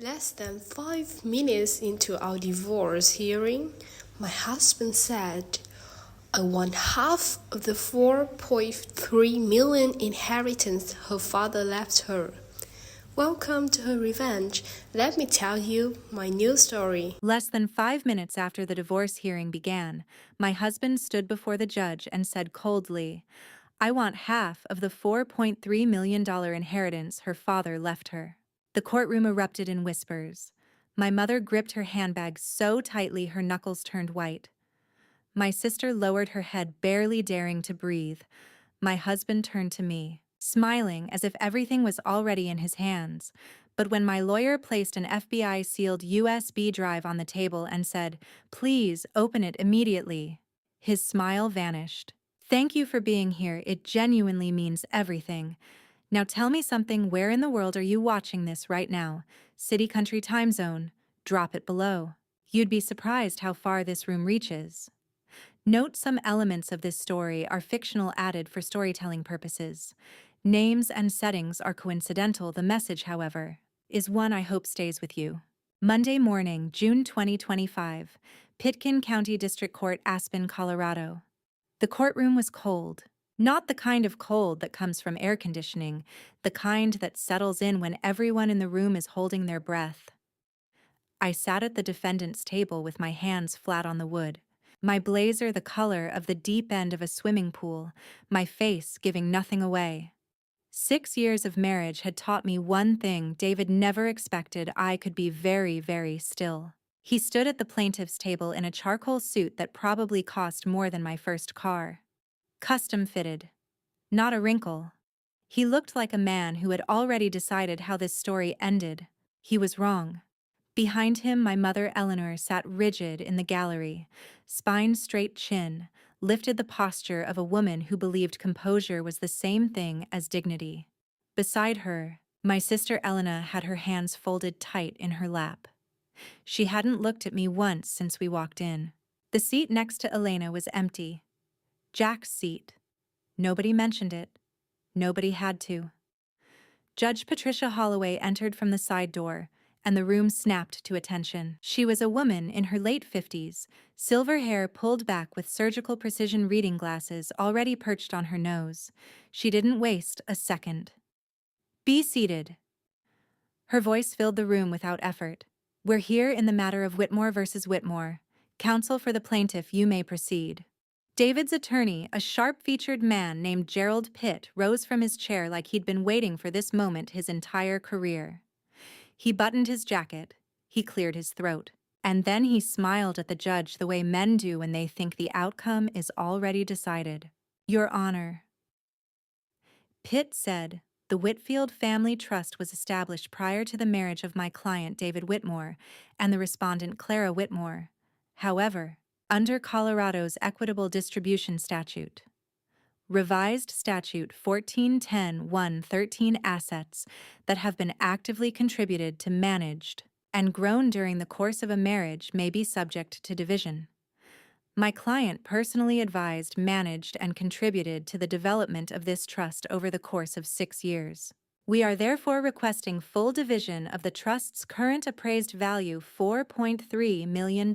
Less than 5 minutes into our divorce hearing, my husband said, I want half of the 4.3 million inheritance her father left her. Welcome to her revenge. Let me tell you my new story. Less than 5 minutes after the divorce hearing began, my husband stood before the judge and said coldly, I want half of the $4.3 million inheritance her father left her. The courtroom erupted in whispers. My mother gripped her handbag so tightly her knuckles turned white. My sister lowered her head, barely daring to breathe. My husband turned to me, smiling as if everything was already in his hands. But when my lawyer placed an FBI-sealed USB drive on the table and said, "Please open it immediately," his smile vanished. "Thank you for being here. It genuinely means everything. Now tell me something. Where in the world are you watching this right now? City, country, time zone? Drop it below. You'd be surprised how far this room reaches." Note some elements of this story are fictional, added for storytelling purposes. Names and settings are coincidental. The message, however, is one I hope stays with you. Monday morning, June 2025, Pitkin County District Court, Aspen, Colorado. The courtroom was cold. Not the kind of cold that comes from air conditioning, the kind that settles in when everyone in the room is holding their breath. I sat at the defendant's table with my hands flat on the wood, my blazer the color of the deep end of a swimming pool, my face giving nothing away. 6 years of marriage had taught me one thing: David never expected I could be very, very still. He stood at the plaintiff's table in a charcoal suit that probably cost more than my first car. Custom fitted. Not a wrinkle. He looked like a man who had already decided how this story ended. He was wrong. Behind him, my mother Eleanor sat rigid in the gallery, spine straight, chin, lifted, the posture of a woman who believed composure was the same thing as dignity. Beside her, my sister Elena had her hands folded tight in her lap. She hadn't looked at me once since we walked in. The seat next to Elena was empty. Jack's seat. Nobody mentioned it. Nobody had to. Judge Patricia Holloway entered from the side door, and the room snapped to attention. She was a woman in her late 50s, silver hair pulled back with surgical precision, reading glasses already perched on her nose. She didn't waste a second. Be seated. Her voice filled the room without effort. We're here in the matter of Whitmore versus Whitmore. Counsel for the plaintiff, you may proceed. David's attorney, a sharp-featured man named Gerald Pitt, rose from his chair like he'd been waiting for this moment his entire career. He buttoned his jacket, he cleared his throat, and then he smiled at the judge the way men do when they think the outcome is already decided. Your Honor, Pitt said, the Whitfield Family Trust was established prior to the marriage of my client David Whitmore and the respondent Clara Whitmore. However, under Colorado's Equitable Distribution Statute, Revised Statute 1410-113, assets that have been actively contributed to, managed, and grown during the course of a marriage may be subject to division. My client personally advised, managed, and contributed to the development of this trust over the course of 6 years. We are therefore requesting full division of the trust's current appraised value, $4.3 million.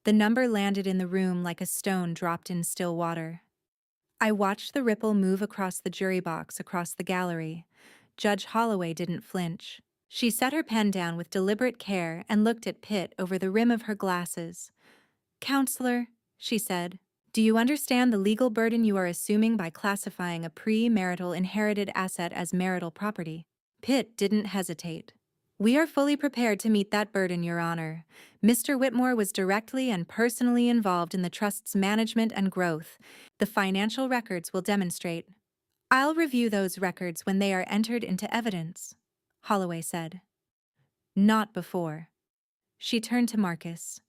The number landed in the room like a stone dropped in still water. I watched the ripple move across the jury box, across the gallery. Judge Holloway didn't flinch. She set her pen down with deliberate care and looked at Pitt over the rim of her glasses. Counselor, she said, do you understand the legal burden you are assuming by classifying a pre-marital inherited asset as marital property? Pitt didn't hesitate. We are fully prepared to meet that burden, Your Honor. Mr. Whitmore was directly and personally involved in the trust's management and growth. The financial records will demonstrate. I'll review those records when they are entered into evidence, Holloway said. Not before. She turned to Marcus.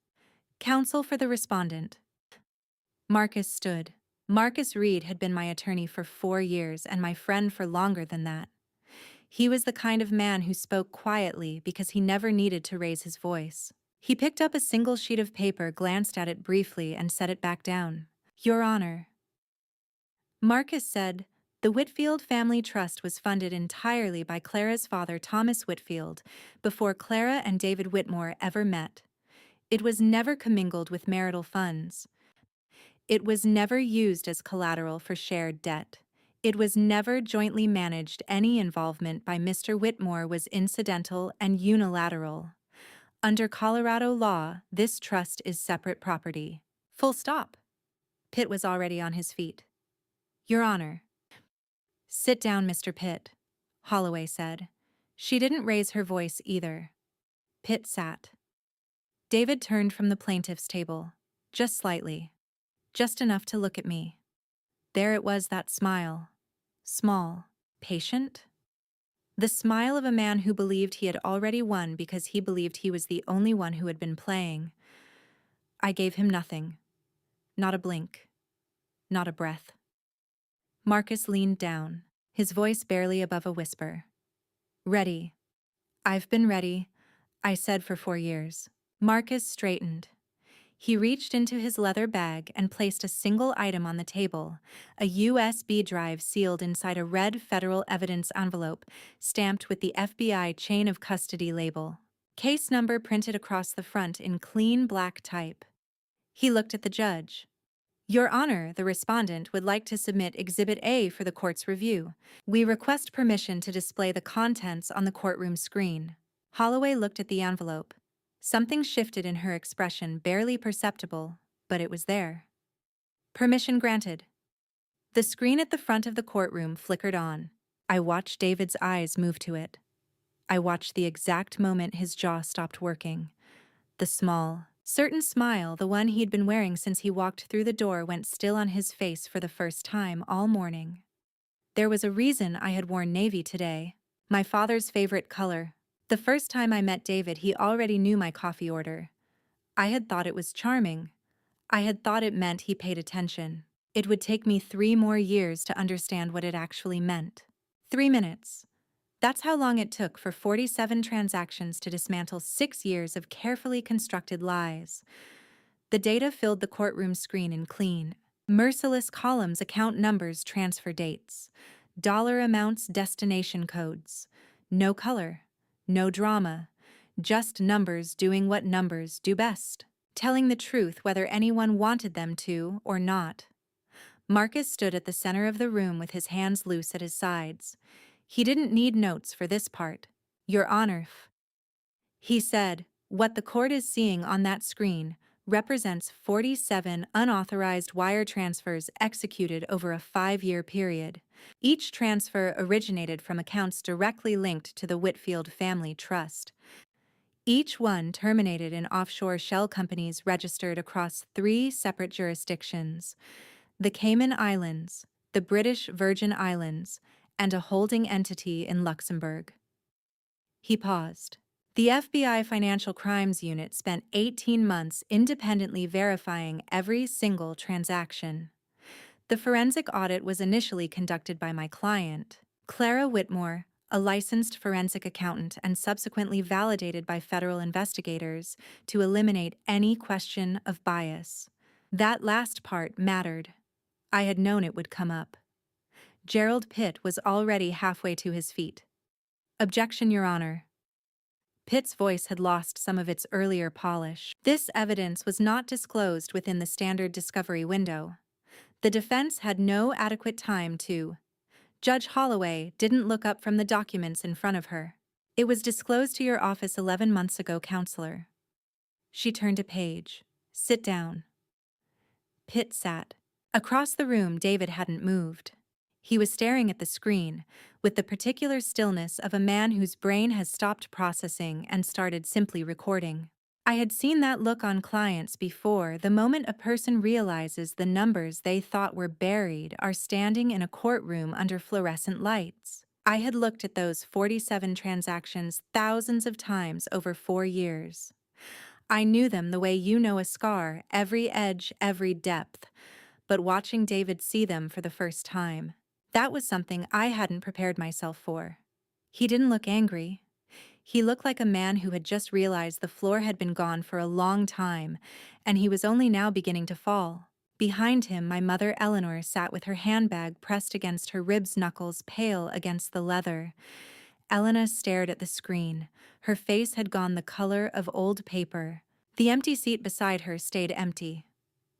Counsel for the respondent. Marcus stood. Marcus Reed had been my attorney for 4 years and my friend for longer than that. He was the kind of man who spoke quietly because he never needed to raise his voice. He picked up a single sheet of paper, glanced at it briefly, and set it back down. Your Honor. Marcus said, The Whitfield Family Trust was funded entirely by Clara's father, Thomas Whitfield, before Clara and David Whitmore ever met. It was never commingled with marital funds. It was never used as collateral for shared debt. It was never jointly managed. Any involvement by Mr. Whitmore was incidental and unilateral. Under Colorado law, this trust is separate property. Full stop. Pitt was already on his feet. Your Honor. Sit down, Mr. Pitt, Holloway said. She didn't raise her voice either. Pitt sat. David turned from the plaintiff's table, just slightly, just enough to look at me. There it was, that smile. Small, patient. The smile of a man who believed he had already won because he believed he was the only one who had been playing. I gave him nothing. Not a blink. Not a breath. Marcus leaned down, his voice barely above a whisper. Ready. I've been ready, I said, for 4 years. Marcus straightened. He reached into his leather bag and placed a single item on the table, a USB drive sealed inside a red federal evidence envelope, stamped with the FBI chain of custody label. Case number printed across the front in clean black type. He looked at the judge. Your Honor, the respondent would like to submit Exhibit A for the court's review. We request permission to display the contents on the courtroom screen. Holloway looked at the envelope. Something shifted in her expression, barely perceptible, but it was there. Permission granted. The screen at the front of the courtroom flickered on. I watched David's eyes move to it. I watched the exact moment his jaw stopped working. The small, certain smile, the one he'd been wearing since he walked through the door, went still on his face for the first time all morning. There was a reason I had worn navy today, my father's favorite color. The first time I met David, he already knew my coffee order. I had thought it was charming. I had thought it meant he paid attention. It would take me 3 more years to understand what it actually meant. 3 minutes. That's how long it took for 47 transactions to dismantle 6 years of carefully constructed lies. The data filled the courtroom screen in clean, merciless columns: account numbers, transfer dates, dollar amounts, destination codes. No color, no drama, just numbers doing what numbers do best, telling the truth whether anyone wanted them to or not. Marcus stood at the center of the room with his hands loose at his sides. He didn't need notes for this part. Your Honor, he said, what the court is seeing on that screen represents 47 unauthorized wire transfers executed over a 5-year period. Each transfer originated from accounts directly linked to the Whitfield Family Trust. Each one terminated in offshore shell companies registered across 3 separate jurisdictions: the Cayman Islands, the British Virgin Islands, and a holding entity in Luxembourg. He paused. The FBI Financial Crimes Unit spent 18 months independently verifying every single transaction. The forensic audit was initially conducted by my client, Clara Whitmore, a licensed forensic accountant, and subsequently validated by federal investigators to eliminate any question of bias. That last part mattered. I had known it would come up. Gerald Pitt was already halfway to his feet. Objection, Your Honor. Pitt's voice had lost some of its earlier polish. This evidence was not disclosed within the standard discovery window. The defense had no adequate time to. Judge Holloway didn't look up from the documents in front of her. It was disclosed to your office 11 months ago, Counselor. She turned a page. Sit down. Pitt sat. Across the room, David hadn't moved. He was staring at the screen, with the particular stillness of a man whose brain has stopped processing and started simply recording. I had seen that look on clients before, the moment a person realizes the numbers they thought were buried are standing in a courtroom under fluorescent lights. I had looked at those 47 transactions thousands of times over 4 years. I knew them the way you know a scar, every edge, every depth. But watching David see them for the first time, that was something I hadn't prepared myself for. He didn't look angry. He looked like a man who had just realized the floor had been gone for a long time, and he was only now beginning to fall. Behind him, my mother Eleanor sat with her handbag pressed against her ribs, knuckles pale against the leather. Elena stared at the screen. Her face had gone the color of old paper. The empty seat beside her stayed empty.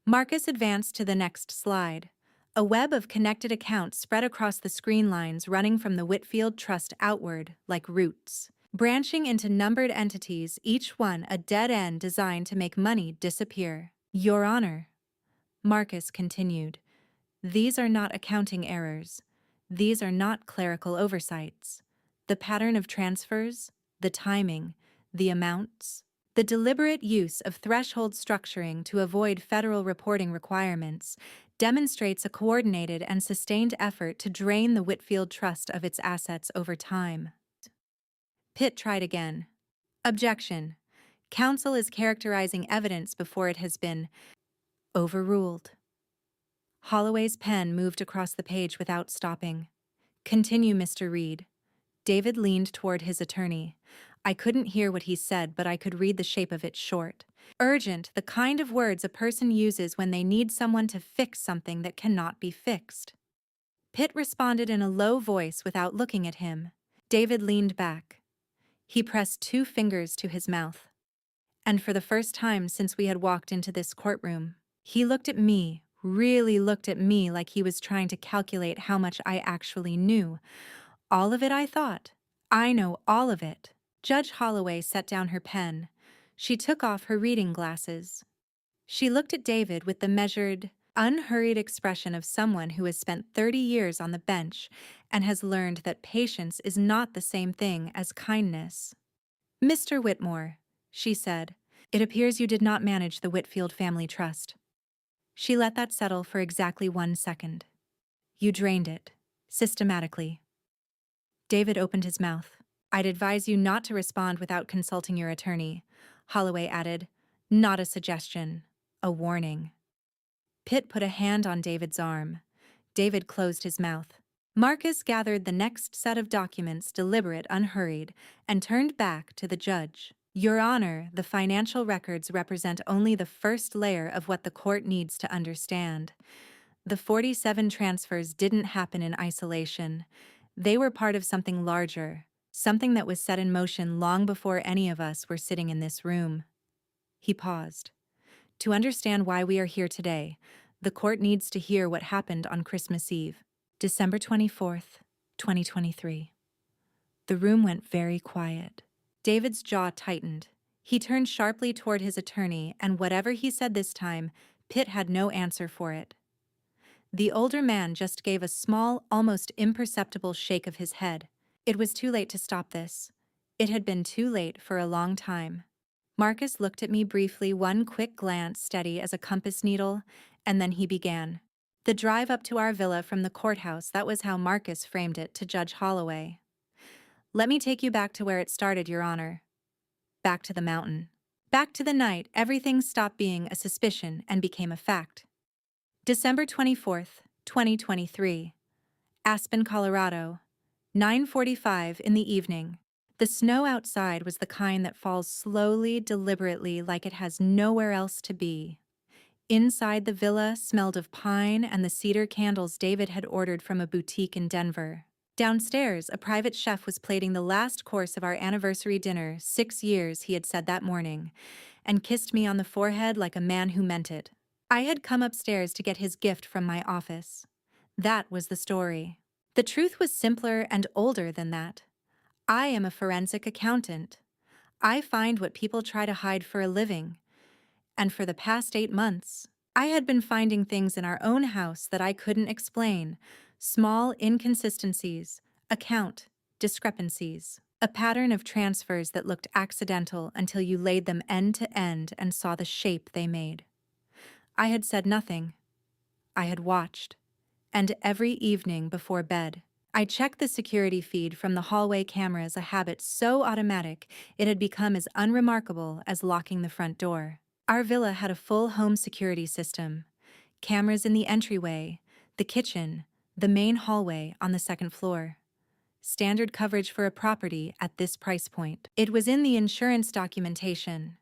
Marcus advanced to the next slide. A web of connected accounts spread across the screen, lines running from the Whitfield Trust outward, like roots, branching into numbered entities, each one a dead end designed to make money disappear. Your Honor, Marcus continued, these are not accounting errors. These are not clerical oversights. The pattern of transfers, the timing, the amounts, the deliberate use of threshold structuring to avoid federal reporting requirements demonstrates a coordinated and sustained effort to drain the Whitfield Trust of its assets over time. Pitt tried again. Objection. Counsel is characterizing evidence before it has been overruled. Holloway's pen moved across the page without stopping. Continue, Mr. Reed. David leaned toward his attorney. I couldn't hear what he said, but I could read the shape of it: short. Urgent, the kind of words a person uses when they need someone to fix something that cannot be fixed. Pitt responded in a low voice without looking at him. David leaned back. He pressed 2 fingers to his mouth. And for the first time since we had walked into this courtroom, he looked at me, really looked at me like he was trying to calculate how much I actually knew. All of it, I thought. I know all of it. Judge Holloway set down her pen. She took off her reading glasses. She looked at David with the measured, unhurried expression of someone who has spent 30 years on the bench and has learned that patience is not the same thing as kindness. Mr. Whitmore, she said, it appears you did not manage the Whitfield Family Trust. She let that settle for exactly 1 second. You drained it, systematically. David opened his mouth. I'd advise you not to respond without consulting your attorney, Holloway added. Not a suggestion, a warning. Pitt put a hand on David's arm. David closed his mouth. Marcus gathered the next set of documents, deliberate, unhurried, and turned back to the judge. Your Honor, the financial records represent only the first layer of what the court needs to understand. The 47 transfers didn't happen in isolation. They were part of something larger, something that was set in motion long before any of us were sitting in this room. He paused. To understand why we are here today, the court needs to hear what happened on Christmas Eve, December 24th, 2023. The room went very quiet. David's jaw tightened. He turned sharply toward his attorney, and whatever he said this time, Pitt had no answer for it. The older man just gave a small, almost imperceptible shake of his head. It was too late to stop this. It had been too late for a long time. Marcus looked at me briefly, one quick glance steady as a compass needle, and then he began. The drive up to our villa from the courthouse, that was how Marcus framed it to Judge Holloway. Let me take you back to where it started, Your Honor. Back to the mountain. Back to the night everything stopped being a suspicion and became a fact. December 24th, 2023. Aspen, Colorado. 9:45 in the evening. The snow outside was the kind that falls slowly, deliberately, like it has nowhere else to be. Inside the villa smelled of pine and the cedar candles David had ordered from a boutique in Denver. Downstairs, a private chef was plating the last course of our anniversary dinner, 6 years, he had said that morning, and kissed me on the forehead like a man who meant it. I had come upstairs to get his gift from my office. That was the story. The truth was simpler and older than that. I am a forensic accountant. I find what people try to hide for a living. And for the past 8 months, I had been finding things in our own house that I couldn't explain. Small inconsistencies, account discrepancies, a pattern of transfers that looked accidental until you laid them end to end and saw the shape they made. I had said nothing. I had watched. And every evening before bed, I checked the security feed from the hallway cameras, a habit so automatic it had become as unremarkable as locking the front door. Our villa had a full home security system. Cameras in the entryway, the kitchen, the main hallway on the 2nd floor. Standard coverage for a property at this price point. It was in the insurance documentation.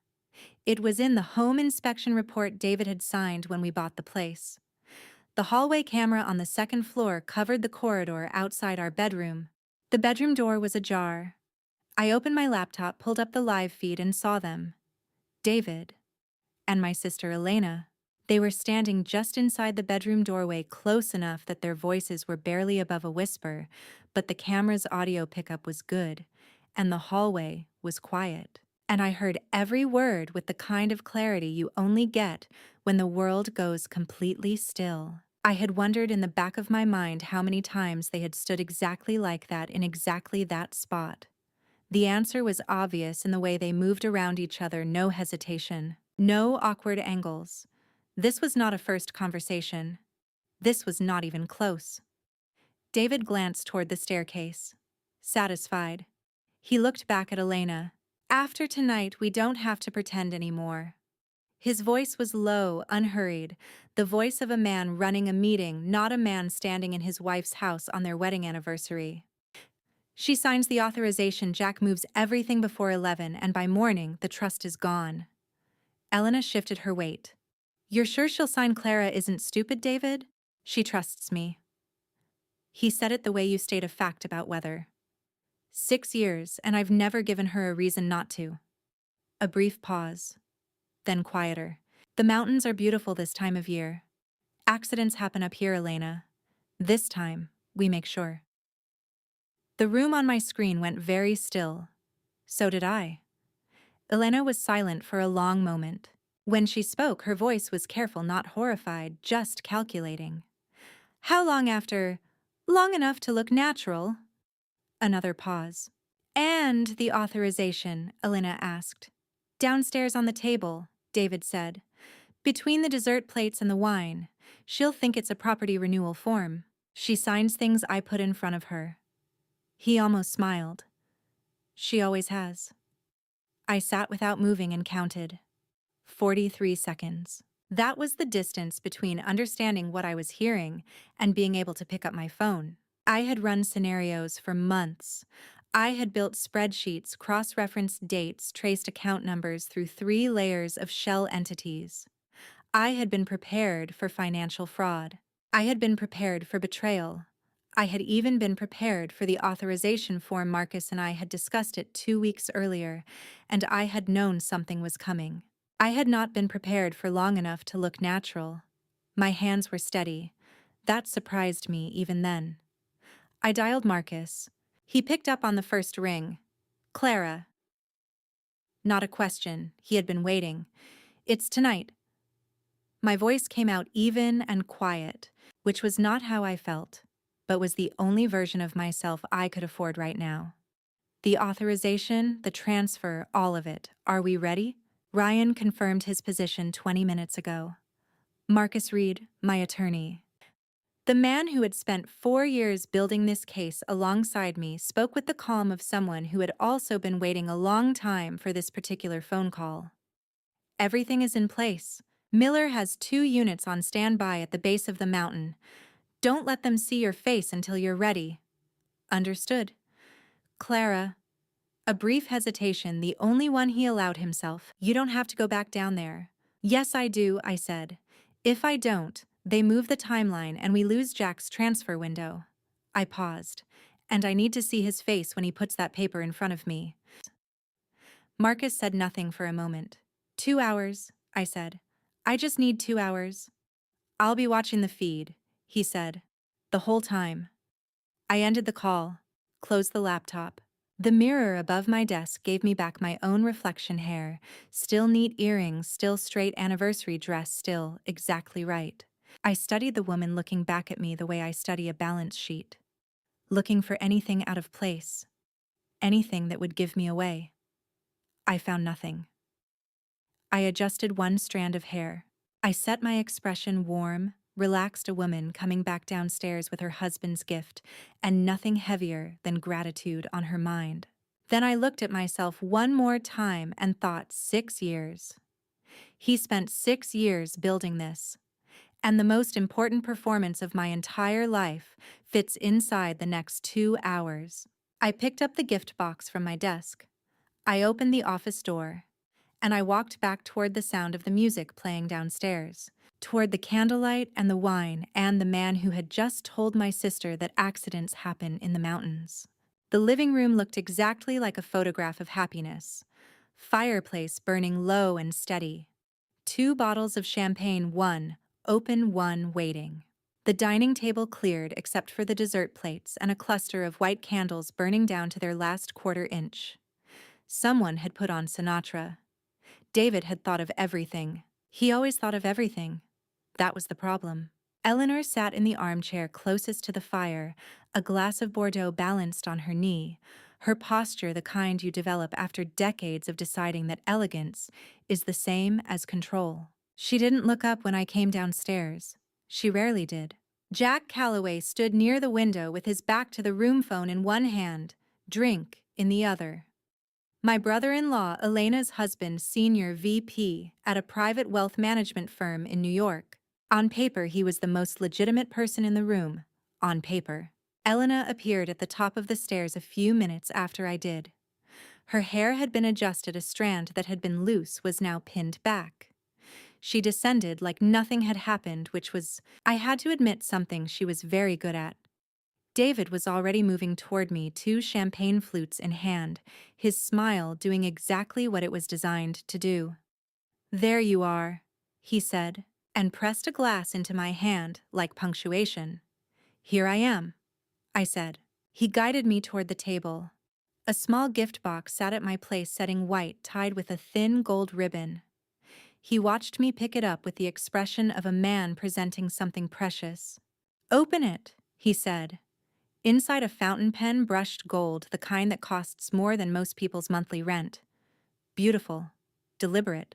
It was in the home inspection report David had signed when we bought the place. The hallway camera on the second floor covered the corridor outside our bedroom. The bedroom door was ajar. I opened my laptop, pulled up the live feed, and saw them. David and my sister Elena. They were standing just inside the bedroom doorway, close enough that their voices were barely above a whisper, but the camera's audio pickup was good, and the hallway was quiet. And I heard every word with the kind of clarity you only get when the world goes completely still. I had wondered in the back of my mind how many times they had stood exactly like that in exactly that spot. The answer was obvious in the way they moved around each other, no hesitation, no awkward angles. This was not a first conversation. This was not even close. David glanced toward the staircase. Satisfied. He looked back at Elena. After tonight, we don't have to pretend anymore. His voice was low, unhurried, the voice of a man running a meeting, not a man standing in his wife's house on their wedding anniversary. She signs the authorization, Jack moves everything before 11, and by morning, the trust is gone. Elena shifted her weight. You're sure she'll sign? Clara isn't stupid, David? She trusts me. He said it the way you state a fact about weather. 6 years, and I've never given her a reason not to. A brief pause. Then quieter. The mountains are beautiful this time of year. Accidents happen up here, Elena. This time, we make sure. The room on my screen went very still. So did I. Elena was silent for a long moment. When she spoke, her voice was careful, not horrified, just calculating. How long after? Long enough to look natural. Another pause. And the authorization, Elena asked. Downstairs on the table, David said. Between the dessert plates and the wine. She'll think it's a property renewal form. She signs things I put in front of her. He almost smiled. She always has. I sat without moving and counted. 43 seconds. That was the distance between understanding what I was hearing and being able to pick up my phone. I had run scenarios for months. I had built spreadsheets, cross-referenced dates, traced account numbers through 3 layers of shell entities. I had been prepared for financial fraud. I had been prepared for betrayal. I had even been prepared for the authorization form. Marcus and I had discussed it 2 weeks earlier, and I had known something was coming. I had not been prepared for long enough to look natural. My hands were steady. That surprised me even then. I dialed Marcus. He picked up on the first ring. Clara. Not a question. He had been waiting. It's tonight. My voice came out even and quiet, which was not how I felt, but was the only version of myself I could afford right now. The authorization, the transfer, all of it. Are we ready? Ryan confirmed his position 20 minutes ago. Marcus Reed, my attorney. The man who had spent 4 years building this case alongside me spoke with the calm of someone who had also been waiting a long time for this particular phone call. Everything is in place. Miller has 2 units on standby at the base of the mountain. Don't let them see your face until you're ready. Understood. Clara. A brief hesitation, the only one he allowed himself. You don't have to go back down there. Yes, I do, I said. If I don't, they move the timeline and we lose Jack's transfer window. I paused. And I need to see his face when he puts that paper in front of me. Marcus said nothing for a moment. 2 hours, I said. I just need 2 hours. I'll be watching the feed, he said. The whole time. I ended the call, closed the laptop. The mirror above my desk gave me back my own reflection hair, still neat earrings, still straight anniversary dress, still exactly right. I studied the woman looking back at me the way I study a balance sheet, looking for anything out of place, anything that would give me away. I found nothing. I adjusted one strand of hair. I set my expression warm, relaxed, a woman coming back downstairs with her husband's gift, and nothing heavier than gratitude on her mind. Then I looked at myself one more time and thought, 6 years. He spent 6 years building this, and the most important performance of my entire life fits inside the next 2 hours. I picked up the gift box from my desk. I opened the office door, and I walked back toward the sound of the music playing downstairs, toward the candlelight and the wine and the man who had just told my sister that accidents happen in the mountains. The living room looked exactly like a photograph of happiness. Fireplace burning low and steady. 2 bottles of champagne, one open, one waiting. The dining table cleared except for the dessert plates and a cluster of white candles burning down to their last quarter-inch. Someone had put on Sinatra. David had thought of everything. He always thought of everything. That was the problem. Eleanor sat in the armchair closest to the fire, a glass of Bordeaux balanced on her knee, her posture the kind you develop after decades of deciding that elegance is the same as control. She didn't look up when I came downstairs. She rarely did. Jack Calloway stood near the window with his back to the room phone in one hand, drink in the other. My brother-in-law, Elena's husband, senior VP at a private wealth management firm in New York. On paper, he was the most legitimate person in the room. On paper. Elena appeared at the top of the stairs a few minutes after I did. Her hair had been adjusted. A strand that had been loose was now pinned back. She descended like nothing had happened, which was, I had to admit, something she was very good at. David was already moving toward me, 2 champagne flutes in hand, his smile doing exactly what it was designed to do. "There you are," he said, and pressed a glass into my hand, like punctuation. "Here I am," I said. He guided me toward the table. A small gift box sat at my place, setting white, tied with a thin gold ribbon. He watched me pick it up with the expression of a man presenting something precious. "Open it," he said. Inside a fountain pen, brushed gold, the kind that costs more than most people's monthly rent. Beautiful, deliberate.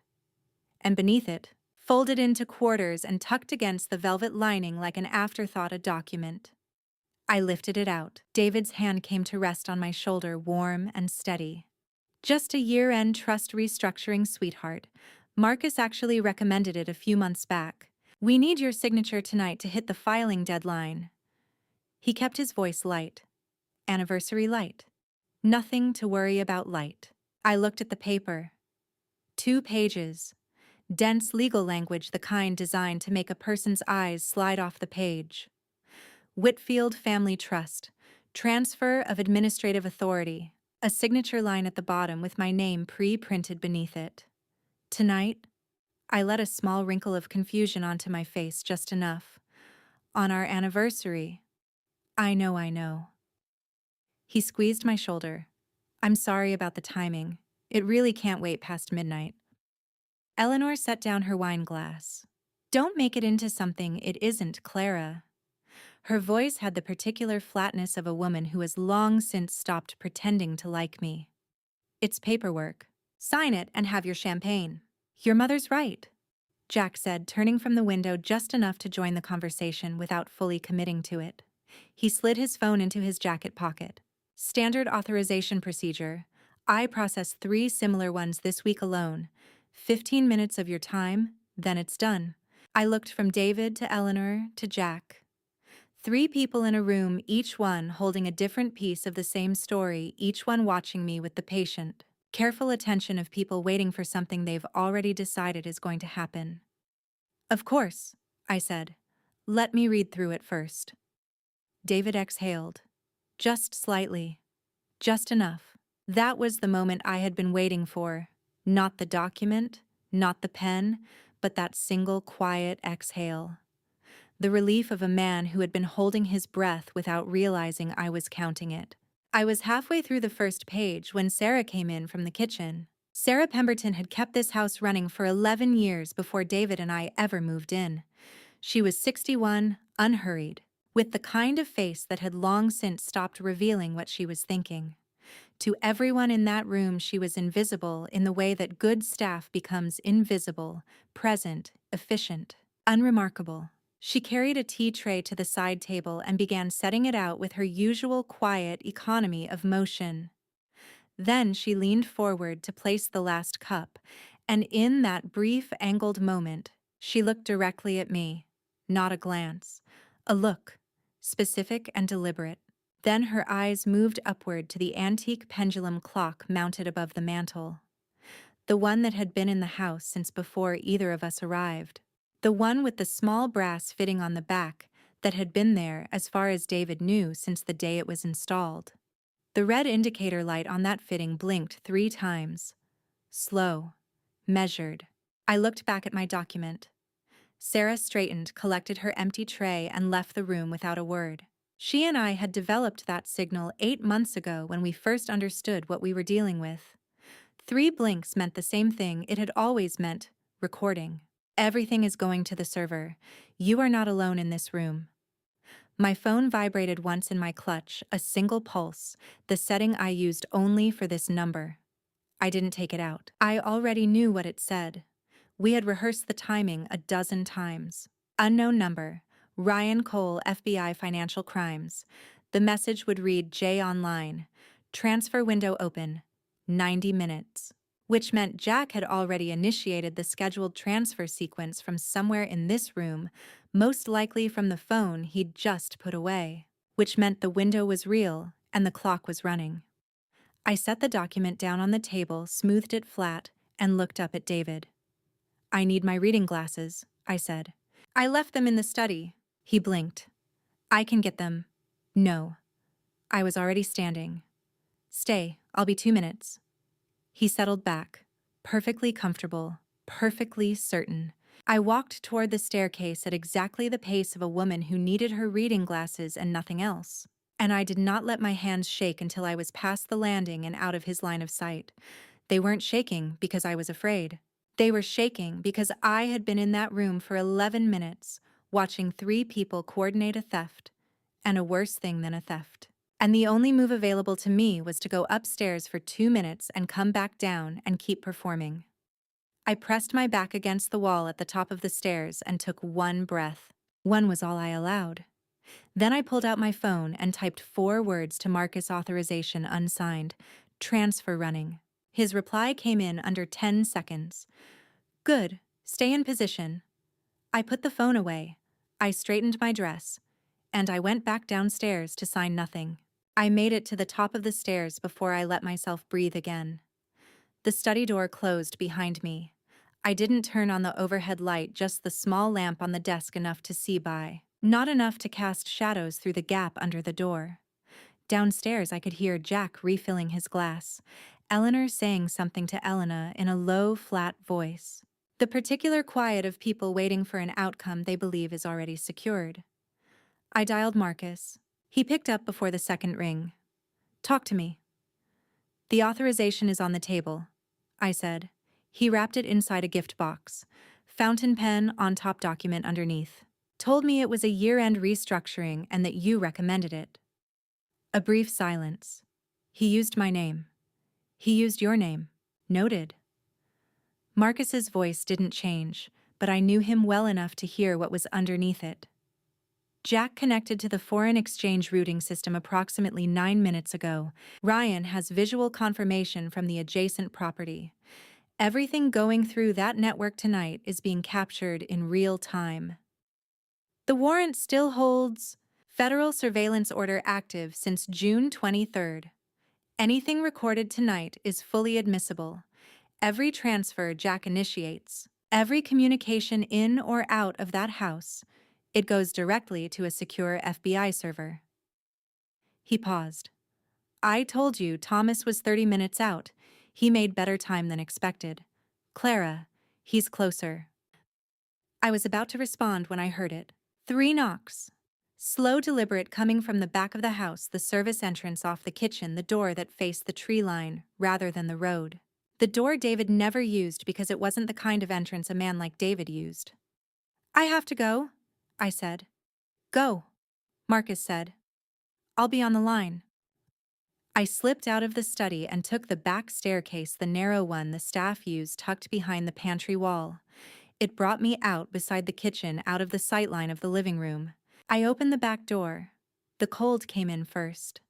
And beneath it, folded into quarters and tucked against the velvet lining like an afterthought, a document. I lifted it out. David's hand came to rest on my shoulder, warm and steady. "Just a year-end trust restructuring, sweetheart. Marcus actually recommended it a few months back. We need your signature tonight to hit the filing deadline." He kept his voice light. Anniversary light. Nothing to worry about light. I looked at the paper. 2 pages. Dense legal language, the kind designed to make a person's eyes slide off the page. Whitfield Family Trust. Transfer of administrative authority. A signature line at the bottom with my name pre-printed beneath it. Tonight, I let a small wrinkle of confusion onto my face, just enough. On our anniversary. I know. He squeezed my shoulder. "I'm sorry about the timing. It really can't wait past midnight." Eleanor set down her wine glass. "Don't make it into something it isn't, Clara." Her voice had the particular flatness of a woman who has long since stopped pretending to like me. "It's paperwork. Sign it and have your champagne." "Your mother's right," Jack said, turning from the window just enough to join the conversation without fully committing to it. He slid his phone into his jacket pocket. "Standard authorization procedure. I processed 3 similar ones this week alone. 15 minutes of your time, then it's done." I looked from David to Eleanor to Jack. 3 people in a room, each one holding a different piece of the same story, each one watching me with the patient, careful attention of people waiting for something they've already decided is going to happen. "Of course," I said. "Let me read through it first." David exhaled. Just slightly. Just enough. That was the moment I had been waiting for. Not the document, not the pen, but that single quiet exhale. The relief of a man who had been holding his breath without realizing I was counting it. I was halfway through the first page when Sarah came in from the kitchen. Sarah Pemberton had kept this house running for 11 years before David and I ever moved in. She was 61, unhurried, with the kind of face that had long since stopped revealing what she was thinking. To everyone in that room, she was invisible in the way that good staff becomes invisible, present, efficient, unremarkable. She carried a tea tray to the side table and began setting it out with her usual quiet economy of motion. Then she leaned forward to place the last cup, and in that brief angled moment, she looked directly at me. Not a glance, a look, specific and deliberate. Then her eyes moved upward to the antique pendulum clock mounted above the mantel. the one that had been in the house since before either of us arrived. The one with the small brass fitting on the back that had been there as far as David knew since the day it was installed. The red indicator light on that fitting blinked 3 times. Slow. Measured. I looked back at my document. Sarah straightened, collected her empty tray, and left the room without a word. She and I had developed that signal 8 months ago when we first understood what we were dealing with. 3 blinks meant the same thing it had always meant: recording. Everything is going to the server. You are not alone in this room. My phone vibrated once in my clutch, a single pulse, the setting I used only for this number. I didn't take it out. I already knew what it said. We had rehearsed the timing a dozen times. Unknown number, Ryan Cole, FBI Financial Crimes. The message would read J online. Transfer window open. 90 minutes. Which meant Jack had already initiated the scheduled transfer sequence from somewhere in this room, most likely from the phone he'd just put away. Which meant the window was real and the clock was running. I set the document down on the table, smoothed it flat, and looked up at David. I need my reading glasses, I said. I left them in the study. He blinked. I can get them. No. I was already standing. Stay, I'll be 2 minutes. He settled back, perfectly comfortable, perfectly certain. I walked toward the staircase at exactly the pace of a woman who needed her reading glasses and nothing else. And I did not let my hands shake until I was past the landing and out of his line of sight. They weren't shaking because I was afraid. They were shaking because I had been in that room for 11 minutes, watching 3 people coordinate a theft, and a worse thing than a theft. And the only move available to me was to go upstairs for 2 minutes and come back down and keep performing. I pressed my back against the wall at the top of the stairs and took 1 breath. 1 was all I allowed. Then I pulled out my phone and typed 4 words to Marcus: authorization unsigned, transfer running. His reply came in under 10 seconds. Good, stay in position. I put the phone away. I straightened my dress, and I went back downstairs to sign nothing. I made it to the top of the stairs before I let myself breathe again. The study door closed behind me. I didn't turn on the overhead light, just the small lamp on the desk enough to see by. Not enough to cast shadows through the gap under the door. Downstairs I could hear Jack refilling his glass, Eleanor saying something to Elena in a low, flat voice. The particular quiet of people waiting for an outcome they believe is already secured. I dialed Marcus. He picked up before the second ring. Talk to me. The authorization is on the table, I said. He wrapped it inside a gift box. Fountain pen on top, document underneath. Told me it was a year-end restructuring and that you recommended it. A brief silence. He used my name. He used your name. Noted. Marcus's voice didn't change, but I knew him well enough to hear what was underneath it. Jack connected to the foreign exchange routing system approximately 9 minutes ago. Ryan has visual confirmation from the adjacent property. Everything going through that network tonight is being captured in real time. The warrant still holds federal surveillance order active since June 23rd. Anything recorded tonight is fully admissible. Every transfer Jack initiates, every communication in or out of that house, it goes directly to a secure FBI server. He paused. I told you Thomas was 30 minutes out. He made better time than expected. Clara, he's closer. I was about to respond when I heard it. 3 knocks. Slow, deliberate, coming from the back of the house, the service entrance off the kitchen, the door that faced the tree line rather than the road. The door David never used because it wasn't the kind of entrance a man like David used. I have to go, I said. Go, Marcus said. I'll be on the line. I slipped out of the study and took the back staircase, the narrow one the staff used tucked behind the pantry wall. It brought me out beside the kitchen, out of the sightline of the living room. I opened the back door. The cold came in first.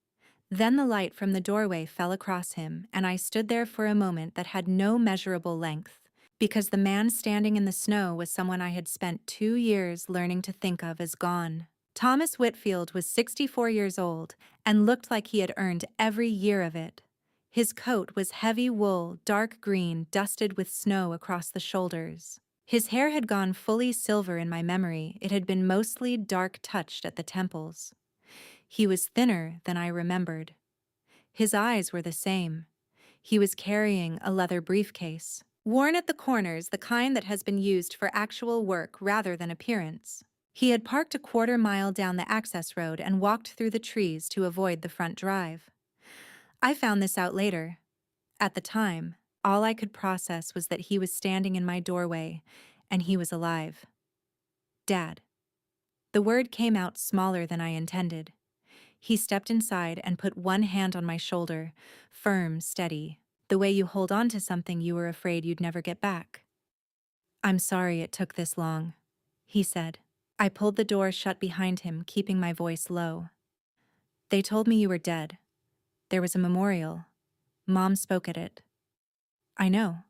Then the light from the doorway fell across him, and I stood there for a moment that had no measurable length, because the man standing in the snow was someone I had spent 2 years learning to think of as gone. Thomas Whitfield was 64 years old and looked like he had earned every year of it. His coat was heavy wool, dark green, dusted with snow across the shoulders. His hair had gone fully silver in my memory. It had been mostly dark-touched at the temples. He was thinner than I remembered. His eyes were the same. He was carrying a leather briefcase, worn at the corners, the kind that has been used for actual work rather than appearance. He had parked a quarter-mile down the access road and walked through the trees to avoid the front drive. I found this out later. At the time, all I could process was that he was standing in my doorway, and he was alive. Dad. The word came out smaller than I intended. He stepped inside and put one hand on my shoulder, firm, steady, the way you hold on to something you were afraid you'd never get back. "I'm sorry it took this long," he said. I pulled the door shut behind him, keeping my voice low. "They told me you were dead. There was a memorial. Mom spoke at it." "I know."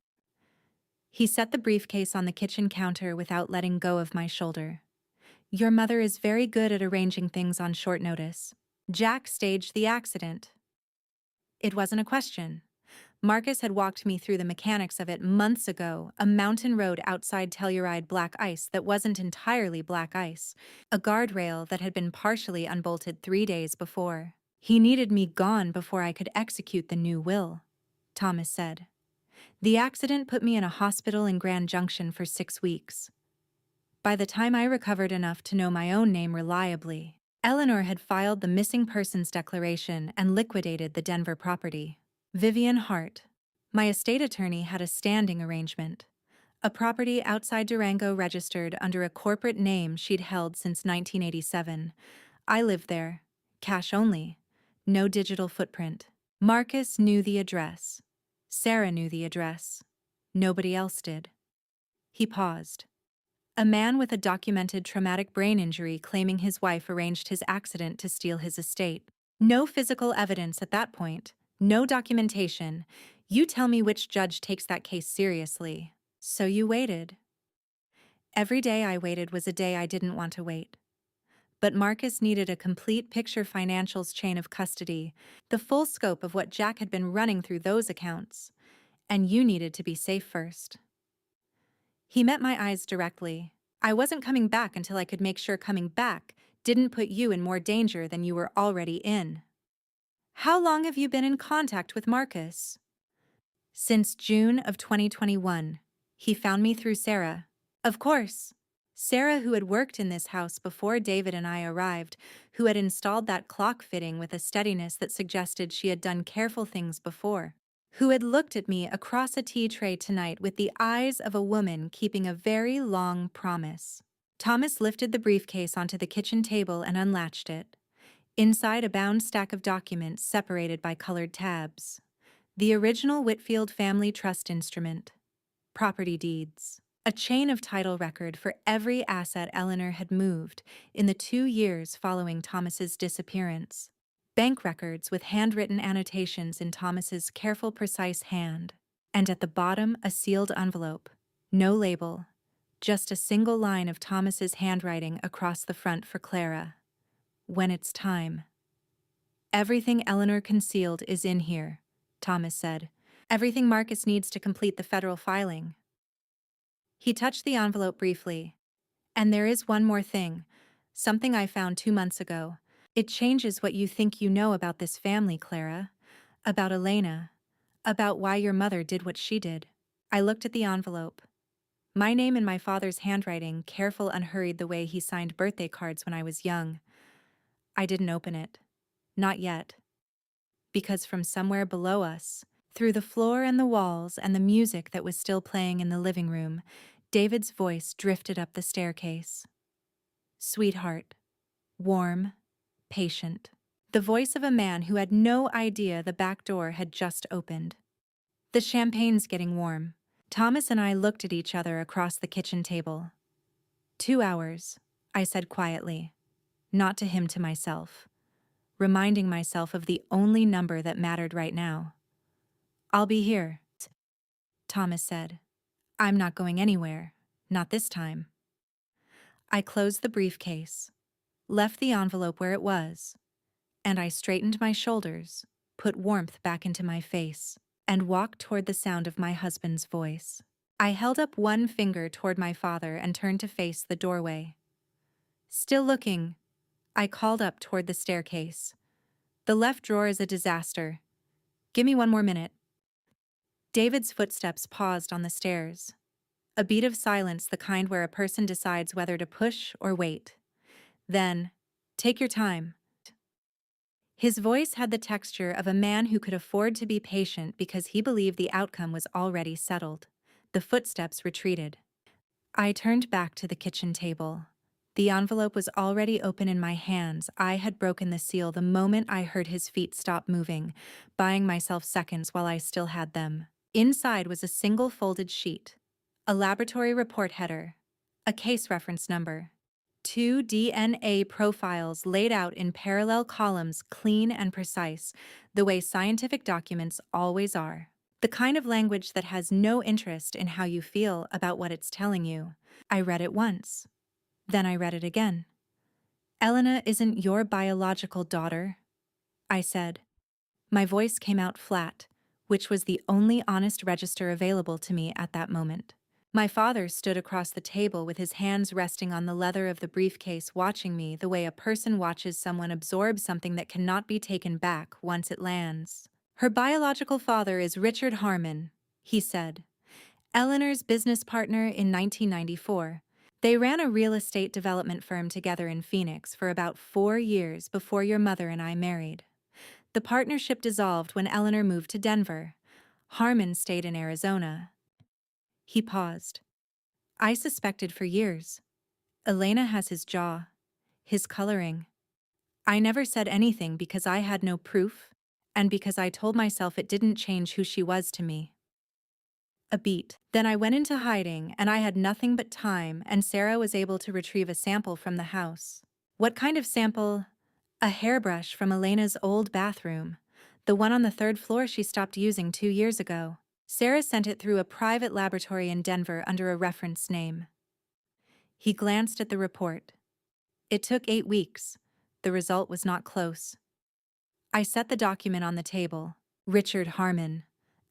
He set the briefcase on the kitchen counter without letting go of my shoulder. "Your mother is very good at arranging things on short notice. Jack staged the accident." It wasn't a question. Marcus had walked me through the mechanics of it months ago, a mountain road outside Telluride black ice that wasn't entirely black ice, a guardrail that had been partially unbolted 3 days before. He needed me gone before I could execute the new will, Thomas said. The accident put me in a hospital in Grand Junction for 6 weeks. By the time I recovered enough to know my own name reliably, Eleanor had filed the missing persons declaration and liquidated the Denver property. Vivian Hart. My estate attorney had a standing arrangement. A property outside Durango registered under a corporate name she'd held since 1987. I lived there. Cash only. No digital footprint. Marcus knew the address. Sarah knew the address. Nobody else did. He paused. A man with a documented traumatic brain injury claiming his wife arranged his accident to steal his estate. No physical evidence at that point. No documentation. You tell me which judge takes that case seriously. So you waited. Every day I waited was a day I didn't want to wait. But Marcus needed a complete picture financials chain of custody, the full scope of what Jack had been running through those accounts. And you needed to be safe first. He met my eyes directly. I wasn't coming back until I could make sure coming back didn't put you in more danger than you were already in. How long have you been in contact with Marcus? Since June of 2021. He found me through Sarah. Of course. Sarah, who had worked in this house before David and I arrived, who had installed that clock fitting with a steadiness that suggested she had done careful things before. Who had looked at me across a tea tray tonight with the eyes of a woman keeping a very long promise. Thomas lifted the briefcase onto the kitchen table and unlatched it. Inside, a bound stack of documents separated by colored tabs. The original Whitfield family trust instrument. Property deeds. A chain of title record for every asset Eleanor had moved in the 2 years following Thomas's disappearance. Bank records with handwritten annotations in Thomas's careful, precise hand. And at the bottom, a sealed envelope. No label. Just a single line of Thomas's handwriting across the front for Clara. When it's time. Everything Eleanor concealed is in here, Thomas said. Everything Marcus needs to complete the federal filing. He touched the envelope briefly. And there is one more thing. Something I found 2 months ago. It changes what you think you know about this family, Clara. About Elena. About why your mother did what she did. I looked at the envelope. My name in my father's handwriting, careful, unhurried the way he signed birthday cards when I was young. I didn't open it. Not yet. Because from somewhere below us, through the floor and the walls and the music that was still playing in the living room, David's voice drifted up the staircase. Sweetheart. Warm. Patient. The voice of a man who had no idea the back door had just opened. The champagne's getting warm. Thomas and I looked at each other across the kitchen table. 2 hours, I said quietly. Not to him, to myself. Reminding myself of the only number that mattered right now. I'll be here, Thomas said. I'm not going anywhere. Not this time. I closed the briefcase, left the envelope where it was, and I straightened my shoulders, put warmth back into my face, and walked toward the sound of my husband's voice. I held up one finger toward my father and turned to face the doorway. Still looking, I called up toward the staircase. The left drawer is a disaster. Give me one more minute. David's footsteps paused on the stairs. A beat of silence, the kind where a person decides whether to push or wait. Then, take your time. His voice had the texture of a man who could afford to be patient because he believed the outcome was already settled. The footsteps retreated. I turned back to the kitchen table. The envelope was already open in my hands. I had broken the seal the moment I heard his feet stop moving, buying myself seconds while I still had them. Inside was a single folded sheet, a laboratory report header, a case reference number, 2 DNA profiles laid out in parallel columns, clean and precise, the way scientific documents always are. The kind of language that has no interest in how you feel about what it's telling you. I read it once. Then I read it again. Elena isn't your biological daughter, I said. My voice came out flat, which was the only honest register available to me at that moment. My father stood across the table with his hands resting on the leather of the briefcase, watching me the way a person watches someone absorb something that cannot be taken back once it lands. Her biological father is Richard Harmon, he said. Eleanor's business partner in 1994. They ran a real estate development firm together in Phoenix for about 4 years before your mother and I married. The partnership dissolved when Eleanor moved to Denver. Harmon stayed in Arizona. He paused. I suspected for years. Elena has his jaw, his coloring. I never said anything because I had no proof, and because I told myself it didn't change who she was to me. A beat. Then I went into hiding, and I had nothing but time, and Sarah was able to retrieve a sample from the house. What kind of sample? A hairbrush from Elena's old bathroom, the one on the 3rd floor she stopped using 2 years ago. Sarah sent it through a private laboratory in Denver under a reference name. He glanced at the report. It took 8 weeks. The result was not close. I set the document on the table. Richard Harmon.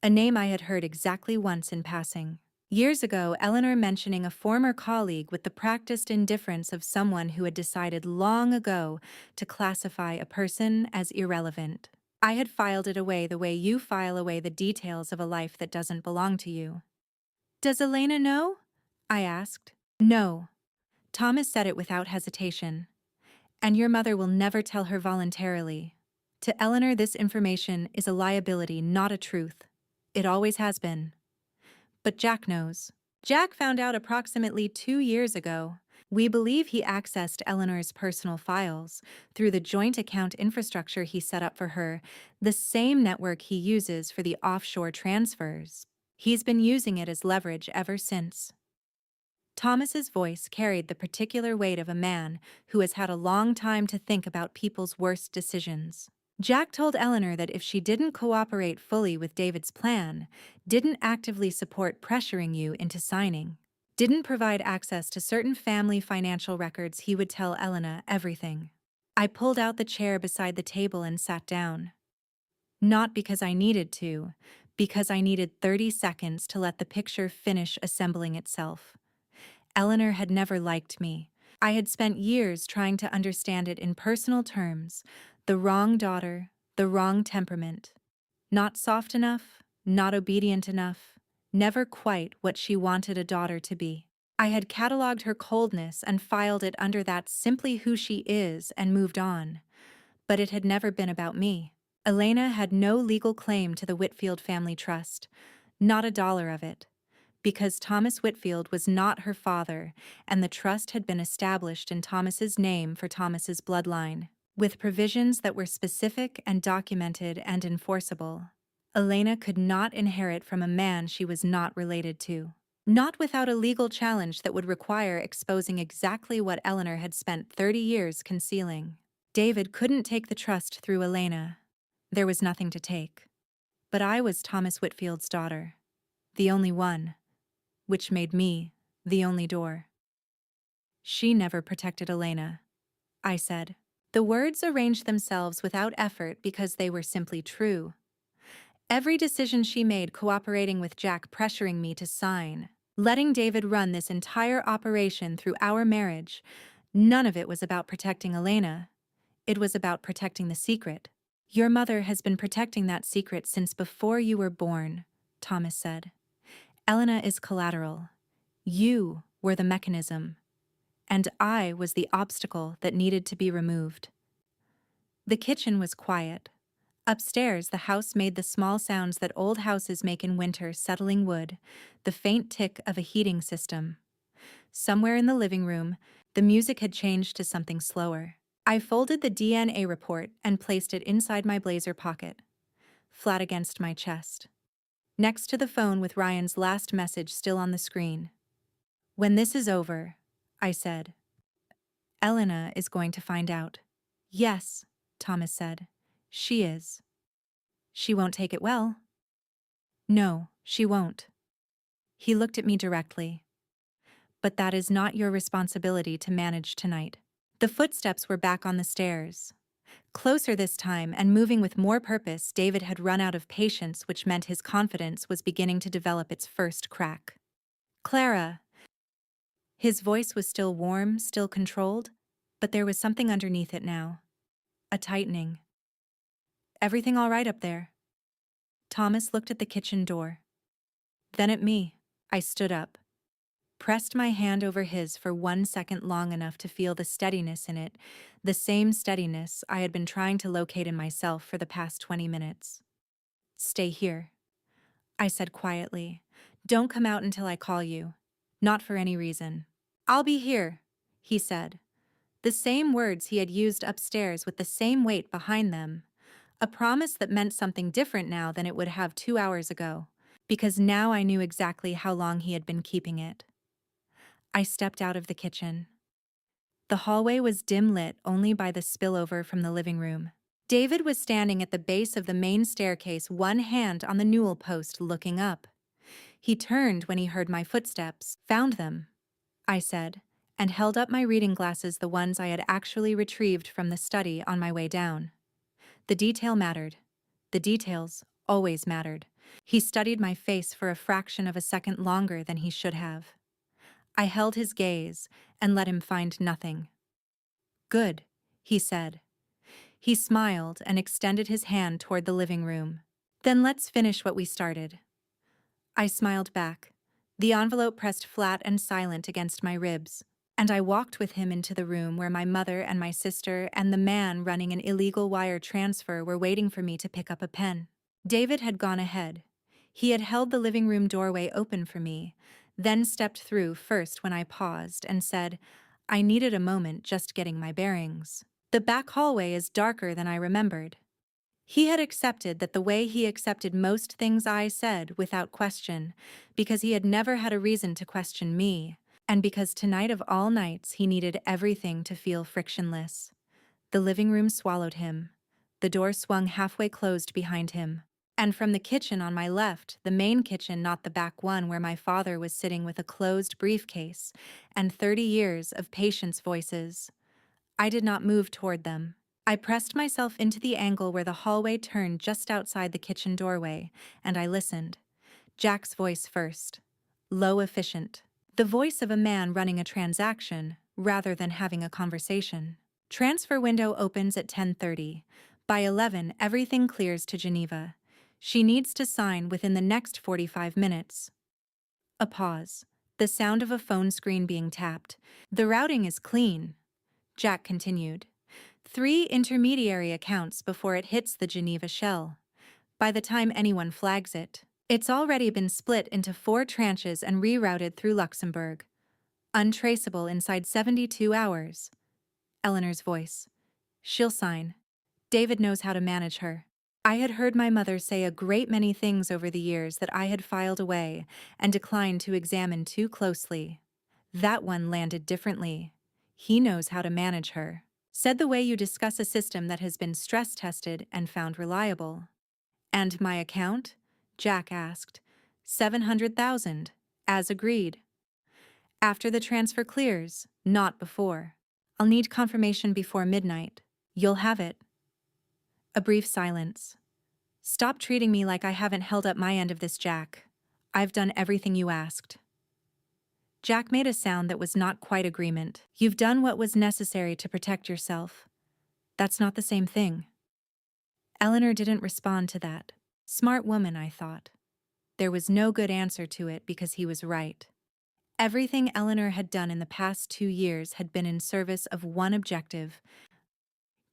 A name I had heard exactly once in passing. Years ago, Eleanor mentioning a former colleague with the practiced indifference of someone who had decided long ago to classify a person as irrelevant. I had filed it away the way you file away the details of a life that doesn't belong to you. Does Elena know? I asked. No. Thomas said it without hesitation. And your mother will never tell her voluntarily. To Eleanor, this information is a liability, not a truth. It always has been. But Jack knows. Jack found out approximately 2 years ago. We believe he accessed Eleanor's personal files through the joint account infrastructure he set up for her, the same network he uses for the offshore transfers. He's been using it as leverage ever since. Thomas's voice carried the particular weight of a man who has had a long time to think about people's worst decisions. Jack told Eleanor that if she didn't cooperate fully with David's plan, didn't actively support pressuring you into signing, didn't provide access to certain family financial records, he would tell Elena everything. I pulled out the chair beside the table and sat down. Not because I needed to, because I needed 30 seconds to let the picture finish assembling itself. Eleanor had never liked me. I had spent years trying to understand it in personal terms. The wrong daughter, the wrong temperament. Not soft enough, not obedient enough, never quite what she wanted a daughter to be. I had cataloged her coldness and filed it under that simply who she is and moved on. But it had never been about me. Elena had no legal claim to the Whitfield family trust, not a dollar of it. Because Thomas Whitfield was not her father, and the trust had been established in Thomas's name for Thomas's bloodline, with provisions that were specific and documented and enforceable. Elena could not inherit from a man she was not related to. Not without a legal challenge that would require exposing exactly what Eleanor had spent 30 years concealing. David couldn't take the trust through Elena. There was nothing to take. But I was Thomas Whitfield's daughter, the only one, which made me the only door. She never protected Elena, I said. The words arranged themselves without effort because they were simply true. Every decision she made cooperating with Jack pressuring me to sign, letting David run this entire operation through our marriage, none of it was about protecting Elena. It was about protecting the secret. Your mother has been protecting that secret since before you were born, Thomas said. Elena is collateral. You were the mechanism, and I was the obstacle that needed to be removed. The kitchen was quiet. Upstairs, the house made the small sounds that old houses make in winter, settling wood, the faint tick of a heating system. Somewhere in the living room, the music had changed to something slower. I folded the DNA report and placed it inside my blazer pocket, flat against my chest, next to the phone with Ryan's last message still on the screen. When this is over, I said, Elena is going to find out. Yes, Thomas said. She is. She won't take it well. No, she won't. He looked at me directly. But that is not your responsibility to manage tonight. The footsteps were back on the stairs. Closer this time and moving with more purpose, David had run out of patience, which meant his confidence was beginning to develop its first crack. Clara. His voice was still warm, still controlled, but there was something underneath it now. A tightening. Everything all right up there? Thomas looked at the kitchen door. Then at me. I stood up, pressed my hand over his for 1 second long enough to feel the steadiness in it, the same steadiness I had been trying to locate in myself for the past 20 minutes. Stay here, I said quietly. Don't come out until I call you. Not for any reason. I'll be here, he said. The same words he had used upstairs with the same weight behind them. A promise that meant something different now than it would have 2 hours ago, because now I knew exactly how long he had been keeping it. I stepped out of the kitchen. The hallway was dim lit only by the spillover from the living room. David was standing at the base of the main staircase, one hand on the newel post, looking up. He turned when he heard my footsteps. Found them, I said, and held up my reading glasses, the ones I had actually retrieved from the study on my way down. The detail mattered. The details always mattered. He studied my face for a fraction of a second longer than he should have. I held his gaze and let him find nothing. Good, he said. He smiled and extended his hand toward the living room. Then let's finish what we started. I smiled back, the envelope pressed flat and silent against my ribs, and I walked with him into the room where my mother and my sister and the man running an illegal wire transfer were waiting for me to pick up a pen. David had gone ahead. He had held the living room doorway open for me, then stepped through first when I paused and said, I needed a moment just getting my bearings. The back hallway is darker than I remembered. He had accepted that the way he accepted most things I said without question, because he had never had a reason to question me, and because tonight of all nights he needed everything to feel frictionless. The living room swallowed him. The door swung halfway closed behind him. And from the kitchen on my left, the main kitchen, not the back one where my father was sitting with a closed briefcase and 30 years of patience voices. I did not move toward them. I pressed myself into the angle where the hallway turned just outside the kitchen doorway, and I listened. Jack's voice first. Low, efficient. The voice of a man running a transaction, rather than having a conversation. Transfer window opens at 10:30. By 11, everything clears to Geneva. She needs to sign within the next 45 minutes. A pause. The sound of a phone screen being tapped. The routing is clean, Jack continued. 3 intermediary accounts before it hits the Geneva shell. By the time anyone flags it, it's already been split into 4 tranches and rerouted through Luxembourg. Untraceable inside 72 hours. Eleanor's voice. She'll sign. David knows how to manage her. I had heard my mother say a great many things over the years that I had filed away and declined to examine too closely. That one landed differently. He knows how to manage her. Said the way you discuss a system that has been stress-tested and found reliable. And my account? Jack asked. 700,000, as agreed. After the transfer clears, not before. I'll need confirmation before midnight. You'll have it. A brief silence. Stop treating me like I haven't held up my end of this, Jack. I've done everything you asked. Jack made a sound that was not quite agreement. You've done what was necessary to protect yourself. That's not the same thing. Eleanor didn't respond to that. Smart woman, I thought. There was no good answer to it because he was right. Everything Eleanor had done in the past 2 years had been in service of one objective: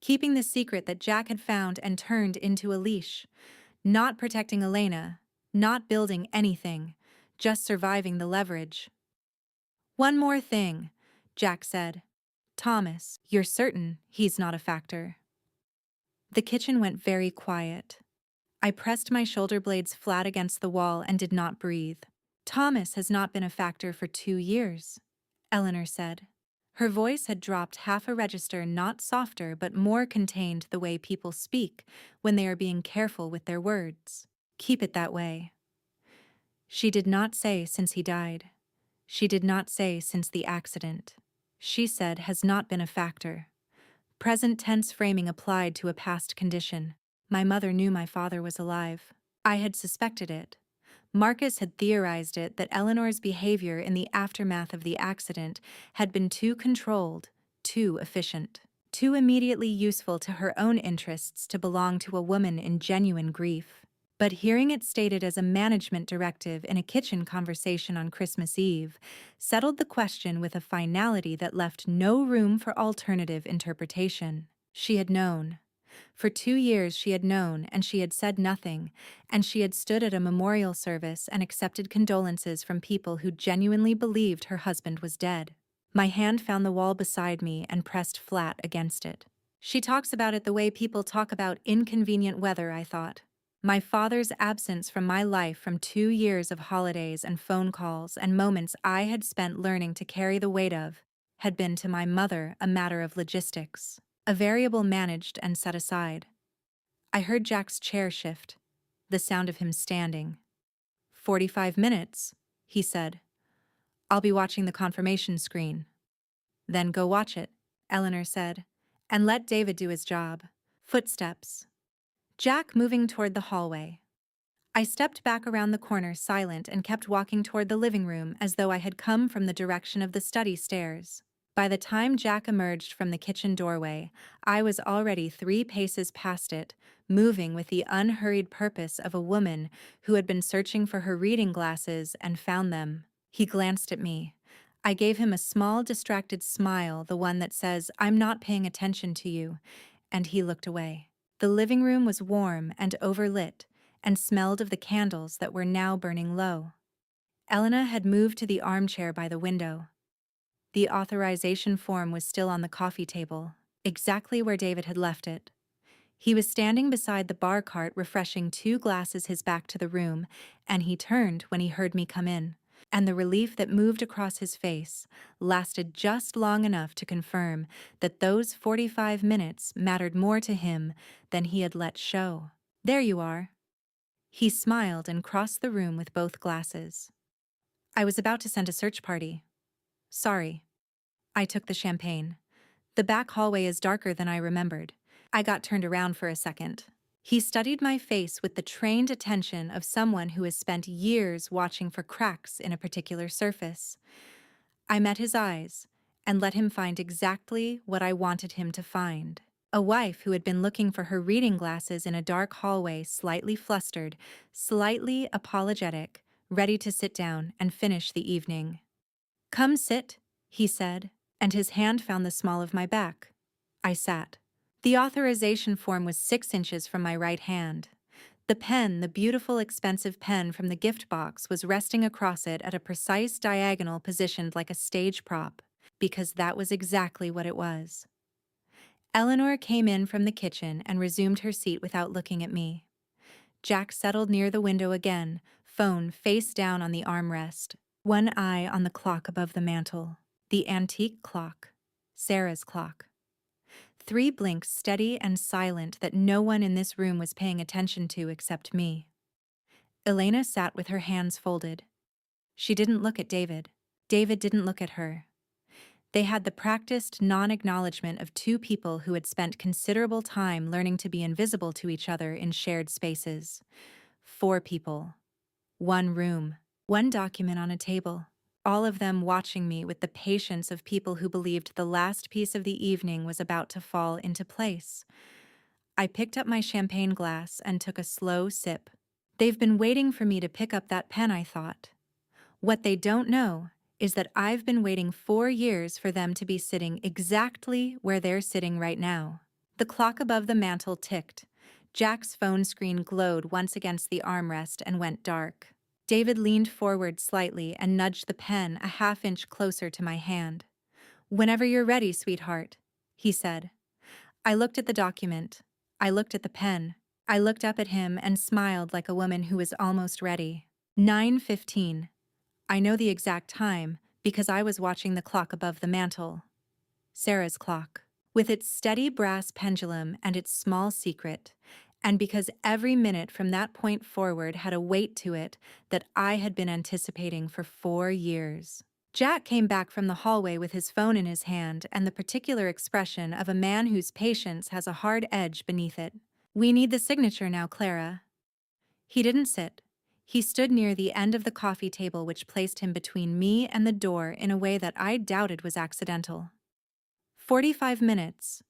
keeping the secret that Jack had found and turned into a leash. Not protecting Elena, not building anything, just surviving the leverage. One more thing, Jack said. Thomas, you're certain he's not a factor? The kitchen went very quiet. I pressed my shoulder blades flat against the wall and did not breathe. Thomas has not been a factor for 2 years, Eleanor said. Her voice had dropped half a register, not softer but more contained, the way people speak when they are being careful with their words. Keep it that way. She did not say since he died. She did not say since the accident. She said has not been a factor. Present tense framing applied to a past condition. My mother knew my father was alive. I had suspected it. Marcus had theorized it, that Eleanor's behavior in the aftermath of the accident had been too controlled, too efficient, too immediately useful to her own interests to belong to a woman in genuine grief. But hearing it stated as a management directive in a kitchen conversation on Christmas Eve settled the question with a finality that left no room for alternative interpretation. She had known. For 2 years she had known, and she had said nothing, and she had stood at a memorial service and accepted condolences from people who genuinely believed her husband was dead. My hand found the wall beside me and pressed flat against it. She talks about it the way people talk about inconvenient weather, I thought. My father's absence from my life from 2 years of holidays and phone calls and moments I had spent learning to carry the weight of had been to my mother a matter of logistics, a variable managed and set aside. I heard Jack's chair shift, the sound of him standing. 45 minutes, he said. I'll be watching the confirmation screen. Then go watch it, Eleanor said, and let David do his job. Footsteps. Jack moving toward the hallway. I stepped back around the corner, silent, and kept walking toward the living room as though I had come from the direction of the study stairs. By the time Jack emerged from the kitchen doorway, I was already 3 paces past it, moving with the unhurried purpose of a woman who had been searching for her reading glasses and found them. He glanced at me. I gave him a small, distracted smile, the one that says, "I'm not paying attention to you," and he looked away. The living room was warm and overlit, and smelled of the candles that were now burning low. Elena had moved to the armchair by the window. The authorization form was still on the coffee table, exactly where David had left it. He was standing beside the bar cart, refreshing 2 glasses, his back to the room, and he turned when he heard me come in, and the relief that moved across his face lasted just long enough to confirm that those 45 minutes mattered more to him than he had let show. There you are. He smiled and crossed the room with both glasses. I was about to send a search party. Sorry. I took the champagne. The back hallway is darker than I remembered. I got turned around for a second. He studied my face with the trained attention of someone who has spent years watching for cracks in a particular surface. I met his eyes and let him find exactly what I wanted him to find. A wife who had been looking for her reading glasses in a dark hallway, slightly flustered, slightly apologetic, ready to sit down and finish the evening. Come sit, he said, and his hand found the small of my back. I sat. The authorization form was 6 inches from my right hand. The pen, the beautiful, expensive pen from the gift box, was resting across it at a precise diagonal, positioned like a stage prop, because that was exactly what it was. Eleanor came in from the kitchen and resumed her seat without looking at me. Jack settled near the window again, phone face down on the armrest, one eye on the clock above the mantel, the antique clock, Sarah's clock. 3 blinks, steady and silent, that no one in this room was paying attention to except me. Elena sat with her hands folded. She didn't look at David. David didn't look at her. They had the practiced non-acknowledgement of two people who had spent considerable time learning to be invisible to each other in shared spaces. 4 people. 1 room. 1 document on a table. All of them watching me with the patience of people who believed the last piece of the evening was about to fall into place. I picked up my champagne glass and took a slow sip. They've been waiting for me to pick up that pen, I thought. What they don't know is that I've been waiting 4 years for them to be sitting exactly where they're sitting right now. The clock above the mantel ticked. Jack's phone screen glowed once against the armrest and went dark. David leaned forward slightly and nudged the pen a half-inch closer to my hand. "Whenever you're ready, sweetheart," he said. I looked at the document. I looked at the pen. I looked up at him and smiled like a woman who was almost ready. 9:15. I know the exact time because I was watching the clock above the mantel. Sarah's clock, with its steady brass pendulum and its small secret, and because every minute from that point forward had a weight to it that I had been anticipating for 4 years. Jack came back from the hallway with his phone in his hand and the particular expression of a man whose patience has a hard edge beneath it. "We need the signature now, Clara." He didn't sit. He stood near the end of the coffee table, which placed him between me and the door in a way that I doubted was accidental. 45 minutes.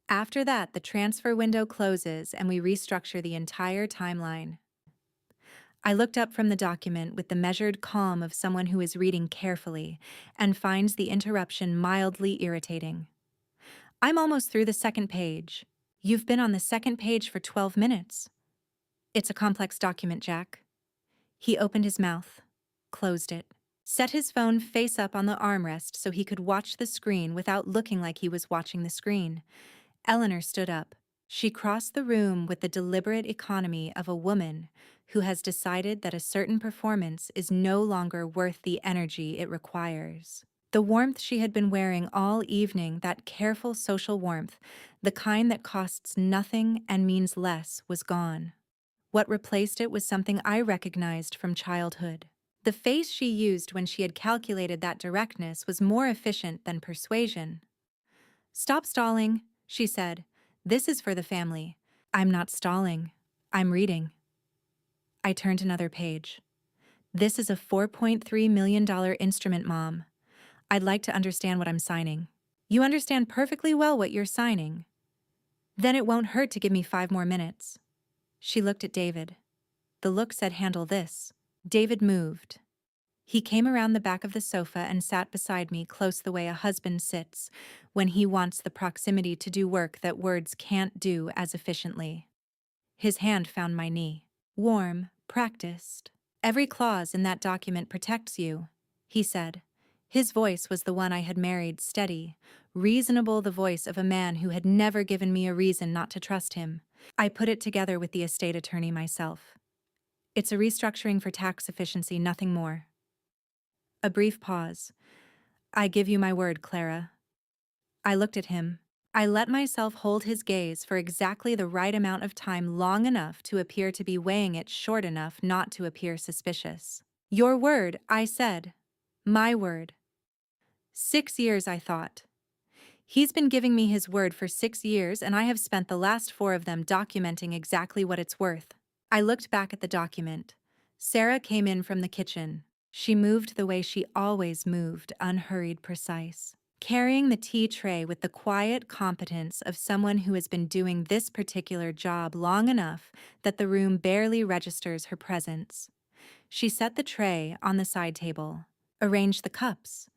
After that, the transfer window closes and we restructure the entire timeline. I looked up from the document with the measured calm of someone who is reading carefully and finds the interruption mildly irritating. "I'm almost through the second page." "You've been on the second page for 12 minutes. "It's a complex document, Jack." He opened his mouth, closed it, set his phone face up on the armrest so he could watch the screen without looking like he was watching the screen. Eleanor stood up. She crossed the room with the deliberate economy of a woman who has decided that a certain performance is no longer worth the energy it requires. The warmth she had been wearing all evening, that careful social warmth, the kind that costs nothing and means less, was gone. What replaced it was something I recognized from childhood. The face she used when she had calculated that directness was more efficient than persuasion. "Stop stalling," she said. "This is for the family." "I'm not stalling. I'm reading." I turned another page. "This is a $4.3 million instrument, Mom. I'd like to understand what I'm signing." "You understand perfectly well what you're signing. Then it won't hurt to give me 5 more minutes." She looked at David. The look said, "Handle this." David moved. He came around the back of the sofa and sat beside me, close the way a husband sits when he wants the proximity to do work that words can't do as efficiently. His hand found my knee. "Warm, practiced. Every clause in that document protects you," he said. His voice was the one I had married, steady, reasonable, the voice of a man who had never given me a reason not to trust him. I put it together with the estate attorney myself. "It's a restructuring for tax efficiency, nothing more." A brief pause. "I give you my word, Clara." I looked at him. I let myself hold his gaze for exactly the right amount of time, long enough to appear to be weighing it, short enough not to appear suspicious. "Your word," I said. "My word." 6 years, I thought. He's been giving me his word for 6 years, and I have spent the last 4 of them documenting exactly what it's worth. I looked back at the document. Sarah came in from the kitchen. She moved the way she always moved, unhurried, precise, carrying the tea tray with the quiet competence of someone who has been doing this particular job long enough that the room barely registers her presence. She set the tray on the side table, arranged the cups,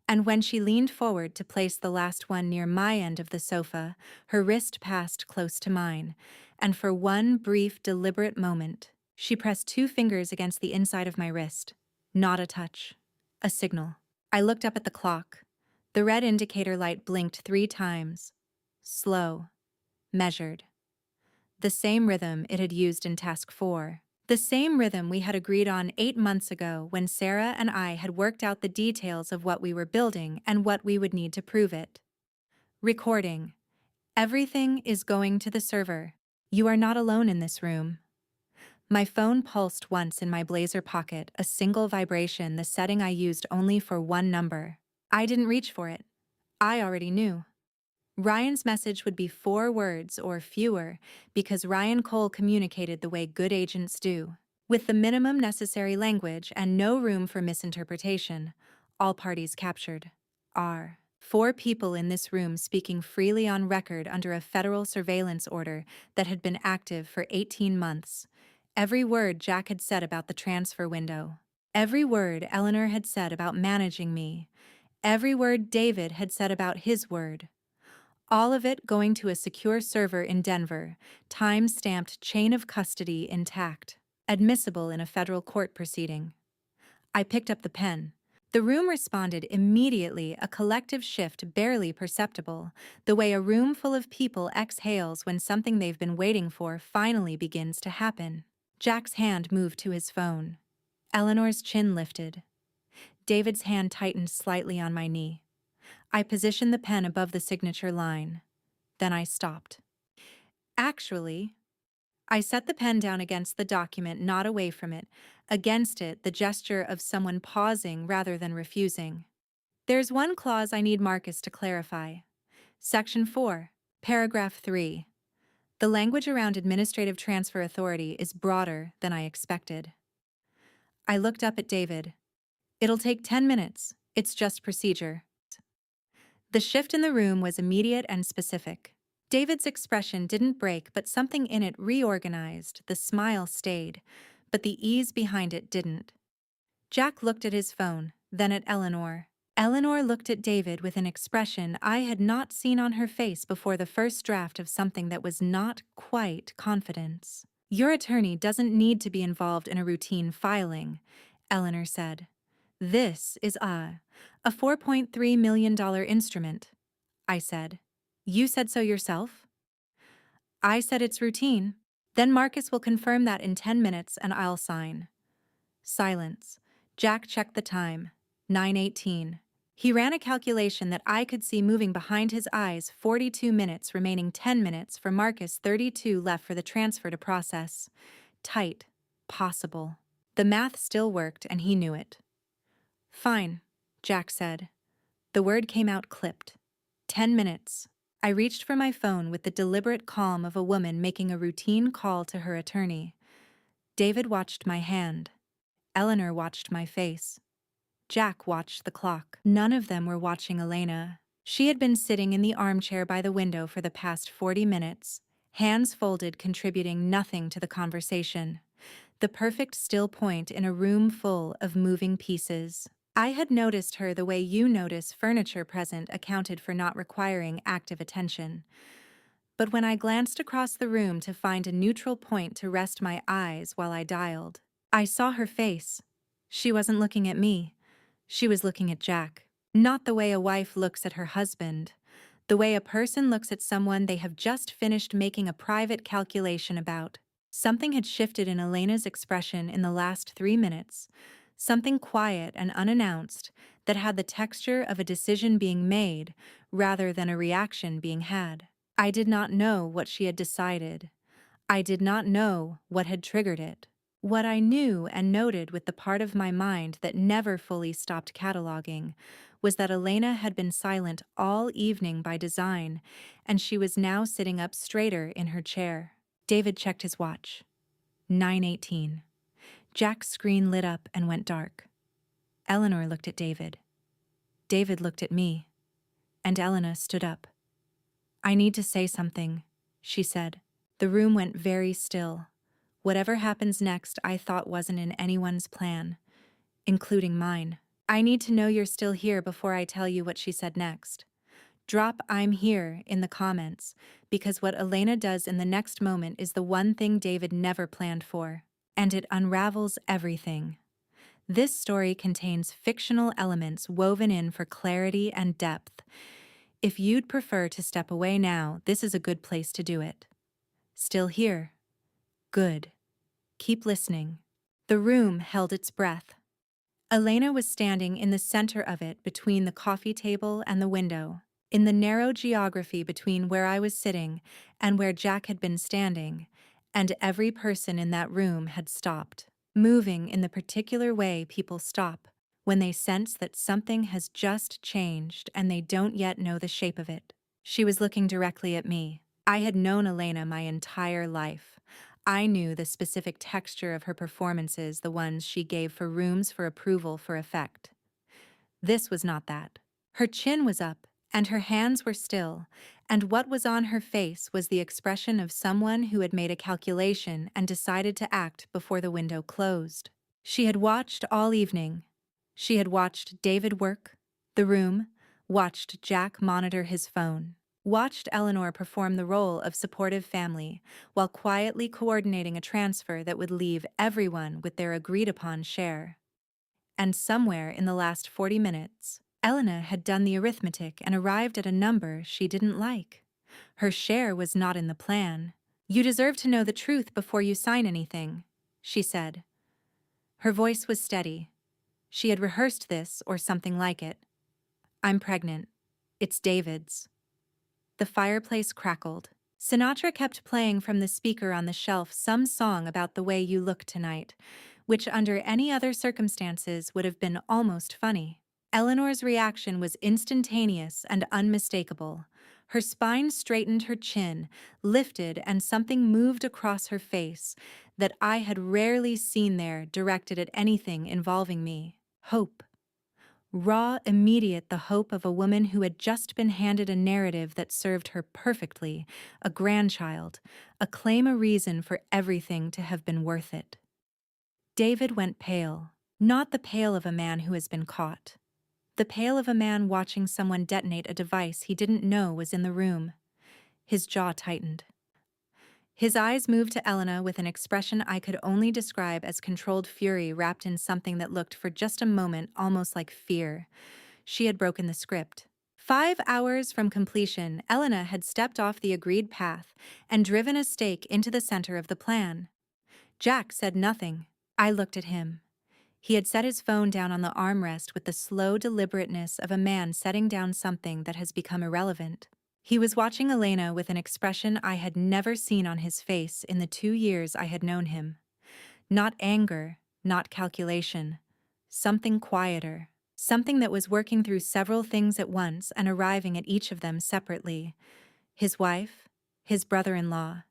and when she leaned forward to place the last one near my end of the sofa, her wrist passed close to mine, and for one brief, deliberate moment, she pressed 2 fingers against the inside of my wrist. Not a touch. A signal. I looked up at the clock. The red indicator light blinked 3 times. Slow. Measured. The same rhythm it had used in Task 4. The same rhythm we had agreed on 8 months ago when Sarah and I had worked out the details of what we were building and what we would need to prove it. Recording. Everything is going to the server. You are not alone in this room. My phone pulsed once in my blazer pocket, a single vibration, the setting I used only for 1 number. I didn't reach for it. I already knew. Ryan's message would be 4 words or fewer because Ryan Cole communicated the way good agents do, with the minimum necessary language and no room for misinterpretation. All parties captured. Are 4 people in this room speaking freely on record under a federal surveillance order that had been active for 18 months. Every word Jack had said about the transfer window. Every word Eleanor had said about managing me. Every word David had said about his word. All of it going to a secure server in Denver, time-stamped chain of custody intact, admissible in a federal court proceeding. I picked up the pen. The room responded immediately, a collective shift barely perceptible, the way a room full of people exhales when something they've been waiting for finally begins to happen. Jack's hand moved to his phone. Eleanor's chin lifted. David's hand tightened slightly on my knee. I positioned the pen above the signature line. Then I stopped. Actually, I set the pen down against the document, not away from it. Against it, the gesture of someone pausing rather than refusing. There's one clause I need Marcus to clarify. Section 4, paragraph 3. The language around administrative transfer authority is broader than I expected. I looked up at David. It'll take 10 minutes. It's just procedure. The shift in the room was immediate and specific. David's expression didn't break, but something in it reorganized. The smile stayed, but the ease behind it didn't. Jack looked at his phone, then at Eleanor. Eleanor looked at David with an expression I had not seen on her face before the first draft of something that was not quite confidence. Your attorney doesn't need to be involved in a routine filing, Eleanor said. This is a $4.3 million instrument, I said. You said so yourself? I said it's routine. Then Marcus will confirm that in 10 minutes and I'll sign. Silence. Jack checked the time. 9:18. He ran a calculation that I could see moving behind his eyes. 42 minutes, remaining 10 minutes for Marcus, 32 left for the transfer to process. Tight. Possible. The math still worked and he knew it. Fine, Jack said. The word came out clipped. 10 minutes. I reached for my phone with the deliberate calm of a woman making a routine call to her attorney. David watched my hand. Eleanor watched my face. Jack watched the clock. None of them were watching Elena. She had been sitting in the armchair by the window for the past 40 minutes, hands folded, contributing nothing to the conversation. The perfect still point in a room full of moving pieces. I had noticed her the way you notice furniture present accounted for not requiring active attention. But when I glanced across the room to find a neutral point to rest my eyes while I dialed, I saw her face. She wasn't looking at me. She was looking at Jack. Not the way a wife looks at her husband. The way a person looks at someone they have just finished making a private calculation about. Something had shifted in Elena's expression in the last 3 minutes. Something quiet and unannounced that had the texture of a decision being made rather than a reaction being had. I did not know what she had decided. I did not know what had triggered it. What I knew and noted with the part of my mind that never fully stopped cataloging was that Elena had been silent all evening by design, and she was now sitting up straighter in her chair. David checked his watch. 9:18. Jack's screen lit up and went dark. Eleanor looked at David. David looked at me. And Elena stood up. I need to say something, she said. The room went very still. Whatever happens next, I thought wasn't in anyone's plan, including mine. I need to know you're still here before I tell you what she said next. Drop "I'm here" in the comments, because what Elena does in the next moment is the one thing David never planned for, and it unravels everything. This story contains fictional elements woven in for clarity and depth. If you'd prefer to step away now, this is a good place to do it. Still here? Good. Keep listening. The room held its breath. Elena was standing in the center of it, between the coffee table and the window. In the narrow geography between where I was sitting and where Jack had been standing, and every person in that room had stopped, moving in the particular way people stop, when they sense that something has just changed and they don't yet know the shape of it. She was looking directly at me. I had known Elena my entire life. I knew the specific texture of her performances, the ones she gave for rooms for approval for effect. This was not that. Her chin was up, and her hands were still, and what was on her face was the expression of someone who had made a calculation and decided to act before the window closed. She had watched all evening. She had watched David work, the room, watched Jack monitor his phone, watched Eleanor perform the role of supportive family while quietly coordinating a transfer that would leave everyone with their agreed-upon share. And somewhere in the last 40 minutes, Elena had done the arithmetic and arrived at a number she didn't like. Her share was not in the plan. "You deserve to know the truth before you sign anything," she said. Her voice was steady. She had rehearsed this or something like it. "I'm pregnant. It's David's." The fireplace crackled. Sinatra kept playing from the speaker on the shelf some song about the way you look tonight, which under any other circumstances would have been almost funny. Eleanor's reaction was instantaneous and unmistakable. Her spine straightened, her chin lifted, and something moved across her face that I had rarely seen there directed at anything involving me. Hope. Raw, immediate, the hope of a woman who had just been handed a narrative that served her perfectly, a grandchild, a claim, a reason for everything to have been worth it. David went pale, not the pale of a man who has been caught. The pale of a man watching someone detonate a device he didn't know was in the room. His jaw tightened. His eyes moved to Elena with an expression I could only describe as controlled fury wrapped in something that looked for just a moment almost like fear. She had broken the script. 5 hours from completion, Elena had stepped off the agreed path and driven a stake into the center of the plan. Jack said nothing. I looked at him. He had set his phone down on the armrest with the slow deliberateness of a man setting down something that has become irrelevant. He was watching Elena with an expression I had never seen on his face in the 2 years I had known him. Not anger, not calculation. Something quieter. Something that was working through several things at once and arriving at each of them separately. His wife, his brother-in-law,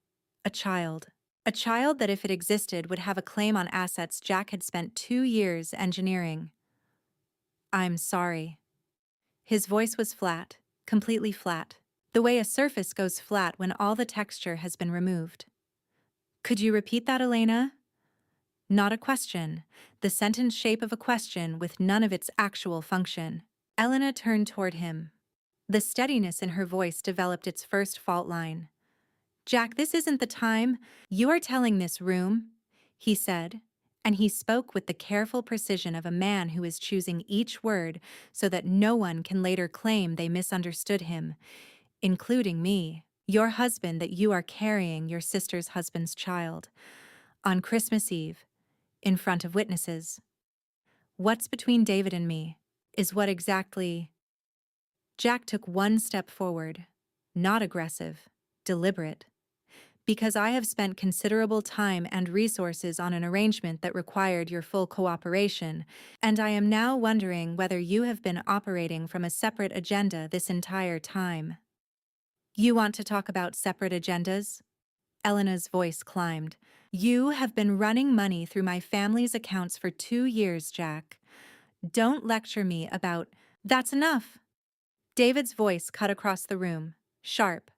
a child. A child that, if it existed, would have a claim on assets Jack had spent 2 years engineering. "I'm sorry." His voice was flat, completely flat. The way a surface goes flat when all the texture has been removed. "Could you repeat that, Elena?" Not a question, the sentence shape of a question with none of its actual function. Elena turned toward him. The steadiness in her voice developed its first fault line. "Jack, this isn't the time. You are telling this room," he said, and he spoke with the careful precision of a man who is choosing each word so that no one can later claim they misunderstood him, including me, "your husband, that you are carrying your sister's husband's child. On Christmas Eve, in front of witnesses. What's between David and me is what exactly—" Jack took one step forward, not aggressive, deliberate. "Because I have spent considerable time and resources on an arrangement that required your full cooperation, and I am now wondering whether you have been operating from a separate agenda this entire time." "You want to talk about separate agendas?" Elena's voice climbed. "You have been running money through my family's accounts for 2 years, Jack. Don't lecture me about—" "That's enough." David's voice cut across the room, sharp,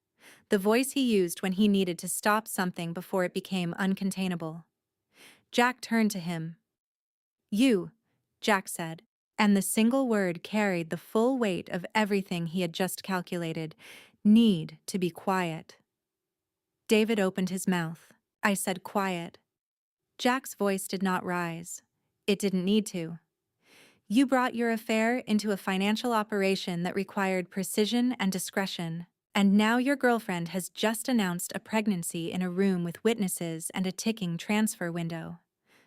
the voice he used when he needed to stop something before it became uncontainable. Jack turned to him. "You," Jack said, and the single word carried the full weight of everything he had just calculated. "Need to be quiet." David opened his mouth. I said quiet. Jack's voice did not rise. It didn't need to. "You brought your affair into a financial operation that required precision and discretion, and now your girlfriend has just announced a pregnancy in a room with witnesses and a ticking transfer window.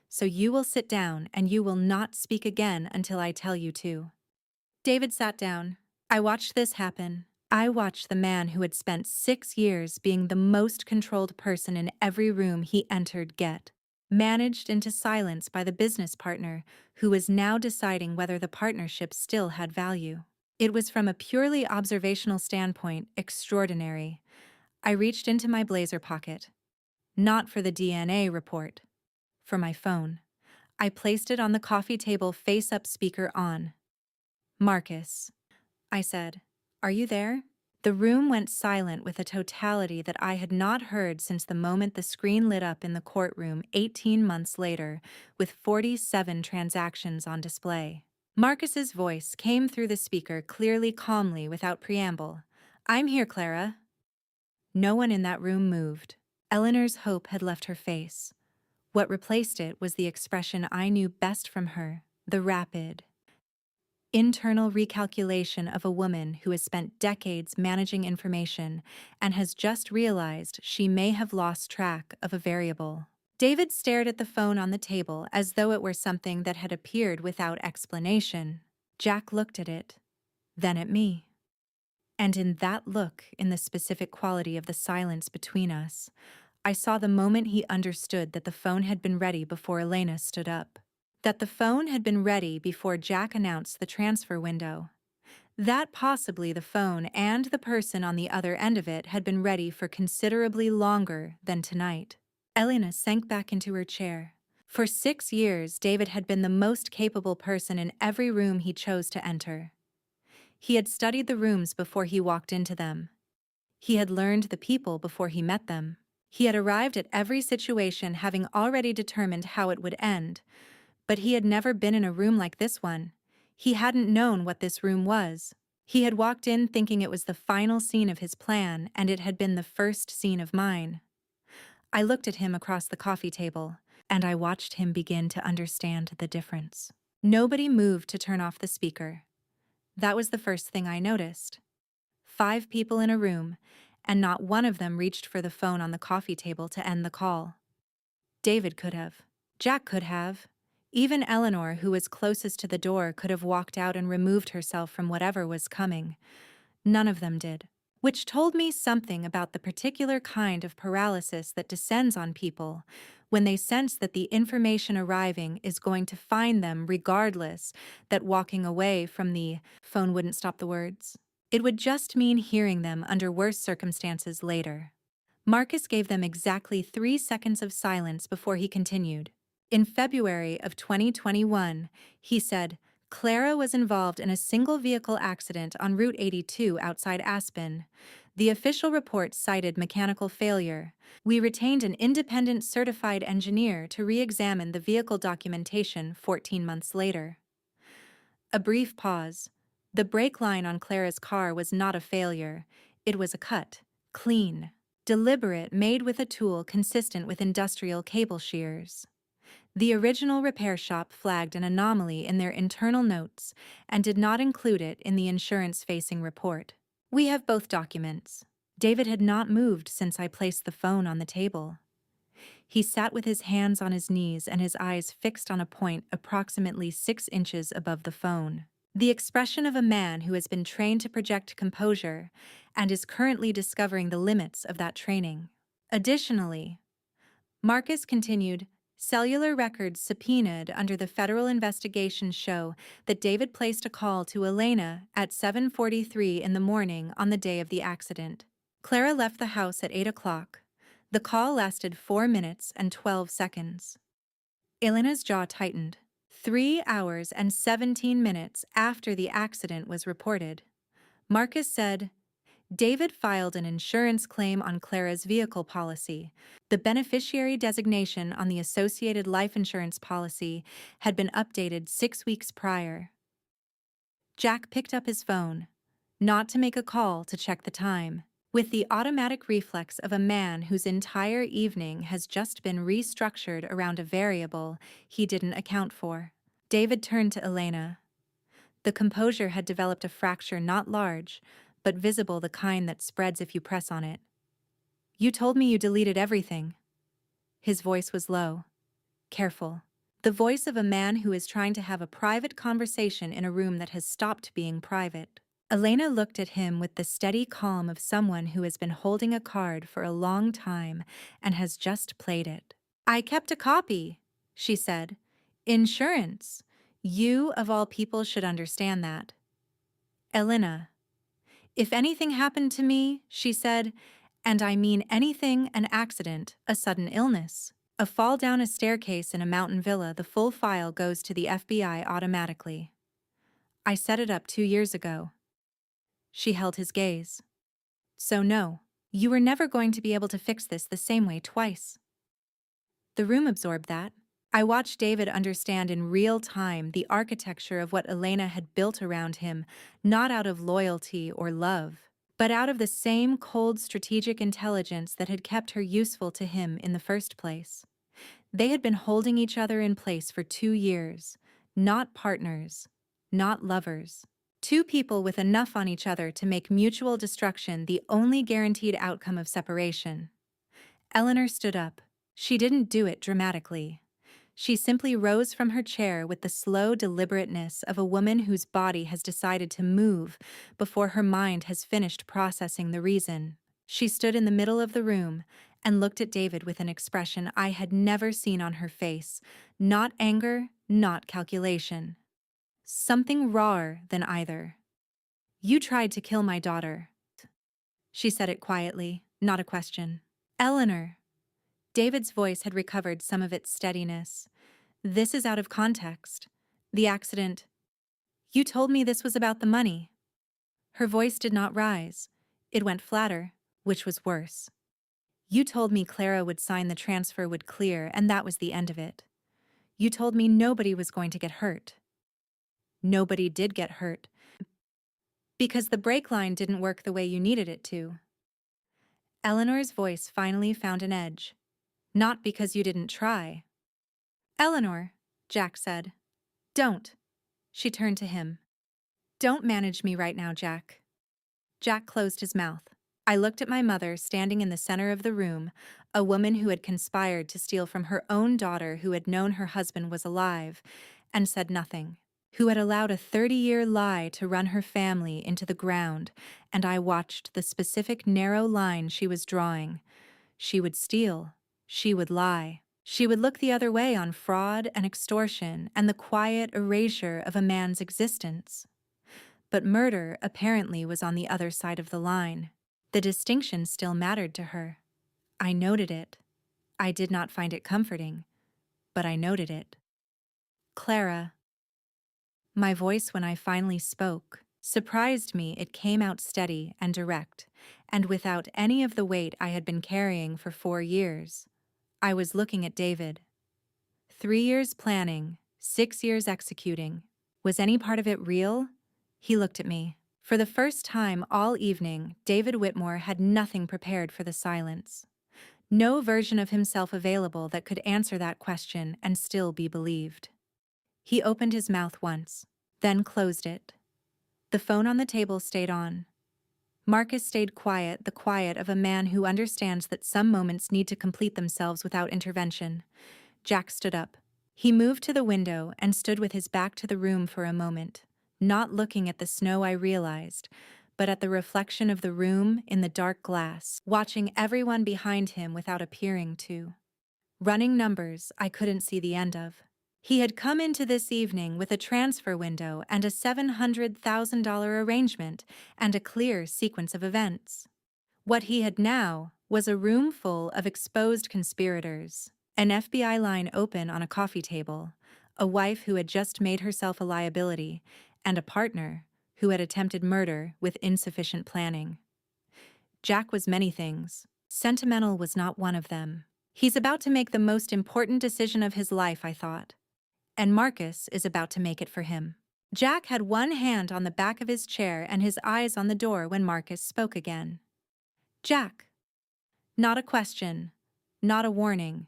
So you will sit down and you will not speak again until I tell you to." David sat down. I watched this happen. I watched the man who had spent 6 years being the most controlled person in every room he entered get managed into silence by the business partner who was now deciding whether the partnership still had value. It was from a purely observational standpoint extraordinary. I reached into my blazer pocket. Not for the DNA report. For my phone. I placed it on the coffee table face-up speaker on. "Marcus," I said, "are you there?" The room went silent with a totality that I had not heard since the moment the screen lit up in the courtroom 18 months later, with 47 transactions on display. Marcus's voice came through the speaker clearly, calmly, without preamble. "I'm here, Clara." No one in that room moved. Eleanor's hope had left her face. What replaced it was the expression I knew best from her, the rapid, internal recalculation of a woman who has spent decades managing information and has just realized she may have lost track of a variable. David stared at the phone on the table as though it were something that had appeared without explanation. Jack looked at it, then at me. And in that look, in the specific quality of the silence between us, I saw the moment he understood that the phone had been ready before Elena stood up. That the phone had been ready before Jack announced the transfer window. That possibly the phone and the person on the other end of it had been ready for considerably longer than tonight. Elena sank back into her chair. For 6 years, David had been the most capable person in every room he chose to enter. He had studied the rooms before he walked into them. He had learned the people before he met them. He had arrived at every situation having already determined how it would end, but he had never been in a room like this one. He hadn't known what this room was. He had walked in thinking it was the final scene of his plan, and it had been the first scene of mine. I looked at him across the coffee table, and I watched him begin to understand the difference. Nobody moved to turn off the speaker. That was the first thing I noticed. 5 people in a room, and not one of them reached for the phone on the coffee table to end the call. David could have. Jack could have. Even Eleanor, who was closest to the door, could have walked out and removed herself from whatever was coming. None of them did. Which told me something about the particular kind of paralysis that descends on people when they sense that the information arriving is going to find them regardless, that walking away from the phone wouldn't stop the words. It would just mean hearing them under worse circumstances later. Marcus gave them exactly 3 seconds of silence before he continued. In February of 2021, he said, Clara was involved in a single-vehicle accident on Route 82 outside Aspen. The official report cited mechanical failure. We retained an independent certified engineer to re-examine the vehicle documentation 14 months later. A brief pause. The brake line on Clara's car was not a failure. It was a cut. Clean. Deliberate, made with a tool consistent with industrial cable shears. The original repair shop flagged an anomaly in their internal notes and did not include it in the insurance-facing report. We have both documents. David had not moved since I placed the phone on the table. He sat with his hands on his knees and his eyes fixed on a point approximately 6 inches above the phone. The expression of a man who has been trained to project composure and is currently discovering the limits of that training. Additionally, Marcus continued, cellular records subpoenaed under the federal investigation show that David placed a call to Elena at 7:43 in the morning on the day of the accident. Clara left the house at 8 o'clock. The call lasted 4 minutes and 12 seconds. Elena's jaw tightened. 3 hours and 17 minutes after the accident was reported. Marcus said, David filed an insurance claim on Clara's vehicle policy. The beneficiary designation on the associated life insurance policy had been updated 6 weeks prior. Jack picked up his phone, not to make a call to check the time. With the automatic reflex of a man whose entire evening has just been restructured around a variable he didn't account for. David turned to Elena. The composure had developed a fracture not large, but visible, the kind that spreads if you press on it. You told me you deleted everything. His voice was low, careful. The voice of a man who is trying to have a private conversation in a room that has stopped being private. Elena looked at him with the steady calm of someone who has been holding a card for a long time and has just played it. I kept a copy, she said. Insurance. You, of all people, should understand that. Elena. If anything happened to me, she said, and I mean anything, an accident, a sudden illness, a fall down a staircase in a mountain villa, the full file goes to the FBI automatically. I set it up 2 years ago. She held his gaze. So no, you were never going to be able to fix this the same way twice. The room absorbed that. I watched David understand in real time the architecture of what Elena had built around him, not out of loyalty or love, but out of the same cold strategic intelligence that had kept her useful to him in the first place. They had been holding each other in place for 2 years, not partners, not lovers. Two people with enough on each other to make mutual destruction the only guaranteed outcome of separation. Eleanor stood up. She didn't do it dramatically. She simply rose from her chair with the slow deliberateness of a woman whose body has decided to move before her mind has finished processing the reason. She stood in the middle of the room and looked at David with an expression I had never seen on her face, not anger, not calculation. Something rawer than either. You tried to kill my daughter. She said it quietly, not a question. Eleanor. David's voice had recovered some of its steadiness. This is out of context. The accident. You told me this was about the money. Her voice did not rise. It went flatter, which was worse. You told me Clara would sign the transfer would clear, and that was the end of it. You told me nobody was going to get hurt. Nobody did get hurt. Because the brake line didn't work the way you needed it to. Eleanor's voice finally found an edge. Not because you didn't try. Eleanor, Jack said. Don't. She turned to him. Don't manage me right now, Jack. Jack closed his mouth. I looked at my mother standing in the center of the room, a woman who had conspired to steal from her own daughter who had known her husband was alive, and said nothing, who had allowed a 30-year lie to run her family into the ground, and I watched the specific narrow line she was drawing. She would steal. She would lie. She would look the other way on fraud and extortion and the quiet erasure of a man's existence. But murder apparently was on the other side of the line. The distinction still mattered to her. I noted it. I did not find it comforting, but I noted it. Clara. My voice, when I finally spoke, surprised me. It came out steady and direct, and without any of the weight I had been carrying for 4 years. I was looking at David. 3 years planning, 6 years executing. Was any part of it real? He looked at me. For the first time all evening, David Whitmore had nothing prepared for the silence. No version of himself available that could answer that question and still be believed. He opened his mouth once, then closed it. The phone on the table stayed on. Marcus stayed quiet, the quiet of a man who understands that some moments need to complete themselves without intervention. Jack stood up. He moved to the window and stood with his back to the room for a moment, not looking at the snow, I realized, but at the reflection of the room in the dark glass, watching everyone behind him without appearing to. Running numbers I couldn't see the end of. He had come into this evening with a transfer window and a $700,000 arrangement and a clear sequence of events. What he had now was a room full of exposed conspirators, an FBI line open on a coffee table, a wife who had just made herself a liability, and a partner who had attempted murder with insufficient planning. Jack was many things. Sentimental was not one of them. He's about to make the most important decision of his life, I thought. And Marcus is about to make it for him. Jack had one hand on the back of his chair and his eyes on the door when Marcus spoke again. Jack. Not a question, not a warning,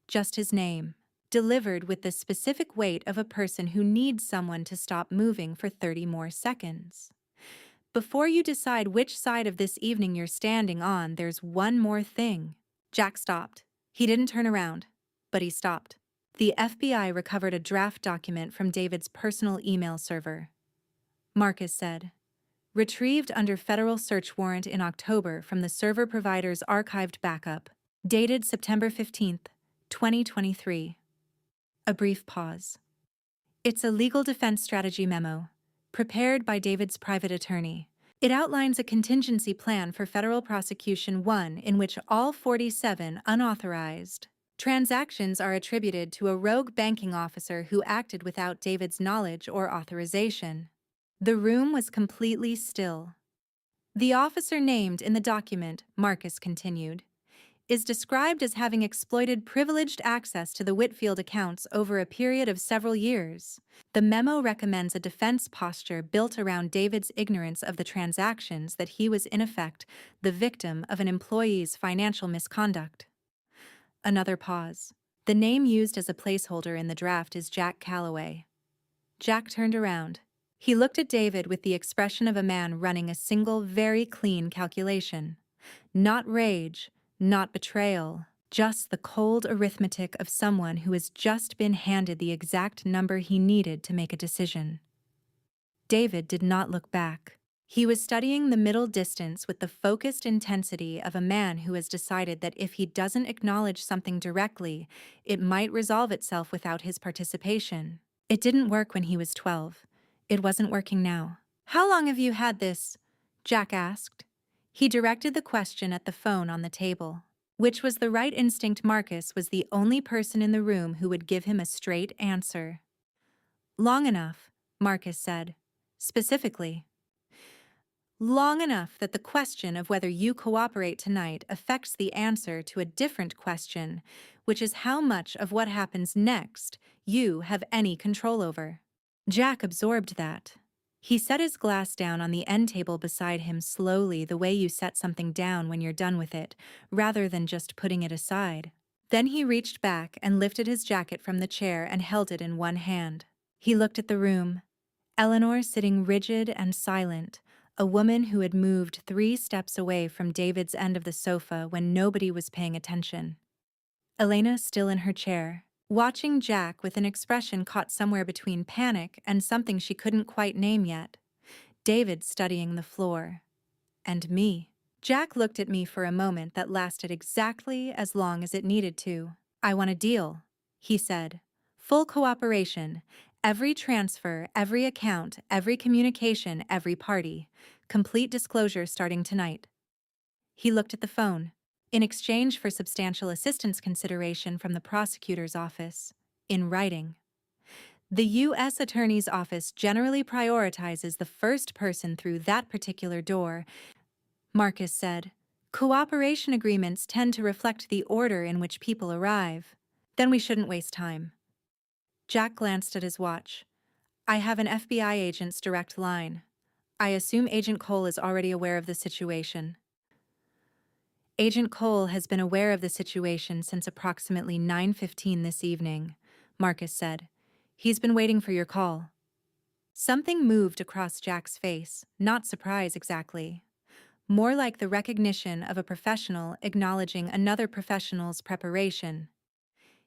just his name, delivered with the specific weight of a person who needs someone to stop moving for 30 more seconds. Before you decide which side of this evening you're standing on, there's one more thing. Jack stopped. He didn't turn around, but he stopped. The FBI recovered a draft document from David's personal email server. Marcus said, retrieved under federal search warrant in October from the server provider's archived backup, dated September 15th, 2023. A brief pause. It's a legal defense strategy memo, prepared by David's private attorney. It outlines a contingency plan for federal prosecution 1 in which all 47 unauthorized transactions are attributed to a rogue banking officer who acted without David's knowledge or authorization. The room was completely still. The officer named in the document, Marcus continued, is described as having exploited privileged access to the Whitfield accounts over a period of several years. The memo recommends a defense posture built around David's ignorance of the transactions that he was in effect the victim of an employee's financial misconduct. Another pause. The name used as a placeholder in the draft is Jack Calloway. Jack turned around. He looked at David with the expression of a man running a single, very clean calculation. Not rage, not betrayal, just the cold arithmetic of someone who has just been handed the exact number he needed to make a decision. David did not look back. He was studying the middle distance with the focused intensity of a man who has decided that if he doesn't acknowledge something directly, it might resolve itself without his participation. It didn't work when he was 12. It wasn't working now. "How long have you had this?" Jack asked. He directed the question at the phone on the table. Which was the right instinct. Marcus was the only person in the room who would give him a straight answer. "Long enough," Marcus said. Specifically, long enough that the question of whether you cooperate tonight affects the answer to a different question, which is how much of what happens next you have any control over. Jack absorbed that. He set his glass down on the end table beside him slowly, the way you set something down when you're done with it, rather than just putting it aside. Then he reached back and lifted his jacket from the chair and held it in one hand. He looked at the room. Eleanor sitting rigid and silent, a woman who had moved 3 steps away from David's end of the sofa when nobody was paying attention. Elena still in her chair, watching Jack with an expression caught somewhere between panic and something she couldn't quite name yet. David studying the floor. And me. Jack looked at me for a moment that lasted exactly as long as it needed to. "I want a deal," he said. "Full cooperation. Every transfer, every account, every communication, every party. Complete disclosure starting tonight." He looked at the phone. "In exchange for substantial assistance consideration from the prosecutor's office. In writing. The U.S. Attorney's Office generally prioritizes the first person through that particular door," Marcus said. "Cooperation agreements tend to reflect the order in which people arrive. Then we shouldn't waste time." Jack glanced at his watch. "I have an FBI agent's direct line. I assume Agent Cole is already aware of the situation." "Agent Cole has been aware of the situation since approximately 9:15 this evening," Marcus said. "He's been waiting for your call." Something moved across Jack's face, not surprise exactly. More like the recognition of a professional acknowledging another professional's preparation.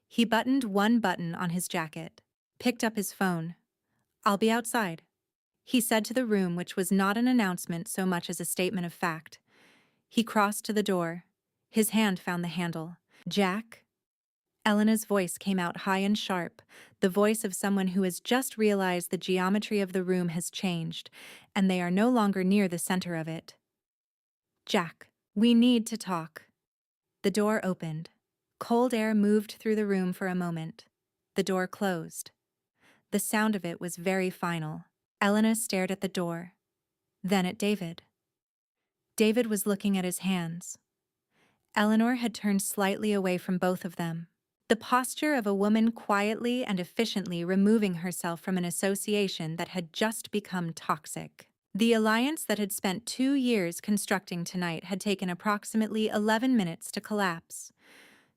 He buttoned one button on his jacket, picked up his phone. "I'll be outside," he said to the room, which was not an announcement so much as a statement of fact. He crossed to the door. His hand found the handle. "Jack?" Elena's voice came out high and sharp, the voice of someone who has just realized the geometry of the room has changed, and they are no longer near the center of it. "Jack, we need to talk." The door opened. Cold air moved through the room for a moment. The door closed. The sound of it was very final. Elena stared at the door, then at David. David was looking at his hands. Eleanor had turned slightly away from both of them. The posture of a woman quietly and efficiently removing herself from an association that had just become toxic. The alliance that had spent 2 years constructing tonight had taken approximately 11 minutes to collapse.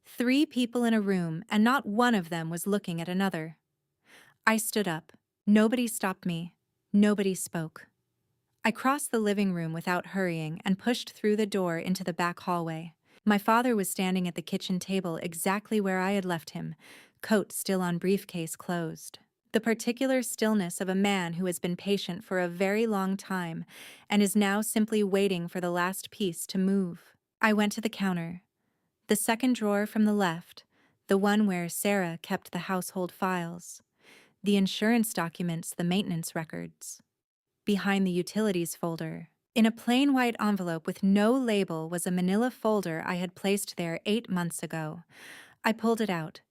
3 people in a room, and not one of them was looking at another. I stood up. Nobody stopped me. Nobody spoke. I crossed the living room without hurrying and pushed through the door into the back hallway. My father was standing at the kitchen table exactly where I had left him, coat still on, briefcase closed. The particular stillness of a man who has been patient for a very long time and is now simply waiting for the last piece to move. I went to the counter. The second drawer from the left, The one where Sarah kept the household files, the insurance documents, the maintenance records. Behind the utilities folder, in a plain white envelope with no label, was a manila folder I had placed there 8 months ago. I pulled it out.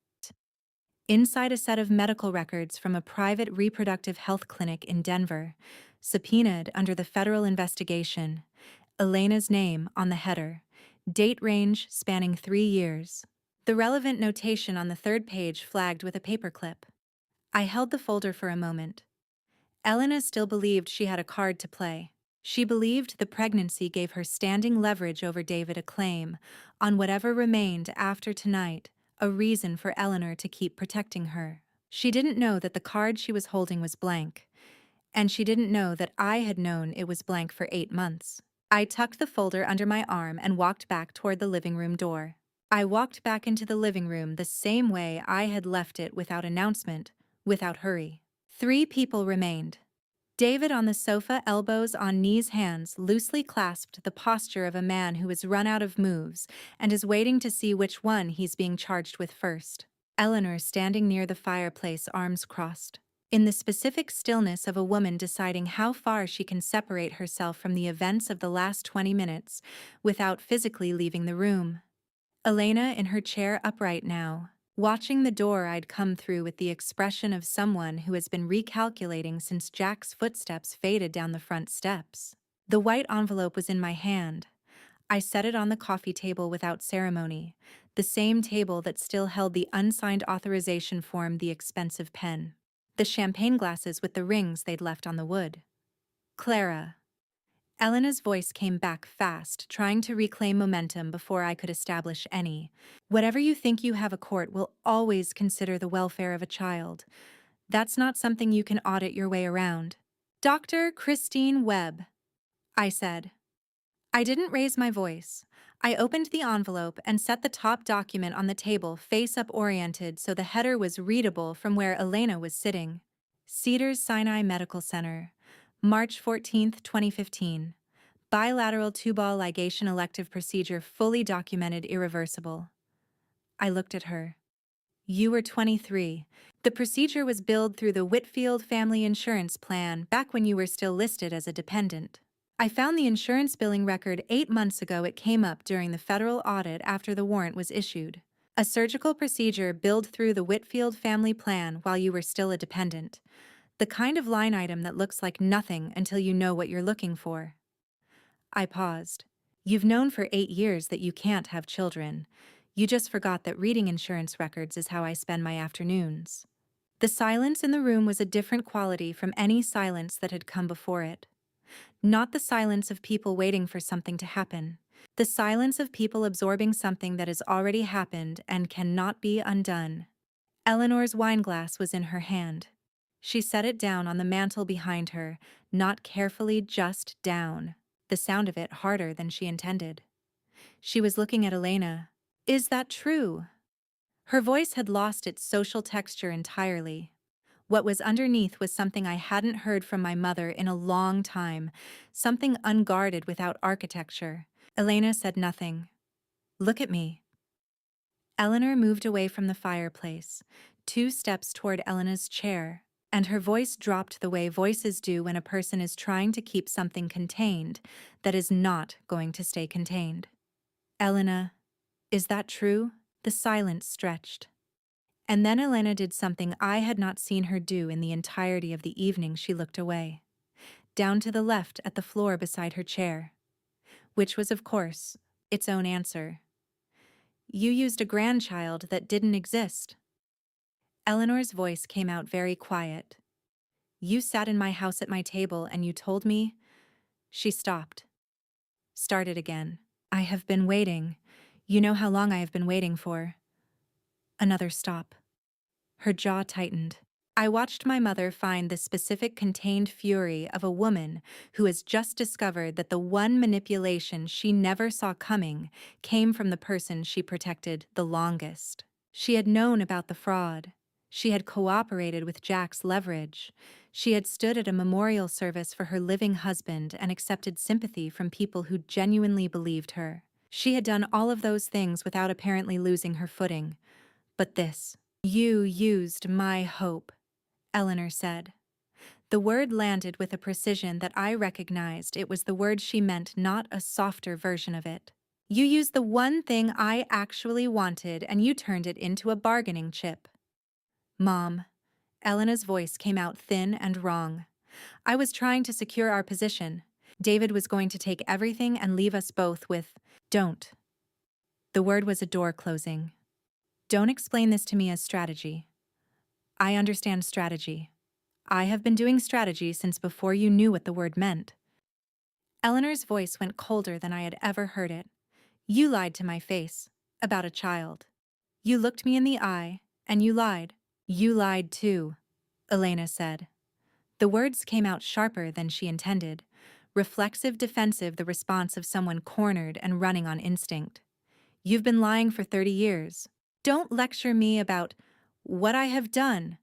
Inside, a set of medical records from a private reproductive health clinic in Denver, subpoenaed under the federal investigation. Elena's name on the header, date range spanning 3 years. The relevant notation on the third page flagged with a paperclip. I held the folder for a moment. Elena still believed she had a card to play. She believed the pregnancy gave her standing leverage over David, a claim on whatever remained after tonight, a reason for Eleanor to keep protecting her. She didn't know that the card she was holding was blank, and she didn't know that I had known it was blank for 8 months. I tucked the folder under my arm and walked back toward the living room door. I walked back into the living room the same way I had left it, without announcement, without hurry. 3 people remained. David on the sofa, elbows on knees, hands loosely clasped, the posture of a man who has run out of moves and is waiting to see which one he's being charged with first. Eleanor standing near the fireplace, arms crossed, in the specific stillness of a woman deciding how far she can separate herself from the events of the last 20 minutes without physically leaving the room. Elena in her chair, upright now, watching the door I'd come through with the expression of someone who has been recalculating since Jack's footsteps faded down the front steps. The white envelope was in my hand. I set it on the coffee table without ceremony, the same table that still held the unsigned authorization form, the expensive pen, the champagne glasses with the rings they'd left on the wood. Clara. Elena's voice came back fast, trying to reclaim momentum before I could establish any. Whatever you think you have, a court will always consider the welfare of a child. That's not something you can audit your way around. Dr. Christine Webb, I said. I didn't raise my voice. I opened the envelope and set the top document on the table, face-up oriented, so the header was readable from where Elena was sitting. Cedars-Sinai Medical Center, March 14, 2015. Bilateral tubal ligation elective procedure, fully documented, irreversible. I looked at her. You were 23. The procedure was billed through the Whitfield Family Insurance Plan back when you were still listed as a dependent. I found the insurance billing record 8 months ago. It came up during the federal audit after the warrant was issued. A surgical procedure billed through the Whitfield Family Plan while you were still a dependent. The kind of line item that looks like nothing until you know what you're looking for. I paused. You've known for 8 years that you can't have children. You just forgot that reading insurance records is how I spend my afternoons. The silence in the room was a different quality from any silence that had come before it. Not the silence of people waiting for something to happen. The silence of people absorbing something that has already happened and cannot be undone. Eleanor's wineglass was in her hand. She set it down on the mantel behind her, not carefully, just down. The sound of it harder than she intended. She was looking at Elena. Is that true? Her voice had lost its social texture entirely. What was underneath was something I hadn't heard from my mother in a long time, something unguarded, without architecture. Elena said nothing. Look at me. Eleanor moved away from the fireplace, 2 steps toward Elena's chair, and her voice dropped the way voices do when a person is trying to keep something contained that is not going to stay contained. Elena, is that true? The silence stretched. And then Elena did something I had not seen her do in the entirety of the evening. She looked away, down to the left at the floor beside her chair, which was, of course, its own answer. You used a grandchild that didn't exist. Eleanor's voice came out very quiet. You sat in my house at my table and you told me. She stopped. Started again. I have been waiting. You know how long I have been waiting for. Another stop. Her jaw tightened. I watched my mother find the specific contained fury of a woman who has just discovered that the one manipulation she never saw coming came from the person she protected the longest. She had known about the fraud. She had cooperated with Jack's leverage. She had stood at a memorial service for her living husband and accepted sympathy from people who genuinely believed her. She had done all of those things without apparently losing her footing. But this. You used my hope, Eleanor said. The word landed with a precision that I recognized it was the word she meant, not a softer version of it. You used the one thing I actually wanted and you turned it into a bargaining chip. Mom. Elena's voice came out thin and wrong. I was trying to secure our position. David was going to take everything and leave us both with, don't. The word was a door closing. Don't explain this to me as strategy. I understand strategy. I have been doing strategy since before you knew what the word meant. Eleanor's voice went colder than I had ever heard it. You lied to my face. About a child. You looked me in the eye, and you lied. You lied too, Elena said. The words came out sharper than she intended. Reflexive, defensive, the response of someone cornered and running on instinct. You've been lying for 30 years. Don't lecture me about what I have done,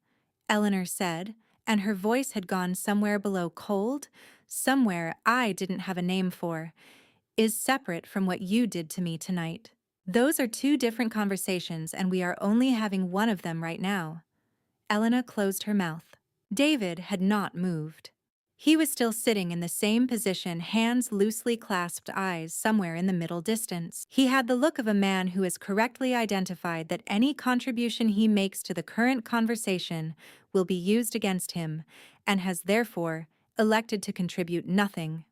Eleanor said, and her voice had gone somewhere below cold, somewhere I didn't have a name for, is separate from what you did to me tonight. Those are two different conversations and we are only having one of them right now. Elena closed her mouth. David had not moved. He was still sitting in the same position, hands loosely clasped, eyes somewhere in the middle distance. He had the look of a man who has correctly identified that any contribution he makes to the current conversation will be used against him, and has therefore elected to contribute nothing.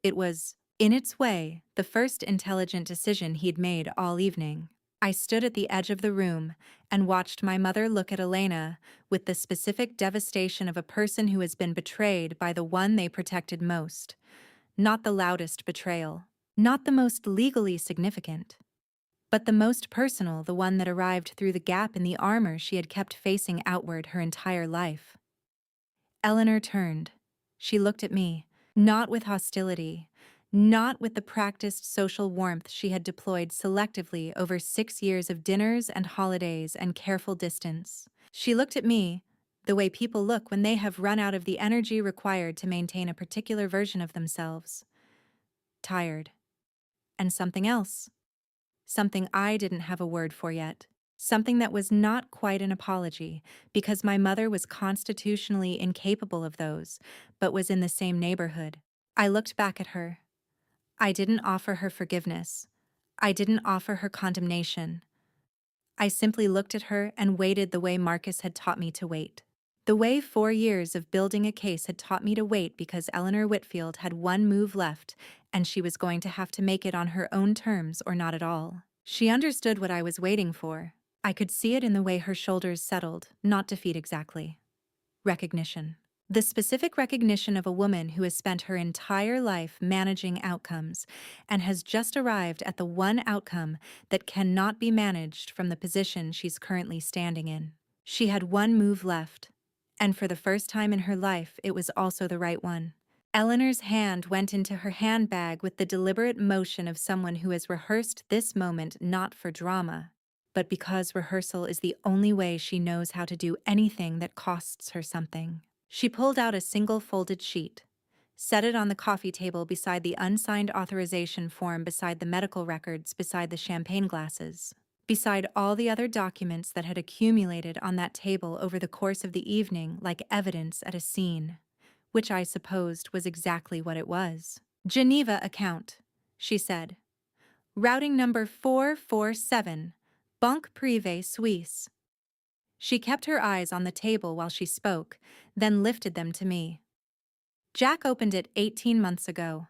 It was, in its way, the first intelligent decision he'd made all evening. I stood at the edge of the room and watched my mother look at Elena with the specific devastation of a person who has been betrayed by the one they protected most. Not the loudest betrayal, not the most legally significant, but the most personal, the one that arrived through the gap in the armor she had kept facing outward her entire life. Eleanor turned. She looked at me, not with hostility, not with the practiced social warmth she had deployed selectively over 6 years of dinners and holidays and careful distance. She looked at me, the way people look when they have run out of the energy required to maintain a particular version of themselves. Tired. And something else. Something I didn't have a word for yet. Something that was not quite an apology, because my mother was constitutionally incapable of those, but was in the same neighborhood. I looked back at her. I didn't offer her forgiveness. I didn't offer her condemnation. I simply looked at her and waited the way Marcus had taught me to wait. The way 4 years of building a case had taught me to wait, because Eleanor Whitfield had one move left and she was going to have to make it on her own terms or not at all. She understood what I was waiting for. I could see it in the way her shoulders settled, not defeat exactly. Recognition. The specific recognition of a woman who has spent her entire life managing outcomes and has just arrived at the one outcome that cannot be managed from the position she's currently standing in. She had one move left, and for the first time in her life, it was also the right one. Eleanor's hand went into her handbag with the deliberate motion of someone who has rehearsed this moment not for drama, but because rehearsal is the only way she knows how to do anything that costs her something. She pulled out a single folded sheet, set it on the coffee table beside the unsigned authorization form, beside the medical records, beside the champagne glasses, beside all the other documents that had accumulated on that table over the course of the evening like evidence at a scene, which I supposed was exactly what it was. Geneva account, she said. Routing number 447, Banque Privée Suisse. She kept her eyes on the table while she spoke, then lifted them to me. Jack opened it 18 months ago.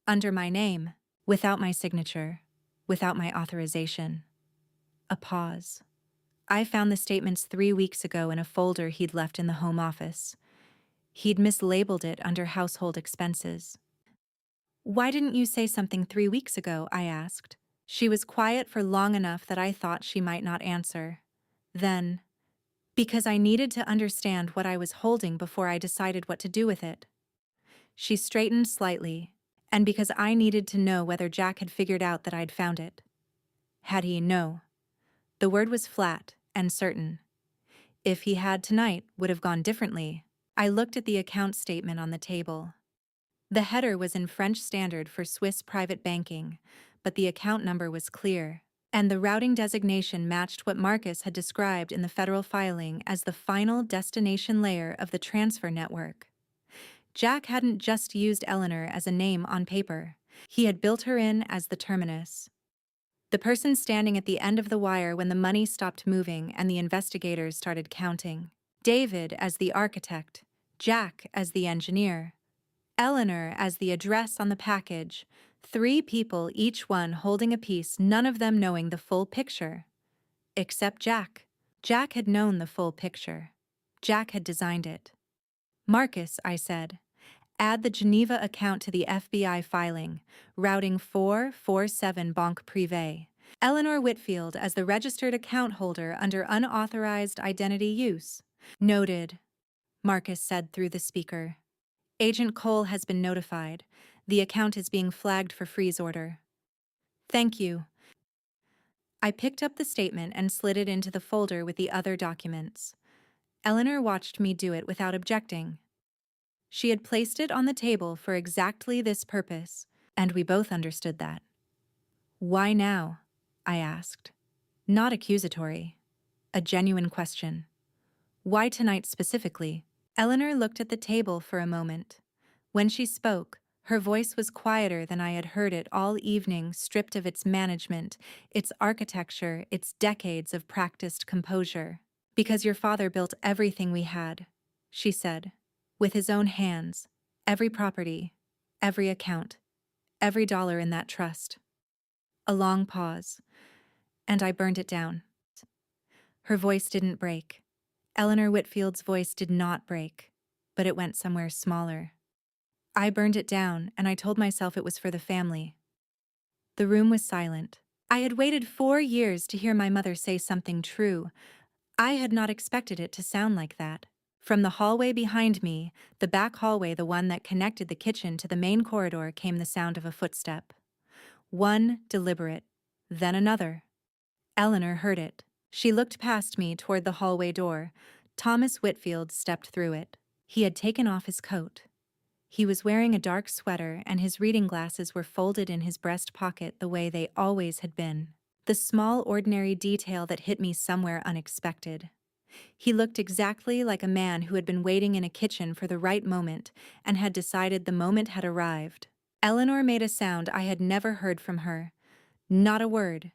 Under my name, without my signature, without my authorization. A pause. I found the statements 3 weeks ago in a folder he'd left in the home office. He'd mislabeled it under household expenses. Why didn't you say something 3 weeks ago? I asked. She was quiet for long enough that I thought she might not answer. Then, because I needed to understand what I was holding before I decided what to do with it. She straightened slightly, and because I needed to know whether Jack had figured out that I'd found it. Had he? No. The word was flat and certain. If he had, tonight would have gone differently. I looked at the account statement on the table. The header was in French standard for Swiss private banking, but the account number was clear. And the routing designation matched what Marcus had described in the federal filing as the final destination layer of the transfer network. Jack hadn't just used Eleanor as a name on paper. He had built her in as the terminus. The person standing at the end of the wire when the money stopped moving and the investigators started counting. David as the architect, Jack as the engineer, Eleanor as the address on the package, 3 people, each one holding a piece, none of them knowing the full picture. Except Jack. Jack had known the full picture. Jack had designed it. Marcus, I said, add the Geneva account to the FBI filing, routing 447 Banque Privée. Eleanor Whitfield as the registered account holder under unauthorized identity use. Noted, Marcus said through the speaker. Agent Cole has been notified. The account is being flagged for freeze order. Thank you. I picked up the statement and slid it into the folder with the other documents. Eleanor watched me do it without objecting. She had placed it on the table for exactly this purpose, and we both understood that. Why now? I asked. Not accusatory. A genuine question. Why tonight specifically? Eleanor looked at the table for a moment. When she spoke, her voice was quieter than I had heard it all evening, stripped of its management, its architecture, its decades of practiced composure. Because your father built everything we had, she said, with his own hands, every property, every account, every dollar in that trust. A long pause, and I burned it down. Her voice didn't break. Eleanor Whitfield's voice did not break, but it went somewhere smaller. I burned it down, and I told myself it was for the family. The room was silent. I had waited 4 years to hear my mother say something true. I had not expected it to sound like that. From the hallway behind me, the back hallway, the one that connected the kitchen to the main corridor, came the sound of a footstep. One deliberate, then another. Eleanor heard it. She looked past me toward the hallway door. Thomas Whitfield stepped through it. He had taken off his coat. He was wearing a dark sweater, and his reading glasses were folded in his breast pocket the way they always had been. The small, ordinary detail that hit me somewhere unexpected. He looked exactly like a man who had been waiting in a kitchen for the right moment and had decided the moment had arrived. Eleanor made a sound I had never heard from her. Not a word.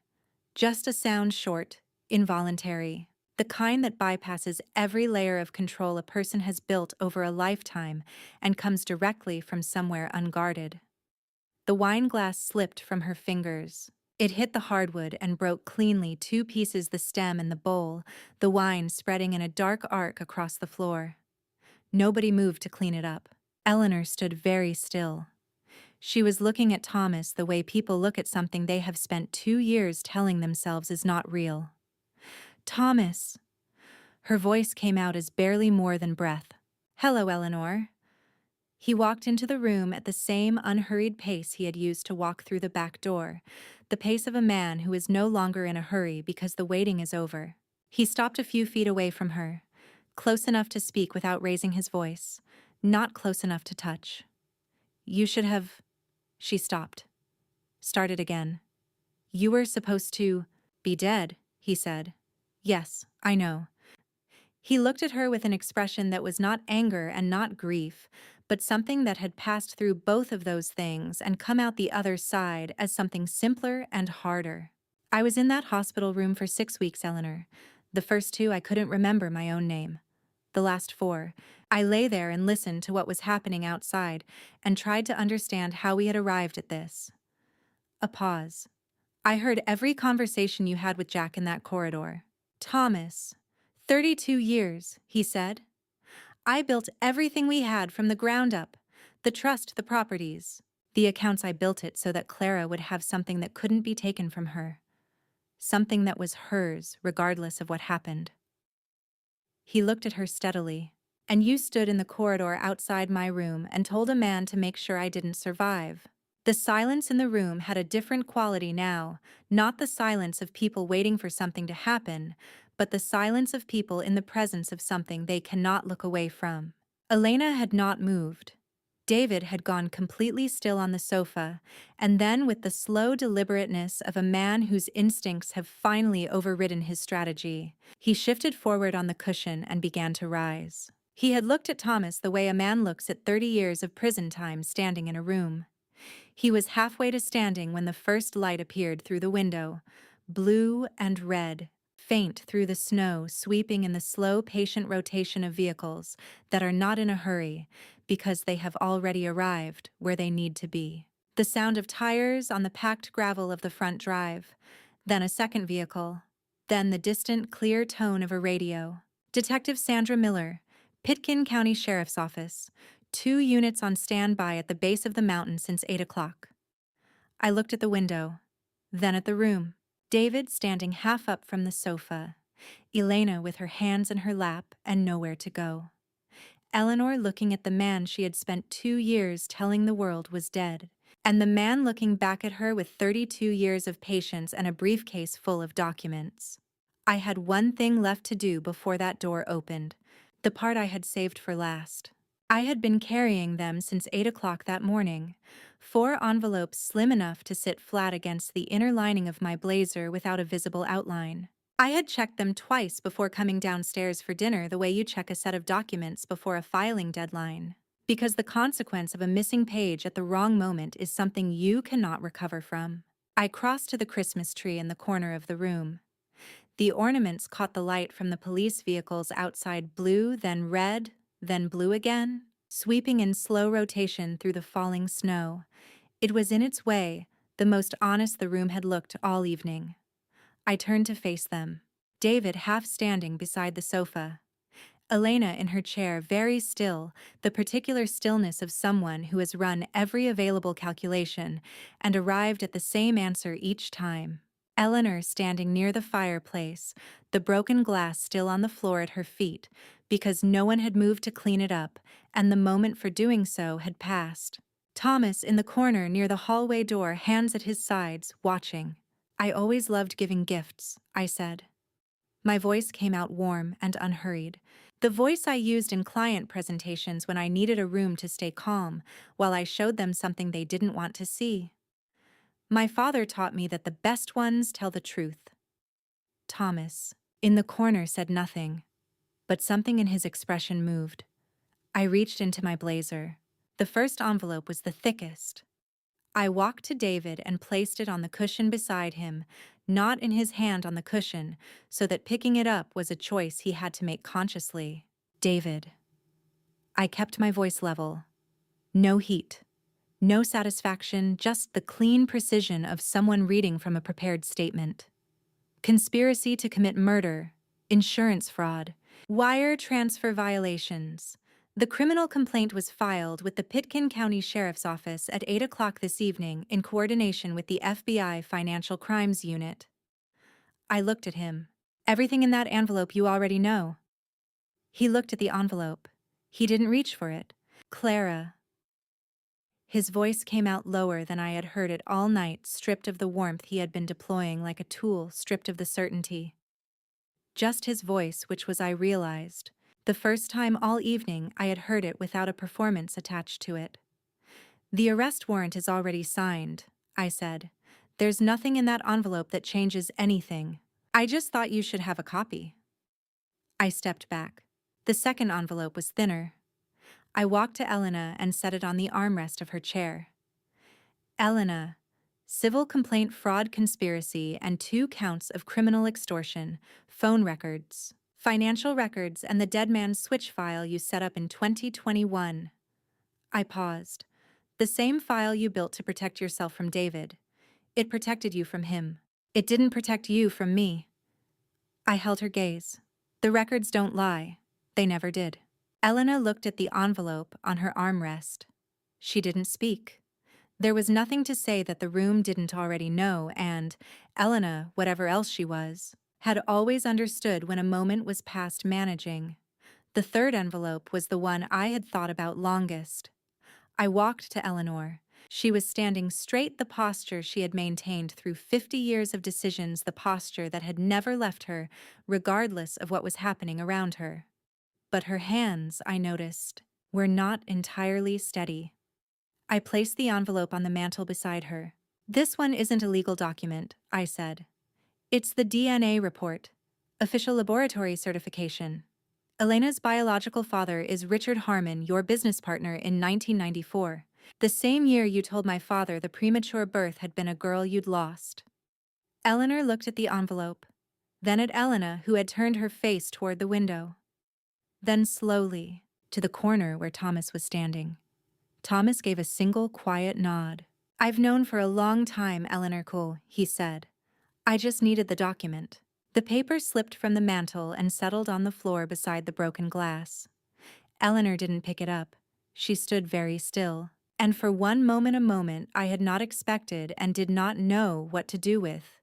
Just a sound, short, involuntary. The kind that bypasses every layer of control a person has built over a lifetime and comes directly from somewhere unguarded. The wine glass slipped from her fingers. It hit the hardwood and broke cleanly, 2 pieces, the stem and the bowl, the wine spreading in a dark arc across the floor. Nobody moved to clean it up. Eleanor stood very still. She was looking at Thomas the way people look at something they have spent 2 years telling themselves is not real. Thomas! Her voice came out as barely more than breath. Hello, Eleanor. He walked into the room at the same unhurried pace he had used to walk through the back door, the pace of a man who is no longer in a hurry because the waiting is over. He stopped a few feet away from her, close enough to speak without raising his voice, not close enough to touch. You should have... She stopped. Started again. You were supposed to be dead, he said. Yes, I know. He looked at her with an expression that was not anger and not grief, but something that had passed through both of those things and come out the other side as something simpler and harder. I was in that hospital room for 6 weeks, Eleanor. The first 2 I couldn't remember my own name. The last 4, I lay there and listened to what was happening outside and tried to understand how we had arrived at this. A pause. I heard every conversation you had with Jack in that corridor. Thomas, 32 years, he said. I built everything we had from the ground up. The trust, the properties. The accounts, I built it so that Clara would have something that couldn't be taken from her. Something that was hers, regardless of what happened. He looked at her steadily. And you stood in the corridor outside my room and told a man to make sure I didn't survive. The silence in the room had a different quality now, not the silence of people waiting for something to happen, but the silence of people in the presence of something they cannot look away from. Elena had not moved. David had gone completely still on the sofa, and then, with the slow deliberateness of a man whose instincts have finally overridden his strategy, he shifted forward on the cushion and began to rise. He had looked at Thomas the way a man looks at 30 years of prison time standing in a room. He was halfway to standing when the first light appeared through the window, blue and red, faint through the snow, sweeping in the slow, patient rotation of vehicles that are not in a hurry because they have already arrived where they need to be. The sound of tires on the packed gravel of the front drive, then a second vehicle, then the distant, clear tone of a radio. Detective Sandra Miller, Pitkin County Sheriff's Office, 2 units on standby at the base of the mountain since 8 o'clock. I looked at the window, then at the room. David standing half up from the sofa, Elena with her hands in her lap and nowhere to go. Eleanor looking at the man she had spent 2 years telling the world was dead, and the man looking back at her with 32 years of patience and a briefcase full of documents. I had one thing left to do before that door opened, the part I had saved for last. I had been carrying them since 8 o'clock that morning, 4 envelopes slim enough to sit flat against the inner lining of my blazer without a visible outline. I had checked them twice before coming downstairs for dinner the way you check a set of documents before a filing deadline. Because the consequence of a missing page at the wrong moment is something you cannot recover from. I crossed to the Christmas tree in the corner of the room. The ornaments caught the light from the police vehicles outside, blue, then red, then blue again, sweeping in slow rotation through the falling snow. It was in its way the most honest the room had looked all evening. I turned to face them. David half standing beside the sofa. Elena in her chair, very still, the particular stillness of someone who has run every available calculation and arrived at the same answer each time. Eleanor standing near the fireplace, the broken glass still on the floor at her feet, because no one had moved to clean it up, and the moment for doing so had passed. Thomas in the corner near the hallway door, hands at his sides, watching. "I always loved giving gifts," I said. My voice came out warm and unhurried, the voice I used in client presentations when I needed a room to stay calm while I showed them something they didn't want to see. My father taught me that the best ones tell the truth. Thomas, in the corner, said nothing, but something in his expression moved. I reached into my blazer. The first envelope was the thickest. I walked to David and placed it on the cushion beside him, not in his hand on the cushion, so that picking it up was a choice he had to make consciously. "David." I kept my voice level. No heat. No satisfaction, just the clean precision of someone reading from a prepared statement. Conspiracy to commit murder, insurance fraud, wire transfer violations. The criminal complaint was filed with the Pitkin County Sheriff's Office at 8 o'clock this evening in coordination with the FBI Financial Crimes Unit. I looked at him. "Everything in that envelope you already know." He looked at the envelope. He didn't reach for it. "Clara." His voice came out lower than I had heard it all night, stripped of the warmth he had been deploying like a tool, stripped of the certainty. Just his voice, which was, I realized, the first time all evening I had heard it without a performance attached to it. "The arrest warrant is already signed," I said. "There's nothing in that envelope that changes anything. I just thought you should have a copy." I stepped back. The second envelope was thinner. I walked to Elena and set it on the armrest of her chair. "Elena, civil complaint, fraud, conspiracy, and 2 counts of criminal extortion, phone records, financial records, and the dead man's switch file you set up in 2021. I paused. "The same file you built to protect yourself from David. It protected you from him. It didn't protect you from me." I held her gaze. "The records don't lie. They never did." Elena looked at the envelope on her armrest. She didn't speak. There was nothing to say that the room didn't already know, and Elena, whatever else she was, had always understood when a moment was past managing. The third envelope was the one I had thought about longest. I walked to Eleanor. She was standing straight, the posture she had maintained through 50 years of decisions, the posture that had never left her, regardless of what was happening around her. But her hands, I noticed, were not entirely steady. I placed the envelope on the mantel beside her. "This one isn't a legal document," I said. "It's the DNA report. Official laboratory certification. Elena's biological father is Richard Harmon, your business partner in 1994. The same year you told my father the premature birth had been a girl you'd lost." Eleanor looked at the envelope, then at Elena, who had turned her face toward the window. Then slowly, to the corner where Thomas was standing. Thomas gave a single quiet nod. "I've known for a long time, Eleanor Cole," he said. "I just needed the document." The paper slipped from the mantel and settled on the floor beside the broken glass. Eleanor didn't pick it up. She stood very still. And for one moment, a moment I had not expected and did not know what to do with.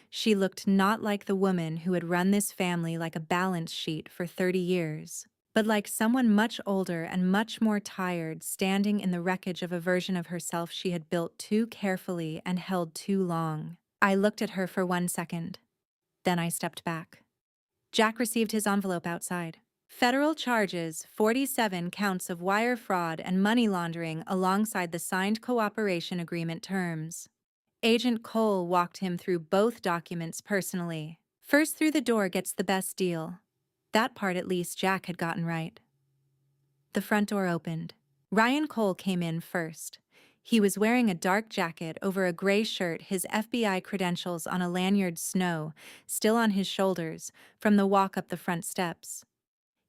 She looked not like the woman who had run this family like a balance sheet for 30 years, but like someone much older and much more tired, standing in the wreckage of a version of herself she had built too carefully and held too long. I looked at her for 1 second. Then I stepped back. Jack received his envelope outside. "Federal charges, 47 counts of wire fraud and money laundering alongside the signed cooperation agreement terms." Agent Cole walked him through both documents personally. First through the door gets the best deal. That part at least Jack had gotten right. The front door opened. Ryan Cole came in first. He was wearing a dark jacket over a gray shirt, his FBI credentials on a lanyard, snow still on his shoulders from the walk up the front steps.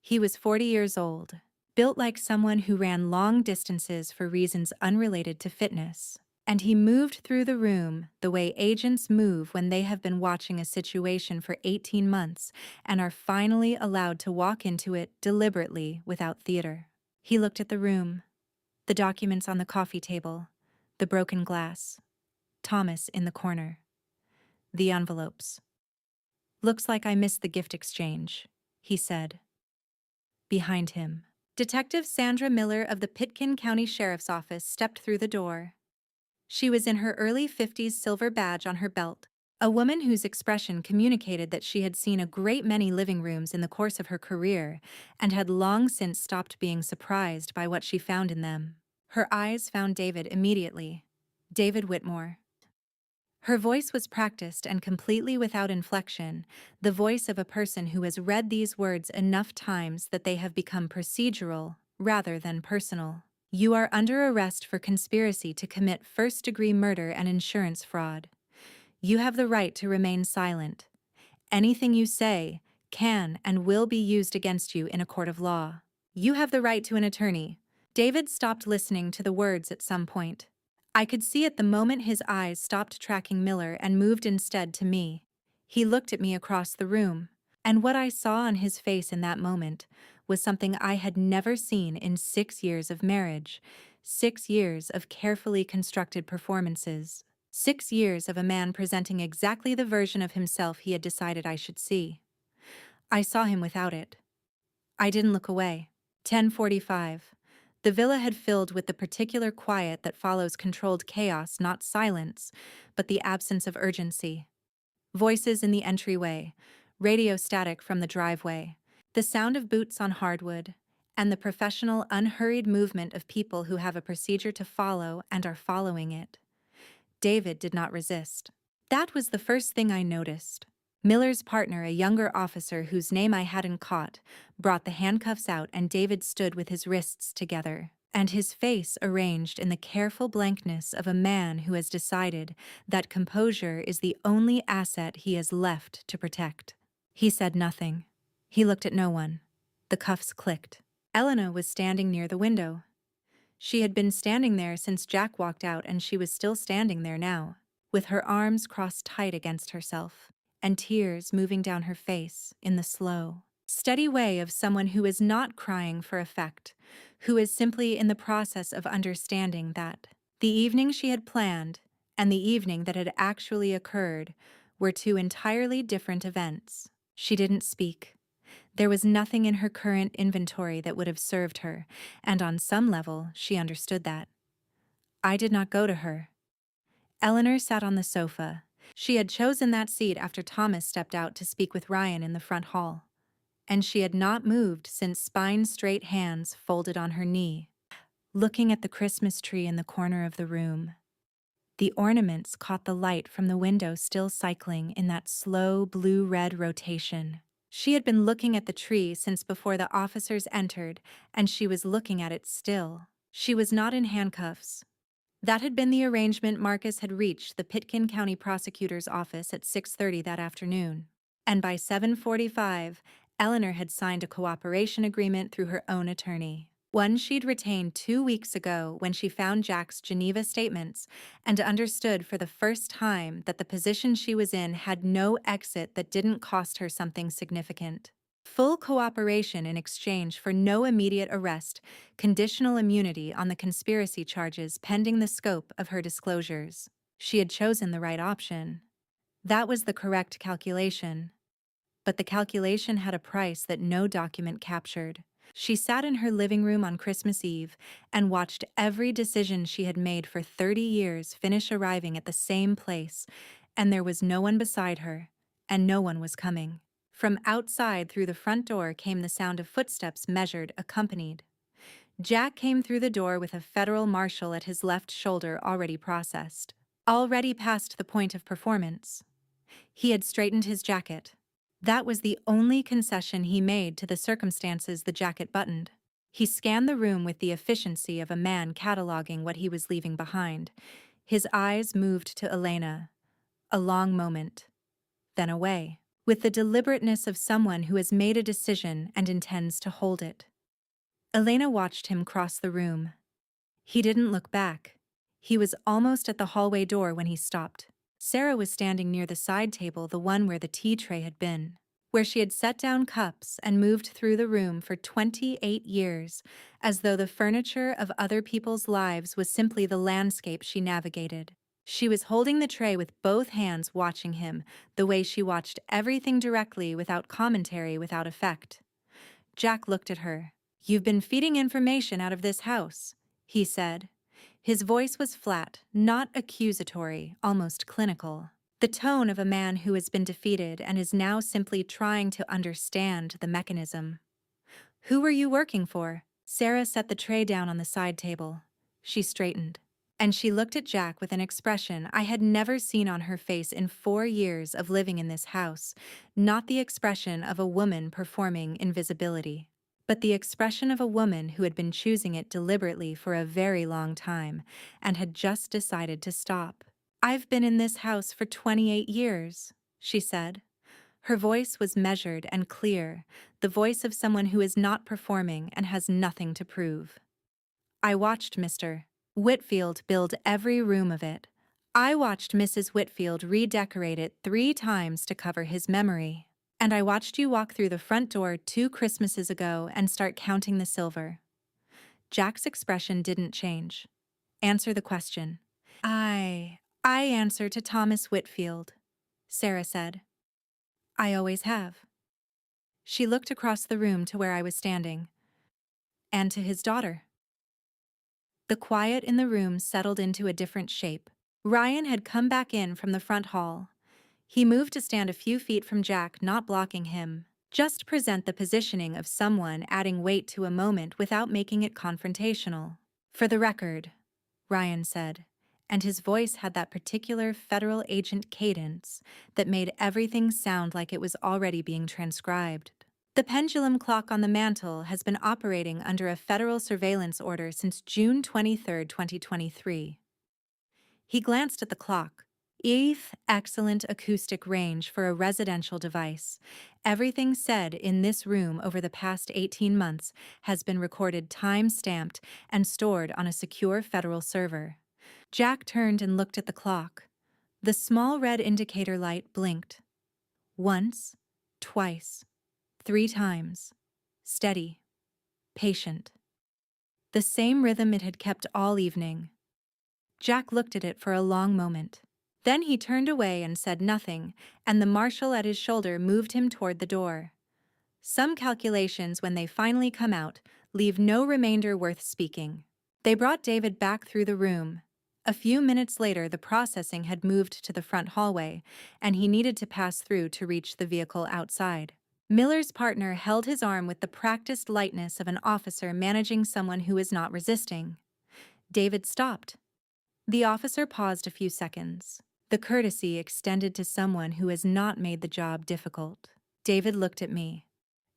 He was 40 years old, built like someone who ran long distances for reasons unrelated to fitness. And he moved through the room the way agents move when they have been watching a situation for 18 months and are finally allowed to walk into it deliberately without theater. He looked at the room, the documents on the coffee table, the broken glass, Thomas in the corner, the envelopes. "Looks like I missed the gift exchange," he said. Behind him, Detective Sandra Miller of the Pitkin County Sheriff's Office stepped through the door. She was in her early 50s, silver badge on her belt, a woman whose expression communicated that she had seen a great many living rooms in the course of her career and had long since stopped being surprised by what she found in them. Her eyes found David immediately. David Whitmore. Her voice was practiced and completely without inflection, the voice of a person who has read these words enough times that they have become procedural rather than personal. "You are under arrest for conspiracy to commit first-degree murder and insurance fraud. You have the right to remain silent. Anything you say can and will be used against you in a court of law. You have the right to an attorney." David stopped listening to the words at some point. I could see at the moment his eyes stopped tracking Miller and moved instead to me. He looked at me across the room, and what I saw on his face in that moment was something I had never seen in 6 years of marriage, 6 years of carefully constructed performances, 6 years of a man presenting exactly the version of himself he had decided I should see. I saw him without it. I didn't look away. 10:45. The villa had filled with the particular quiet that follows controlled chaos, not silence, but the absence of urgency. Voices in the entryway, radio static from the driveway, the sound of boots on hardwood, and the professional, unhurried movement of people who have a procedure to follow and are following it. David did not resist. That was the first thing I noticed. Miller's partner, a younger officer whose name I hadn't caught, brought the handcuffs out, and David stood with his wrists together, and his face arranged in the careful blankness of a man who has decided that composure is the only asset he has left to protect. He said nothing. He looked at no one. The cuffs clicked. Elena was standing near the window. She had been standing there since Jack walked out, and she was still standing there now, with her arms crossed tight against herself, and tears moving down her face in the slow, steady way of someone who is not crying for effect, who is simply in the process of understanding that the evening she had planned and the evening that had actually occurred were two entirely different events. She didn't speak. There was nothing in her current inventory that would have served her, and on some level she understood that. I did not go to her. Eleanor sat on the sofa. She had chosen that seat after Thomas stepped out to speak with Ryan in the front hall. and she had not moved since spine-straight hands folded on her knee, looking at the Christmas tree in the corner of the room. The ornaments caught the light from the window still cycling in that slow blue-red rotation. She had been looking at the tree since before the officers entered, and she was looking at it still. She was not in handcuffs. That had been the arrangement Marcus had reached the Pitkin County Prosecutor's office at 6:30 that afternoon. And by 7:45, Eleanor had signed a cooperation agreement through her own attorney, one she'd retained 2 weeks ago when she found Jack's Geneva statements and understood for the first time that the position she was in had no exit that didn't cost her something significant. Full cooperation in exchange for no immediate arrest, conditional immunity on the conspiracy charges pending the scope of her disclosures. She had chosen the right option. That was the correct calculation. But the calculation had a price that no document captured. She sat in her living room on Christmas Eve and watched every decision she had made for 30 years finish arriving at the same place, and there was no one beside her, and no one was coming. From outside through the front door came the sound of footsteps measured, accompanied. Jack came through the door with a federal marshal at his left shoulder already processed, already past the point of performance. He had straightened his jacket. That was the only concession he made to the circumstances the jacket buttoned. He scanned the room with the efficiency of a man cataloging what he was leaving behind. His eyes moved to Elena. A long moment. Then away. With the deliberateness of someone who has made a decision and intends to hold it. Elena watched him cross the room. He didn't look back. He was almost at the hallway door when he stopped. Sarah was standing near the side table, the one where the tea tray had been, where she had set down cups and moved through the room for 28 years, as though the furniture of other people's lives was simply the landscape she navigated. She was holding the tray with both hands, watching him, the way she watched everything directly, without commentary, without effect. Jack looked at her. "You've been feeding information out of this house," he said. His voice was flat, not accusatory, almost clinical. The tone of a man who has been defeated and is now simply trying to understand the mechanism. "Who were you working for?" Sarah set the tray down on the side table. She straightened. And she looked at Jack with an expression I had never seen on her face in 4 years of living in this house, not the expression of a woman performing invisibility, but the expression of a woman who had been choosing it deliberately for a very long time and had just decided to stop. "I've been in this house for 28 years, she said. Her voice was measured and clear, the voice of someone who is not performing and has nothing to prove. "I watched Mr. Whitfield build every room of it. I watched Mrs. Whitfield redecorate it 3 times to cover his memory. And I watched you walk through the front door 2 Christmases ago and start counting the silver." Jack's expression didn't change. "Answer the question." I answer to Thomas Whitfield," Sarah said. "I always have." She looked across the room to where I was standing. "And to his daughter." The quiet in the room settled into a different shape. Ryan had come back in from the front hall. He moved to stand a few feet from Jack, not blocking him. Just present the positioning of someone adding weight to a moment without making it confrontational. "For the record," Ryan said, and his voice had that particular federal agent cadence that made everything sound like it was already being transcribed. "The pendulum clock on the mantel has been operating under a federal surveillance order since June 23, 2023. He glanced at the clock. Excellent acoustic range for a residential device. Everything said in this room over the past 18 months has been recorded, time-stamped, and stored on a secure federal server." Jack turned and looked at the clock. The small red indicator light blinked. Once, twice, 3 times. Steady. Patient. The same rhythm it had kept all evening. Jack looked at it for a long moment. Then he turned away and said nothing, and the marshal at his shoulder moved him toward the door. Some calculations, when they finally come out, leave no remainder worth speaking. They brought David back through the room. A few minutes later, the processing had moved to the front hallway, and he needed to pass through to reach the vehicle outside. Miller's partner held his arm with the practiced lightness of an officer managing someone who is not resisting. David stopped. The officer paused a few seconds, the courtesy extended to someone who has not made the job difficult. David looked at me.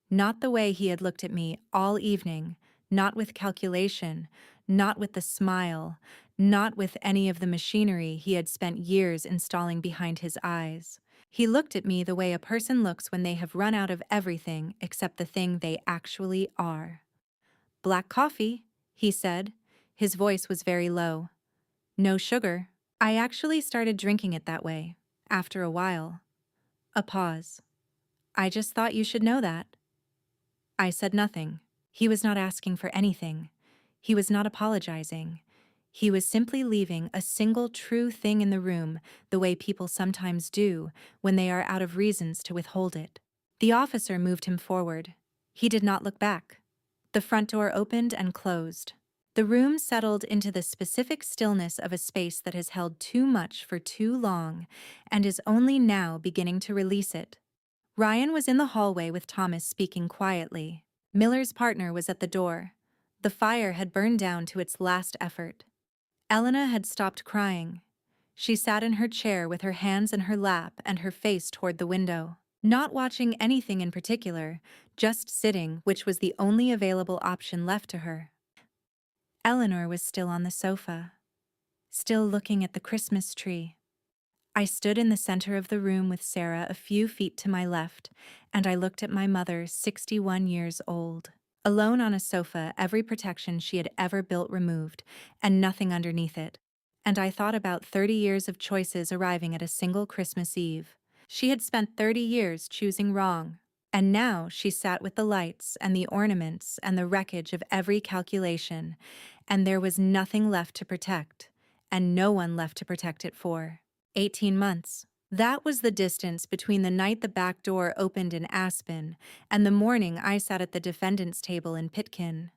Not the way he had looked at me all evening, not with calculation, not with the smile, not with any of the machinery he had spent years installing behind his eyes. He looked at me the way a person looks when they have run out of everything except the thing they actually are. "Black coffee," he said. His voice was very low. "No sugar." I actually started drinking it that way, after a while. A pause. "I just thought you should know that." I said nothing. He was not asking for anything. He was not apologizing. He was simply leaving a single true thing in the room, the way people sometimes do when they are out of reasons to withhold it. The officer moved him forward. He did not look back. The front door opened and closed. The room settled into the specific stillness of a space that has held too much for too long and is only now beginning to release it. Ryan was in the hallway with Thomas speaking quietly. Miller's partner was at the door. The fire had burned down to its last effort. Elena had stopped crying. She sat in her chair with her hands in her lap and her face toward the window. Not watching anything in particular, just sitting, which was the only available option left to her. Eleanor was still on the sofa, still looking at the Christmas tree. I stood in the center of the room with Sarah a few feet to my left, and I looked at my mother, 61 years old. Alone on a sofa, every protection she had ever built removed, and nothing underneath it. And I thought about 30 years of choices arriving at a single Christmas Eve. She had spent 30 years choosing wrong. And now she sat with the lights and the ornaments and the wreckage of every calculation, and there was nothing left to protect, and no one left to protect it for. 18 months. That was the distance between the night the back door opened in Aspen and the morning I sat at the defendant's table in Pitkin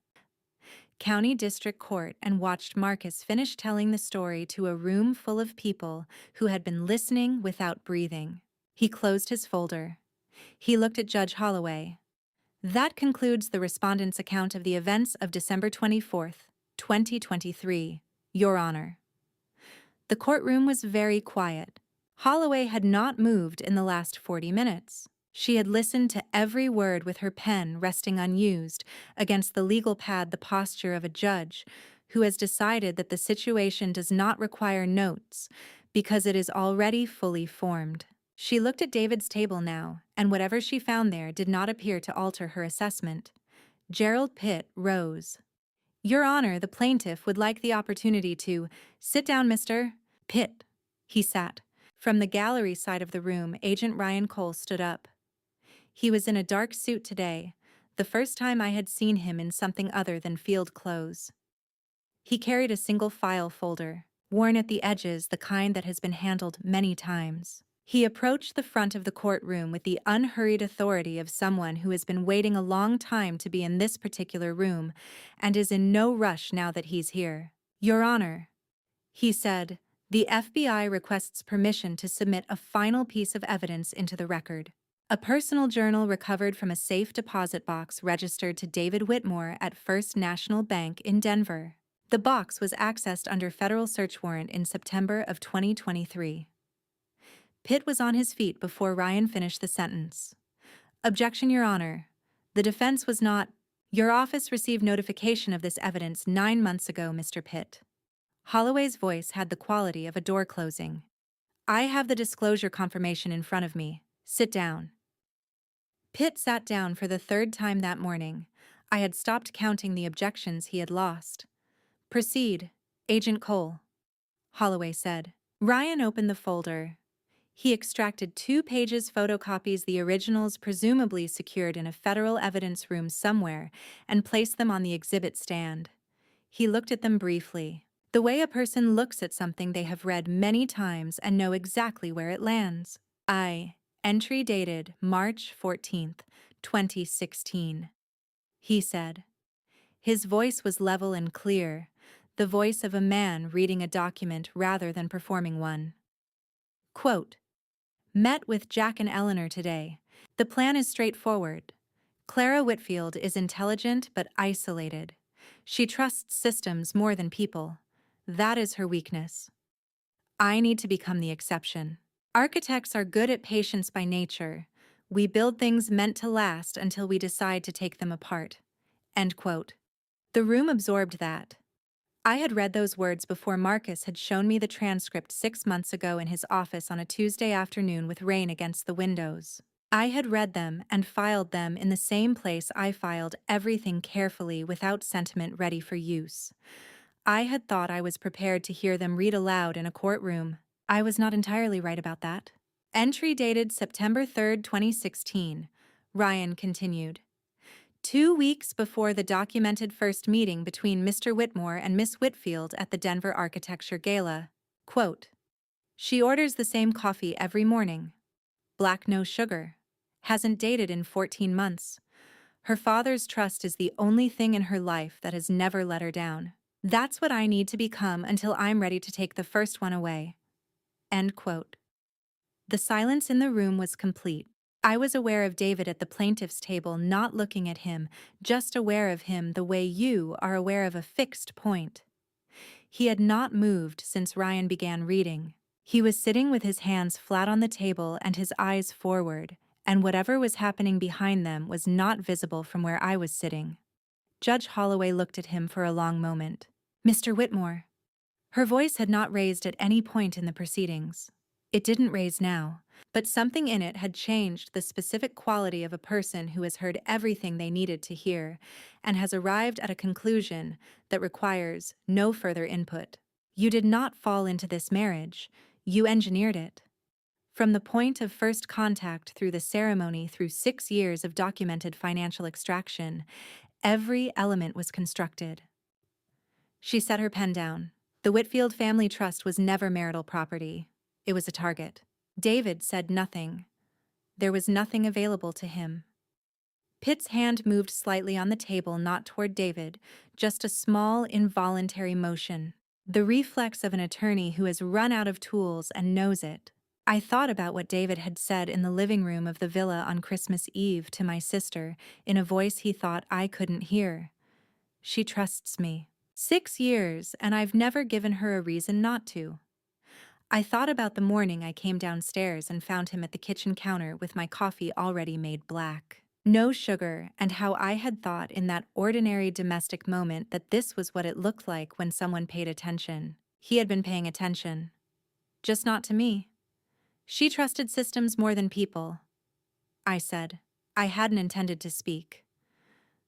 County District Court and watched Marcus finish telling the story to a room full of people who had been listening without breathing. He closed his folder. He looked at Judge Holloway. "That concludes the respondent's account of the events of December 24th, 2023, Your Honor." The courtroom was very quiet. Holloway had not moved in the last 40 minutes. She had listened to every word with her pen resting unused against the legal pad, the posture of a judge who has decided that the situation does not require notes because it is already fully formed. She looked at David's table now, and whatever she found there did not appear to alter her assessment. Gerald Pitt rose. "Your Honor, the plaintiff would like the opportunity to—" "Sit down, Mr. Pitt." He sat. From the gallery side of the room, Agent Ryan Cole stood up. He was in a dark suit today, the first time I had seen him in something other than field clothes. He carried a single file folder, worn at the edges, the kind that has been handled many times. He approached the front of the courtroom with the unhurried authority of someone who has been waiting a long time to be in this particular room and is in no rush now that he's here. "Your Honor," he said, "the FBI requests permission to submit a final piece of evidence into the record. A personal journal recovered from a safe deposit box registered to David Whitmore at First National Bank in Denver. The box was accessed under federal search warrant in September of 2023. Pitt was on his feet before Ryan finished the sentence. "Objection, Your Honor. The defense was not— Your office received notification of this evidence 9 months ago, Mr. Pitt." Holloway's voice had the quality of a door closing. "I have the disclosure confirmation in front of me. Sit down." Pitt sat down for the third time that morning. I had stopped counting the objections he had lost. "Proceed, Agent Cole," Holloway said. Ryan opened the folder. He extracted 2 pages photocopies, the originals presumably secured in a federal evidence room somewhere, and placed them on the exhibit stand. He looked at them briefly, the way a person looks at something they have read many times and know exactly where it lands. Entry dated March 14th, 2016. He said. His voice was level and clear, the voice of a man reading a document rather than performing one. Quote, "Met with Jack and Eleanor today. The plan is straightforward. Clara Whitfield is intelligent but isolated. She trusts systems more than people. That is her weakness. I need to become the exception. Architects are good at patience by nature. We build things meant to last until we decide to take them apart. End quote. The room absorbed that. I had read those words before Marcus had shown me the transcript 6 months ago in his office on a Tuesday afternoon with rain against the windows. I had read them and filed them in the same place I filed everything carefully without sentiment ready for use. I had thought I was prepared to hear them read aloud in a courtroom. I was not entirely right about that. Entry dated September 3, 2016. Ryan continued. 2 weeks before the documented first meeting between Mr. Whitmore and Miss Whitfield at the Denver Architecture Gala, quote, she orders the same coffee every morning. Black, no sugar. Hasn't dated in 14 months. Her father's trust is the only thing in her life that has never let her down. That's what I need to become until I'm ready to take the first one away. End quote. The silence in the room was complete. I was aware of David at the plaintiff's table, not looking at him, just aware of him the way you are aware of a fixed point. He had not moved since Ryan began reading. He was sitting with his hands flat on the table and his eyes forward, and whatever was happening behind them was not visible from where I was sitting. Judge Holloway looked at him for a long moment. Mr. Whitmore. Her voice had not raised at any point in the proceedings. It didn't raise now, but something in it had changed the specific quality of a person who has heard everything they needed to hear and has arrived at a conclusion that requires no further input. You did not fall into this marriage. You engineered it. From the point of first contact through the ceremony through 6 years of documented financial extraction, every element was constructed. She set her pen down. The Whitfield family trust was never marital property. It was a target. David said nothing. There was nothing available to him. Pitt's hand moved slightly on the table, not toward David, just a small, involuntary motion. The reflex of an attorney who has run out of tools and knows it. I thought about what David had said in the living room of the villa on Christmas Eve to my sister in a voice he thought I couldn't hear. She trusts me. 6 years, and I've never given her a reason not to. I thought about the morning I came downstairs and found him at the kitchen counter with my coffee already made black. No sugar, and how I had thought in that ordinary domestic moment that this was what it looked like when someone paid attention. He had been paying attention. Just not to me. She trusted systems more than people. I said. I hadn't intended to speak.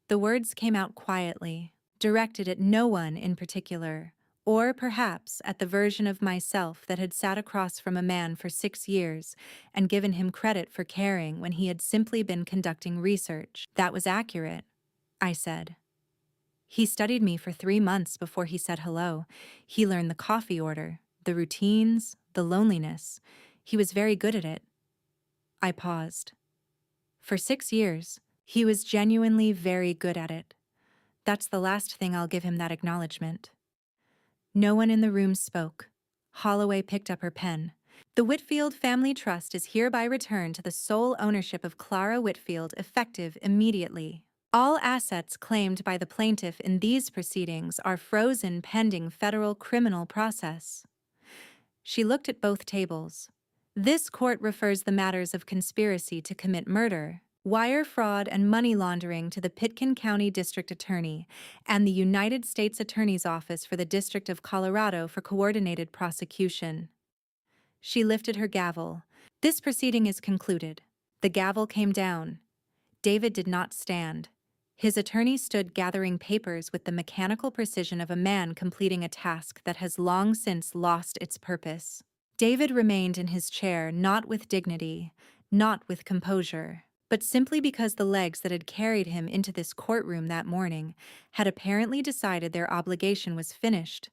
The words came out quietly, directed at no one in particular, or perhaps at the version of myself that had sat across from a man for 6 years and given him credit for caring when he had simply been conducting research. That was accurate, I said. He studied me for 3 months before he said hello. He learned the coffee order, the routines, the loneliness. He was very good at it. I paused. For 6 years, he was genuinely very good at it. That's the last thing I'll give him that acknowledgement. No one in the room spoke. Holloway picked up her pen. The Whitfield Family Trust is hereby returned to the sole ownership of Clara Whitfield, effective immediately. All assets claimed by the plaintiff in these proceedings are frozen pending federal criminal process. She looked at both tables. This court refers the matters of conspiracy to commit murder, wire fraud, and money laundering to the Pitkin County District Attorney and the United States Attorney's Office for the District of Colorado for coordinated prosecution. She lifted her gavel. This proceeding is concluded. The gavel came down. David did not stand. His attorney stood gathering papers with the mechanical precision of a man completing a task that has long since lost its purpose. David remained in his chair, not with dignity, not with composure, but simply because the legs that had carried him into this courtroom that morning had apparently decided their obligation was finished.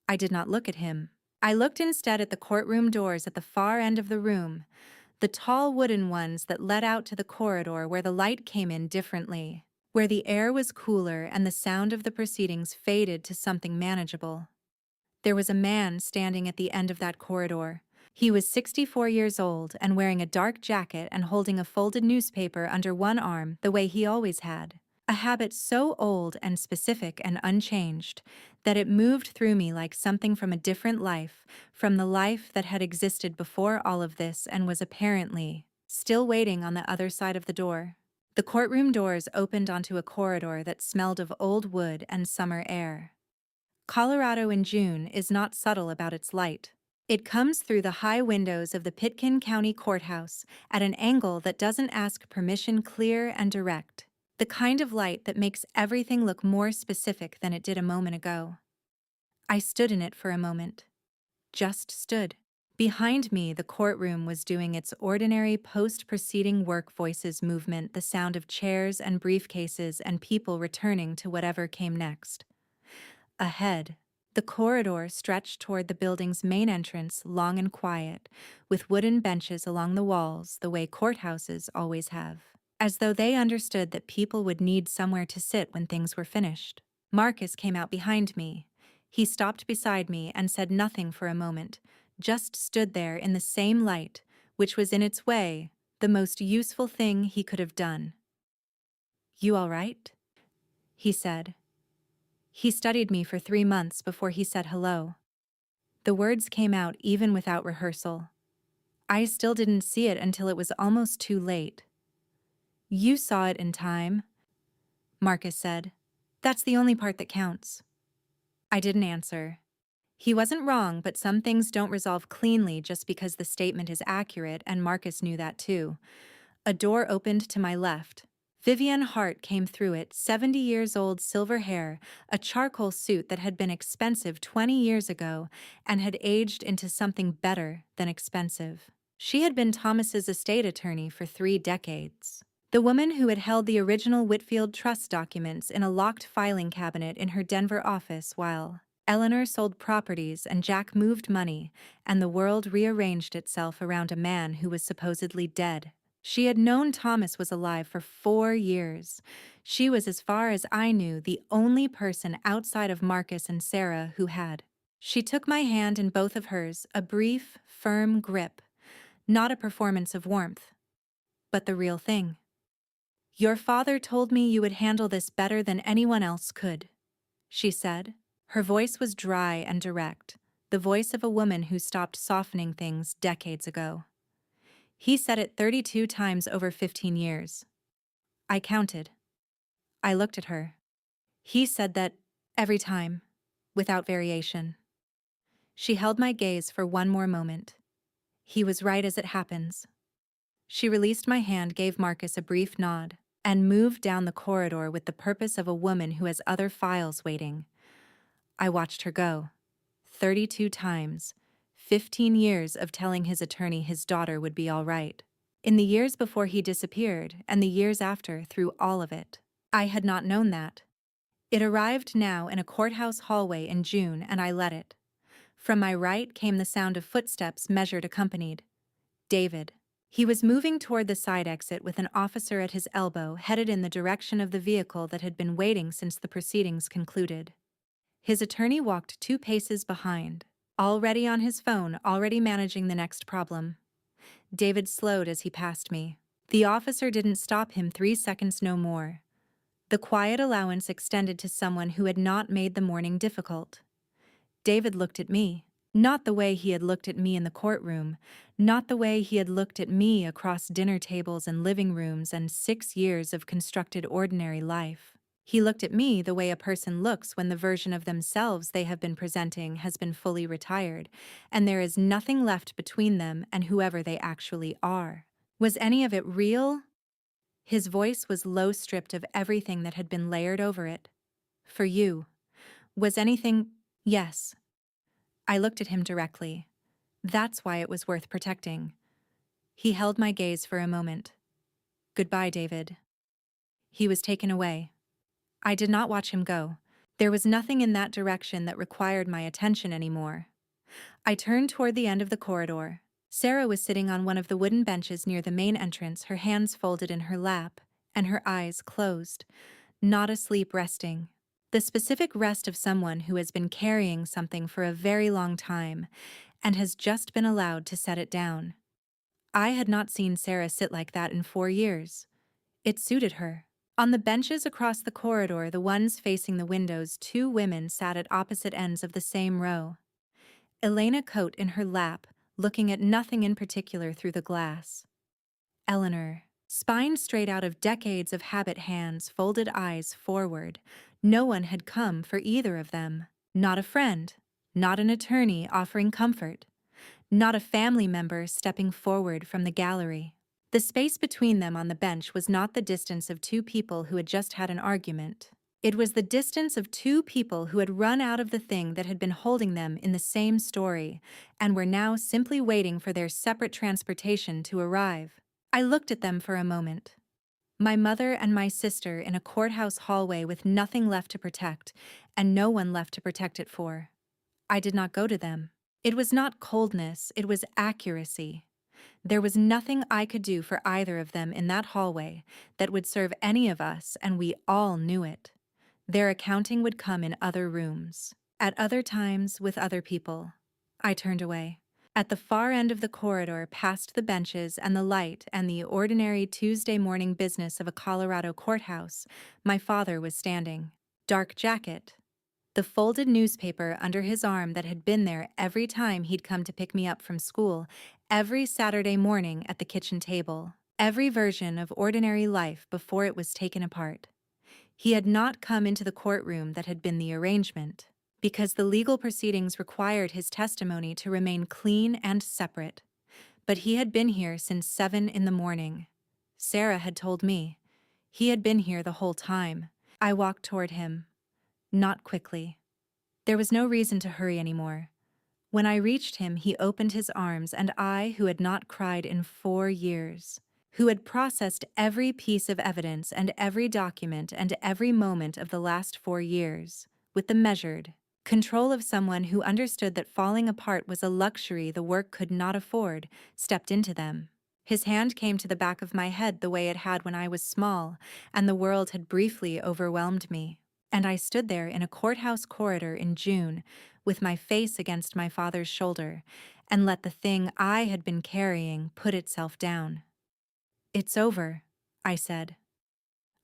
I did not look at him. I looked instead at the courtroom doors at the far end of the room, the tall wooden ones that led out to the corridor where the light came in differently, where the air was cooler and the sound of the proceedings faded to something manageable. There was a man standing at the end of that corridor, He was 64 years old and wearing a dark jacket and holding a folded newspaper under one arm the way he always had. A habit so old and specific and unchanged that it moved through me like something from a different life, from the life that had existed before all of this and was apparently still waiting on the other side of the door. The courtroom doors opened onto a corridor that smelled of old wood and summer air. Colorado in June is not subtle about its light. It comes through the high windows of the Pitkin County Courthouse at an angle that doesn't ask permission, clear and direct. The kind of light that makes everything look more specific than it did a moment ago. I stood in it for a moment. Just stood. Behind me, the courtroom was doing its ordinary post-proceeding work voices movement, the sound of chairs and briefcases and people returning to whatever came next. Ahead, the corridor stretched toward the building's main entrance, long and quiet, with wooden benches along the walls the way courthouses always have, as though they understood that people would need somewhere to sit when things were finished. Marcus came out behind me. He stopped beside me and said nothing for a moment, just stood there in the same light, which was in its way the most useful thing he could have done. "You all right?" he said. He studied me for 3 months before he said hello. The words came out even without rehearsal. I still didn't see it until it was almost too late. "You saw it in time," Marcus said. "That's the only part that counts." I didn't answer. He wasn't wrong, but some things don't resolve cleanly just because the statement is accurate, and Marcus knew that too. A door opened to my left. Vivian Hart came through it, 70 years old, silver hair, a charcoal suit that had been expensive 20 years ago and had aged into something better than expensive. She had been Thomas's estate attorney for 3 decades. The woman who had held the original Whitfield Trust documents in a locked filing cabinet in her Denver office while Eleanor sold properties and Jack moved money, and the world rearranged itself around a man who was supposedly dead. She had known Thomas was alive for 4 years. She was, as far as I knew, the only person outside of Marcus and Sarah who had. She took my hand in both of hers, a brief, firm grip. Not a performance of warmth, but the real thing. "Your father told me you would handle this better than anyone else could," she said. Her voice was dry and direct, the voice of a woman who stopped softening things decades ago. He said it 32 times over 15 years. I counted. I looked at her. He said that every time, without variation. She held my gaze for one more moment. He was right as it happens. She released my hand, gave Marcus a brief nod, and moved down the corridor with the purpose of a woman who has other files waiting. I watched her go. 32 times. 15 years of telling his attorney his daughter would be all right. In the years before he disappeared, and the years after, through all of it. I had not known that. It arrived now in a courthouse hallway in June, and I let it. From my right came the sound of footsteps, measured, accompanied. David. He was moving toward the side exit with an officer at his elbow, headed in the direction of the vehicle that had been waiting since the proceedings concluded. His attorney walked 2 paces behind, already on his phone, already managing the next problem. David slowed as he passed me. The officer didn't stop him 3 seconds, no more. The quiet allowance extended to someone who had not made the morning difficult. David looked at me. Not the way he had looked at me in the courtroom, not the way he had looked at me across dinner tables and living rooms and 6 years of constructed ordinary life. He looked at me the way a person looks when the version of themselves they have been presenting has been fully retired, and there is nothing left between them and whoever they actually are. Was any of it real? His voice was low, stripped of everything that had been layered over it. For you. Was anything? Yes. I looked at him directly. That's why it was worth protecting. He held my gaze for a moment. Goodbye, David. He was taken away. I did not watch him go. There was nothing in that direction that required my attention anymore. I turned toward the end of the corridor. Sarah was sitting on one of the wooden benches near the main entrance, her hands folded in her lap, and her eyes closed, not asleep, resting. The specific rest of someone who has been carrying something for a very long time, and has just been allowed to set it down. I had not seen Sarah sit like that in 4 years. It suited her. On the benches across the corridor, the ones facing the windows, 2 women sat at opposite ends of the same row. Elena, coat in her lap, looking at nothing in particular through the glass. Eleanor, spine straight out of decades of habit, hands folded, eyes forward. No one had come for either of them. Not a friend, not an attorney offering comfort, not a family member stepping forward from the gallery. The space between them on the bench was not the distance of 2 people who had just had an argument. It was the distance of 2 people who had run out of the thing that had been holding them in the same story and were now simply waiting for their separate transportation to arrive. I looked at them for a moment. My mother and my sister in a courthouse hallway with nothing left to protect and no one left to protect it for. I did not go to them. It was not coldness, it was accuracy. There was nothing I could do for either of them in that hallway that would serve any of us, and we all knew it. Their accounting would come in other rooms, at other times with other people. I turned away. At the far end of the corridor, past the benches and the light and the ordinary Tuesday morning business of a Colorado courthouse, my father was standing. Dark jacket, the folded newspaper under his arm that had been there every time he'd come to pick me up from school, every Saturday morning at the kitchen table, every version of ordinary life before it was taken apart. He had not come into the courtroom that had been the arrangement, because the legal proceedings required his testimony to remain clean and separate. But he had been here since 7 in the morning. Sarah had told me. He had been here the whole time. I walked toward him. Not quickly. There was no reason to hurry anymore. When I reached him, he opened his arms, and I, who had not cried in 4 years, who had processed every piece of evidence and every document and every moment of the last 4 years, with the measured control of someone who understood that falling apart was a luxury the work could not afford, stepped into them. His hand came to the back of my head the way it had when I was small, and the world had briefly overwhelmed me. And I stood there in a courthouse corridor in June, with my face against my father's shoulder, and let the thing I had been carrying put itself down. "It's over," I said.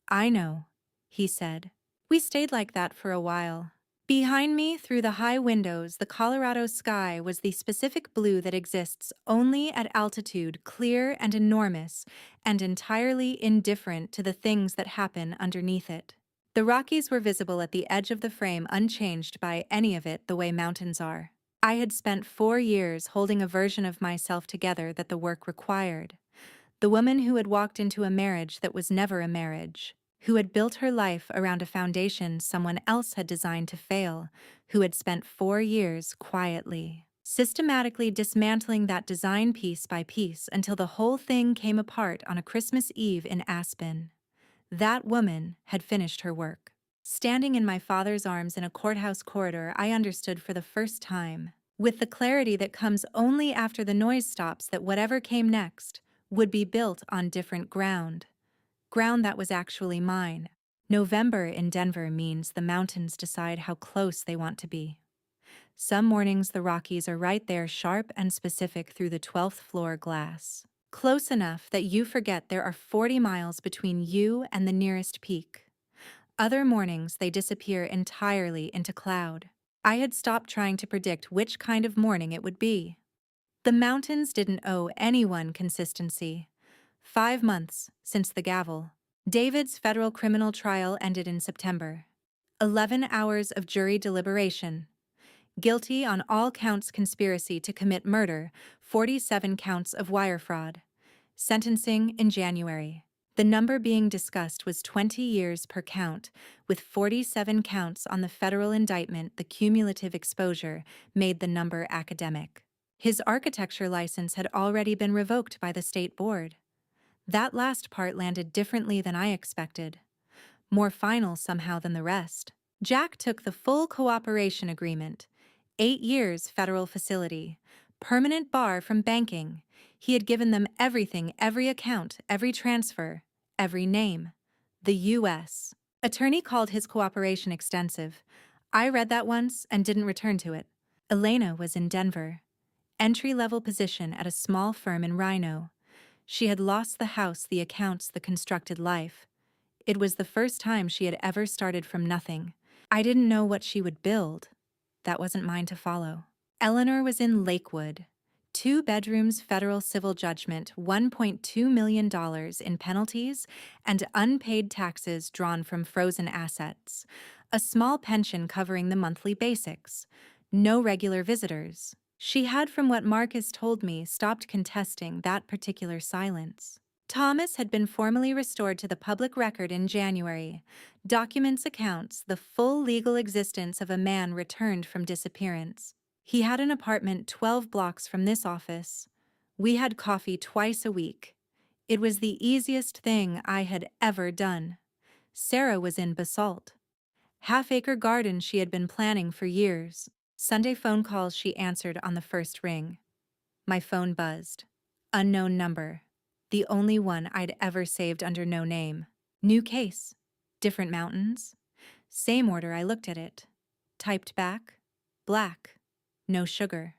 "I know," he said. We stayed like that for a while. Behind me, through the high windows, the Colorado sky was the specific blue that exists only at altitude, clear and enormous, and entirely indifferent to the things that happen underneath it. The Rockies were visible at the edge of the frame, unchanged by any of it the way mountains are. I had spent 4 years holding a version of myself together that the work required. The woman who had walked into a marriage that was never a marriage, who had built her life around a foundation someone else had designed to fail, who had spent 4 years quietly, systematically dismantling that design piece by piece until the whole thing came apart on a Christmas Eve in Aspen. That woman had finished her work. Standing in my father's arms in a courthouse corridor, I understood for the first time, with the clarity that comes only after the noise stops, that whatever came next would be built on different ground that was actually mine. November in Denver means the mountains decide how close they want to be. Some mornings the Rockies are right there, sharp and specific through the 12th floor glass. Close enough that you forget there are 40 miles between you and the nearest peak. Other mornings they disappear entirely into cloud. I had stopped trying to predict which kind of morning it would be. The mountains didn't owe anyone consistency. 5 months since the gavel. David's federal criminal trial ended in September. 11 hours of jury deliberation. Guilty on all counts: conspiracy to commit murder, 47 counts of wire fraud. Sentencing in January. The number being discussed was 20 years per count, with 47 counts on the federal indictment. The cumulative exposure made the number academic. His architecture license had already been revoked by the state board. That last part landed differently than I expected. More final somehow than the rest. Jack took the full cooperation agreement. 8 years federal facility. Permanent bar from banking. He had given them everything, every account, every transfer, every name. The U.S. Attorney called his cooperation extensive. I read that once and didn't return to it. Elena was in Denver. Entry-level position at a small firm in Rhino. She had lost the house, the accounts, the constructed life. It was the first time she had ever started from nothing. I didn't know what she would build. That wasn't mine to follow. Eleanor was in Lakewood. 2 bedrooms, federal civil judgment, $1.2 million in penalties, and unpaid taxes drawn from frozen assets. A small pension covering the monthly basics. No regular visitors. She had, from what Marcus told me, stopped contesting that particular silence. Thomas had been formally restored to the public record in January. Documents, accounts, the full legal existence of a man returned from disappearance. He had an apartment 12 blocks from this office. We had coffee twice a week. It was the easiest thing I had ever done. Sarah was in Basalt. Half-acre garden she had been planning for years. Sunday phone calls she answered on the first ring. My phone buzzed. Unknown number. The only one I'd ever saved under no name. New case. Different mountains. Same order. I looked at it. Typed back. Black. No sugar.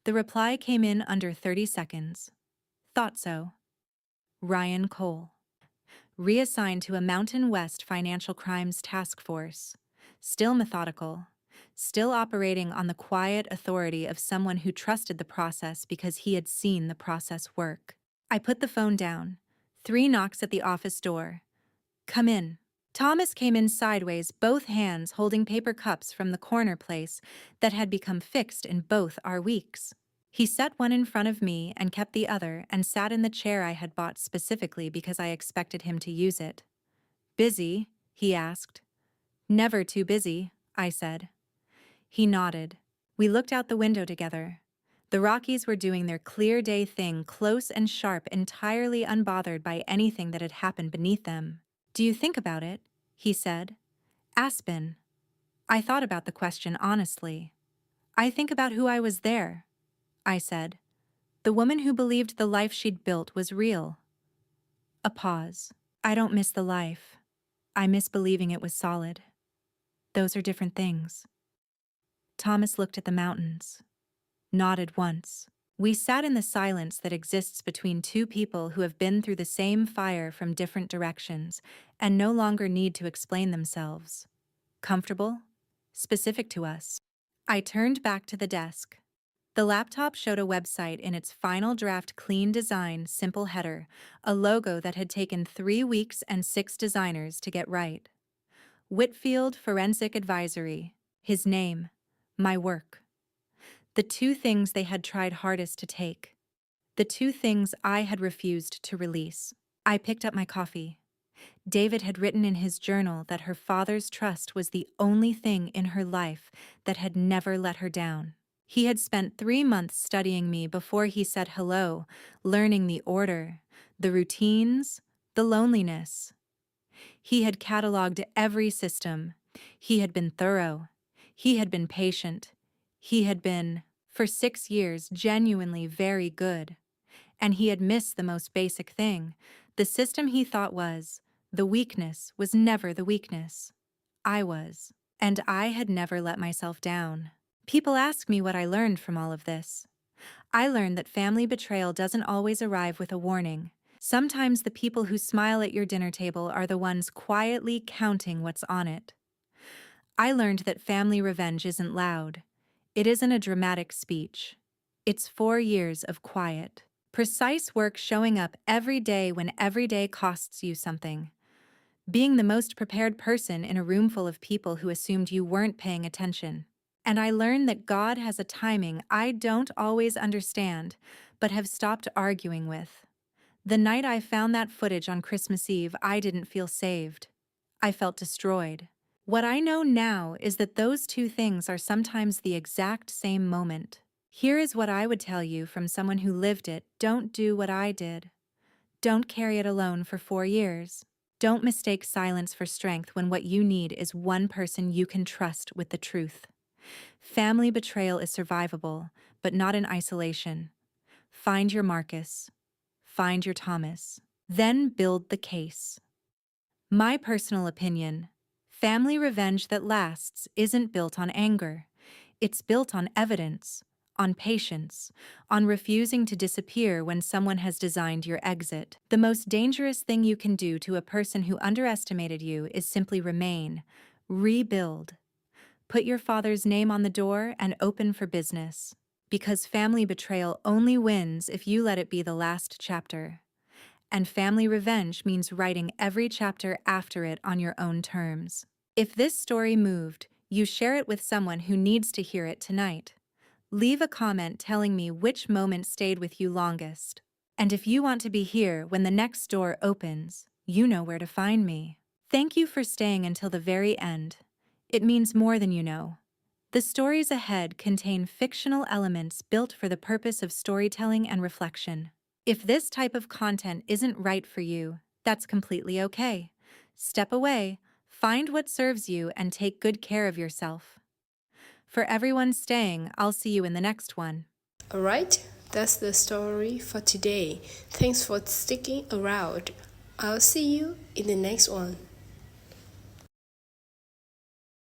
The reply came in under 30 seconds. Thought so. Ryan Cole. Reassigned to a Mountain West Financial Crimes Task Force. Still methodical. Still operating on the quiet authority of someone who trusted the process because he had seen the process work. I put the phone down. 3 knocks at the office door. Come in. Thomas came in sideways, both hands holding paper cups from the corner place that had become fixed in both our weeks. He set one in front of me and kept the other and sat in the chair I had bought specifically because I expected him to use it. Busy? He asked. Never too busy, I said. He nodded. We looked out the window together. The Rockies were doing their clear day thing, close and sharp, entirely unbothered by anything that had happened beneath them. Do you think about it? He said. Aspen. I thought about the question honestly. I think about who I was there, I said. The woman who believed the life she'd built was real. A pause. I don't miss the life. I miss believing it was solid. Those are different things. Thomas looked at the mountains. Nodded once. We sat in the silence that exists between 2 people who have been through the same fire from different directions and no longer need to explain themselves. Comfortable? Specific to us. I turned back to the desk. The laptop showed a website in its final draft, clean design, simple header, a logo that had taken 3 weeks and 6 designers to get right. Whitfield Forensic Advisory. His name. My work. The 2 things they had tried hardest to take. The 2 things I had refused to release. I picked up my coffee. David had written in his journal that her father's trust was the only thing in her life that had never let her down. He had spent 3 months studying me before he said hello, learning the order, the routines, the loneliness. He had cataloged every system. He had been thorough. He had been patient. He had been, for 6 years, genuinely very good. And he had missed the most basic thing. The system he thought was, the weakness was never the weakness. I was. And I had never let myself down. People ask me what I learned from all of this. I learned that family betrayal doesn't always arrive with a warning. Sometimes the people who smile at your dinner table are the ones quietly counting what's on it. I learned that family revenge isn't loud. It isn't a dramatic speech. It's 4 years of quiet, precise work showing up every day when every day costs you something. Being the most prepared person in a room full of people who assumed you weren't paying attention. And I learned that God has a timing I don't always understand, but have stopped arguing with. The night I found that footage on Christmas Eve, I didn't feel saved. I felt destroyed. What I know now is that those 2 things are sometimes the exact same moment. Here is what I would tell you from someone who lived it: don't do what I did. Don't carry it alone for 4 years. Don't mistake silence for strength when what you need is one person you can trust with the truth. Family betrayal is survivable, but not in isolation. Find your Marcus. Find your Thomas. Then build the case. My personal opinion: family revenge that lasts isn't built on anger. It's built on evidence, on patience, on refusing to disappear when someone has designed your exit. The most dangerous thing you can do to a person who underestimated you is simply remain, rebuild. Put your father's name on the door and open for business. Because family betrayal only wins if you let it be the last chapter. And family revenge means writing every chapter after it on your own terms. If this story moved, you share it with someone who needs to hear it tonight. Leave a comment telling me which moment stayed with you longest. And if you want to be here when the next door opens, you know where to find me. Thank you for staying until the very end. It means more than you know. The stories ahead contain fictional elements built for the purpose of storytelling and reflection. If this type of content isn't right for you, that's completely okay. Step away, find what serves you, and take good care of yourself. For everyone staying, I'll see you in the next one. Alright, that's the story for today. Thanks for sticking around. I'll see you in the next one.